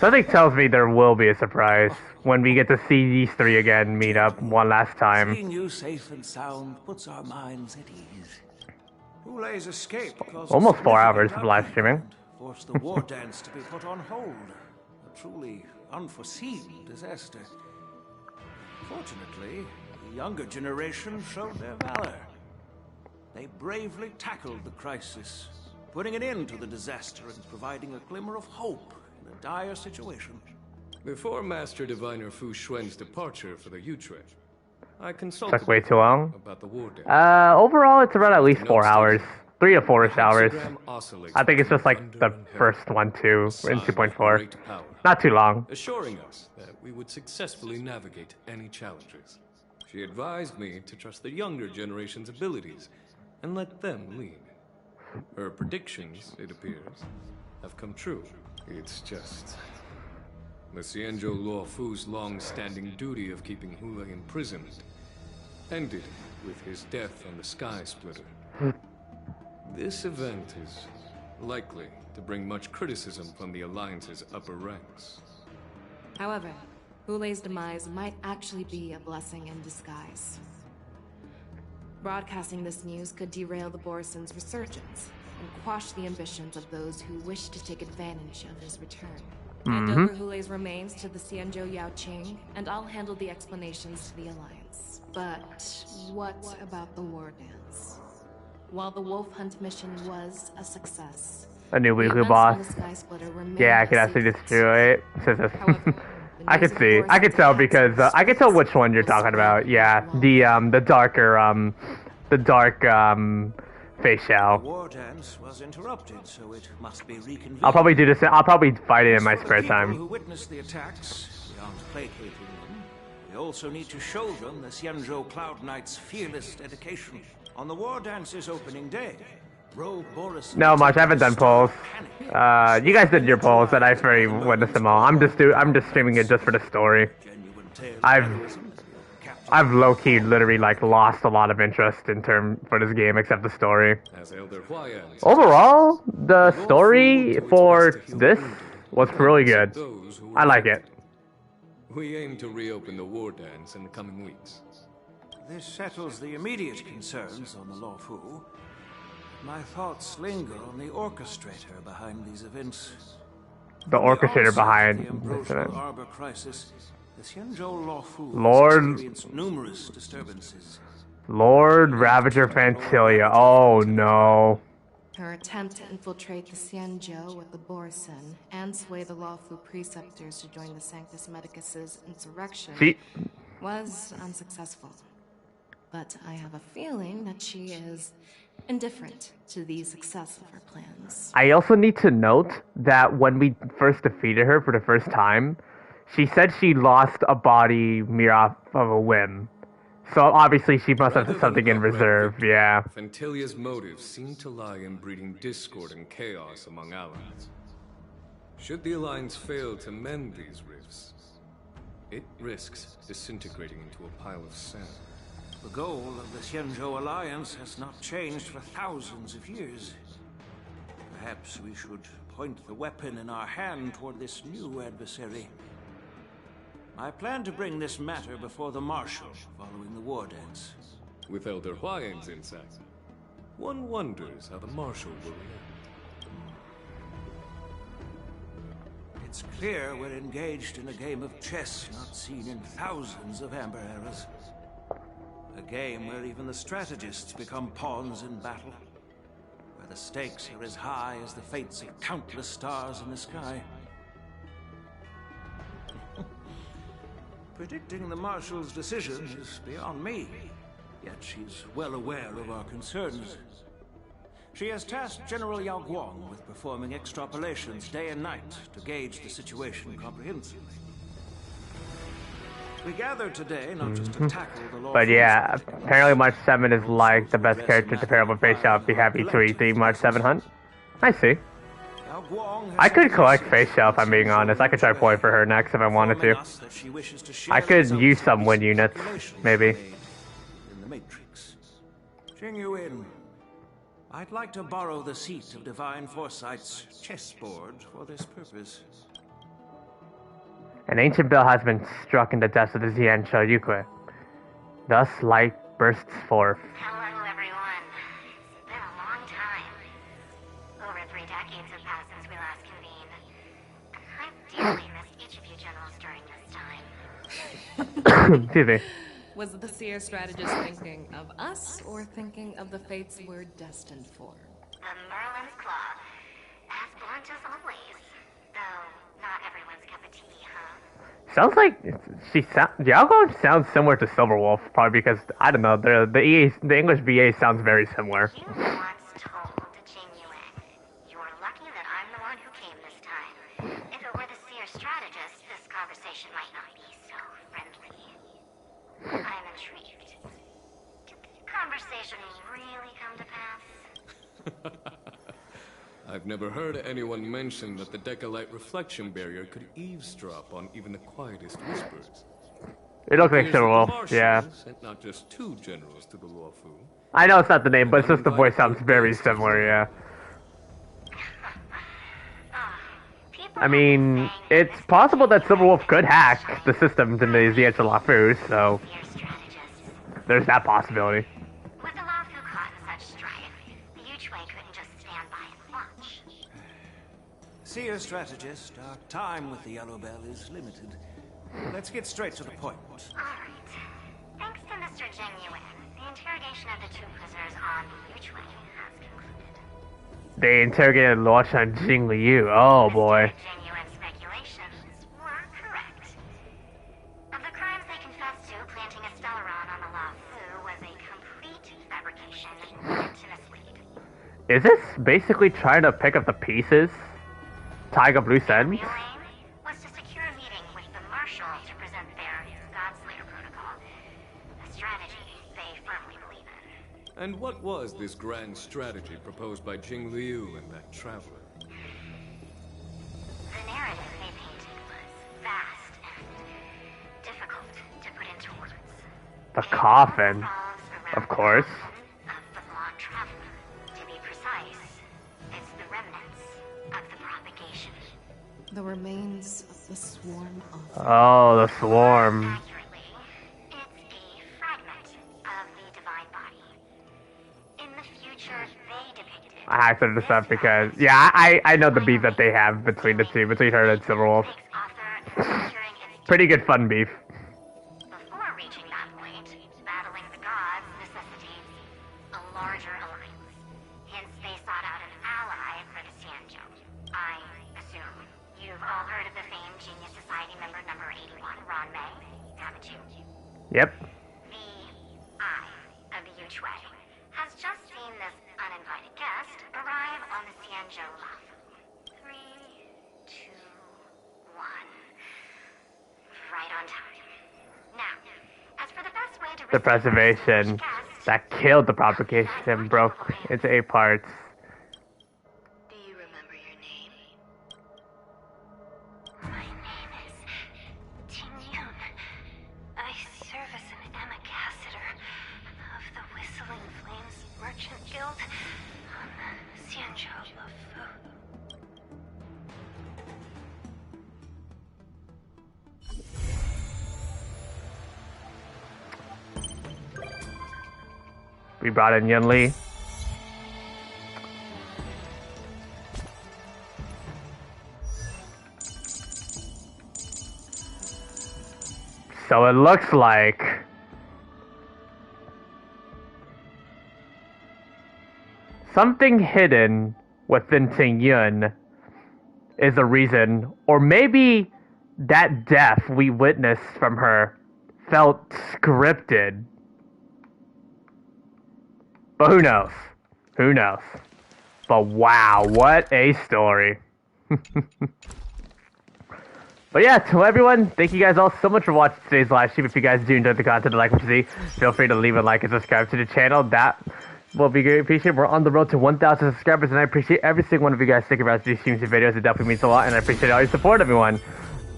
Something tells me there will be a surprise when we get to see these three again meet up one last time. Seeing you safe and sound puts our minds at ease. Hoolay's escape caused Almost 4 hours of live streaming. Forced the war dance to be put on hold. A truly unforeseen disaster. Fortunately, the younger generation showed their valor. They bravely tackled the crisis, putting an end to the disaster and providing a glimmer of hope in a dire situation. Before Master Diviner Fu Xuan's departure for the U-Trip, I consulted Took way too long. about the war dance. Overall, it's around at least 4 hours. 3 to 4-ish hours. I think it's just like the first one too, in 2.4. Not too long. Assuring us that we would successfully navigate any challenges. She advised me to trust the younger generation's abilities and let them lead. Her predictions, it appears, have come true. It's just... the Xianzhou Luo Fu's long-standing duty of keeping Hoolay imprisoned ended with his death on the Sky Splitter. This event is likely to bring much criticism from the Alliance's upper ranks. However, Hoolay's demise might actually be a blessing in disguise. Broadcasting this news could derail the Borison's resurgence and quash the ambitions of those who wish to take advantage of his return. Hand over Hoolay's remains to the Xianzhou Yaoqing, and I'll handle the explanations to the Alliance. But what about the war dance? While the Wolf Hunt mission was a success, a new weekly boss. Yeah, I can actually destroy it. I can see. I can tell because I can tell which one you're talking about. Yeah, the darker Feixiao. War dance was interrupted, so it must be reconvened. I'll probably do this. I'll probably fight it in my spare time. Who witnessed the attacks, beyond placating them, we also need to show them the Xianzhou Cloud Knight's fearless dedication. On the war dance's opening day, Rogue Boris. No much. I haven't done polls. You guys did your polls, and I've already witnessed them all. I'm just streaming it just for the story. I've low-key literally like lost a lot of interest for this game, except the story. Overall, the story for this was really good. I like it. We aim to reopen the war dance in the coming weeks. This settles the immediate concerns on the Luofu. My thoughts linger on the orchestrator behind these events. The orchestrator behind the Ambrosial Arbor crisis, the Xianzhou Luofu experienced numerous disturbances. Lord Ravager Fantilia. Oh no. Her attempt to infiltrate the Xianzhou with the Borison and sway the Luofu preceptors to join the Sanctus Medicus's insurrection was unsuccessful. But I have a feeling that she is indifferent to the success of her plans. I also need to note that when we first defeated her for the first time, she said she lost a body mere off of a whim. So obviously she must have something in reserve, yeah. Fantilia's motives seem to lie in breeding discord and chaos among allies. Should the Alliance fail to mend these rifts, it risks disintegrating into a pile of sand. The goal of the Xianzhou Alliance has not changed for thousands of years. Perhaps we should point the weapon in our hand toward this new adversary. I plan to bring this matter before the Marshal following the war dance. With Elder Huayan's insight, one wonders how the Marshal will react. It's clear we're engaged in a game of chess not seen in thousands of Amber eras. A game where even the strategists become pawns in battle. Where the stakes are as high as the fates of countless stars in the sky. Predicting the Marshal's decision is beyond me. Yet she's well aware of our concerns. She has tasked General Yao Guang with performing extrapolations day and night to gauge the situation comprehensively. We gathered today not just to tackle the law. But yeah, apparently March 7 is like the best character to pair up with Feixiao if you have each to E3 March 7 hunt. I see. I could collect Feixiao if I'm being honest. I could try pulling for her next if I wanted to. I could use some win units, maybe. In the Matrix. Jing Yuan, I'd like to borrow the seat of Divine Foresight's chessboard for this purpose. An ancient bell has been struck in the depths of the Xianzhou Yuque. Thus light bursts forth. Hello, everyone. It's been a long time. Over 3 decades have passed since we last convened. I've dearly missed each of you generals during this time. Excuse me. Was the seer strategist thinking of us or thinking of the fates we're destined for? The Merlin's Claw. As blunt as always. Though, not everyone's cup of tea, huh? Sounds like Dialgo sounds similar to Silverwolf, probably because I don't know the English VA sounds very similar. You once told Jing Yuan, "You're lucky that I'm the one who came this time. If it were the seer strategist, this conversation might not be so friendly." I'm intrigued. Did the conversation really come to pass? I've never heard anyone mention that the Decalite reflection barrier could eavesdrop on even the quietest whispers. It looks like Silverwolf, yeah. Sent not just 2 generals to the Luofu. I know it's not the name, but it's just the voice sounds very similar, yeah. I mean, it's possible that Silverwolf could hack the systems in the Xianzhou Luofu, so there's that possibility. With the Luofu caught in such strife, the Yuchue couldn't just stand by and watch. Seer strategist, our time with the Yellow Bell is limited. Let's get straight to the point. Alright. Thanks to Mr. Jing Yuan, the interrogation of the 2 prisoners on the Yuchue has concluded. They interrogated Luoshan Jing Liu. Oh boy. Jing Yuan's speculations were correct. Of the crimes they confessed to, planting a Stellaron on the Luofu was a complete fabrication meant to mislead. Is this basically trying to pick up the pieces? Tying up loose ends? Was to secure a meeting with the Marshal to present their Godslayer protocol. A strategy they firmly believe in. And what was this grand strategy proposed by Jing Liu and that traveler? The narrative they painted was vast and difficult to put into words. The coffin, of course. Of the blonde traveler. To be precise, it's the remnants of the propagation. The remains of the swarm of... Oh, the swarm. It's a fragment of the divine body. In the future, they depicted... I have to this up because, yeah, I know the beef that they have between the two, between her and Silverwolf. Pretty good fun beef. Before reaching that point, battling the gods necessitates a larger alliance. Hence, they sought out an ally for the Xianzhou. I assume you've all heard of the famed Genius Society member number 81, Ron Mei, haven't you? Yep. The Eye of the Yuchue has just seen this uninvited guest arrive on the Xianzhou Luofu. 3, 2, 1. Right on time. Now, as for the best way to The preservation that killed the propagation broke into 8 parts. Do you remember your name? My name is Ting Yun. I serve as an ambassador of the Whistling Flames Merchant Guild on the Xianzhou Luofu. We brought in Yun Li. So it looks like something hidden within Ting Yun is the reason, or maybe that death we witnessed from her felt scripted. But who knows? Who knows? But wow, what a story. But yeah, to everyone, thank you guys all so much for watching today's live stream. If you guys do enjoy the content and like what you see, feel free to leave a like and subscribe to the channel. That will be greatly appreciated. We're on the road to 1,000 subscribers, and I appreciate every single one of you guys sticking around to these streams and videos. It definitely means a lot, and I appreciate all your support, everyone.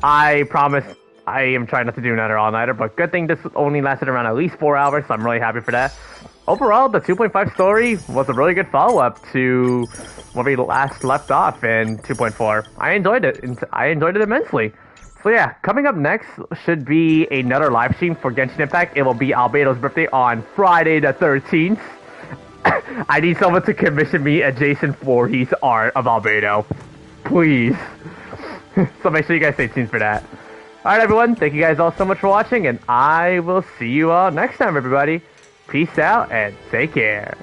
I promise I am trying not to do another all-nighter, but good thing this only lasted around at least 4 hours, so I'm really happy for that. Overall, the 2.5 story was a really good follow-up to where we last left off in 2.4. I enjoyed it. I enjoyed it immensely. So yeah, coming up next should be another live stream for Genshin Impact. It will be Albedo's birthday on Friday the 13th. I need someone to commission me a Jason Voorhees art of Albedo. Please. So make sure you guys stay tuned for that. Alright everyone, thank you guys all so much for watching, and I will see you all next time, everybody. Peace out and take care.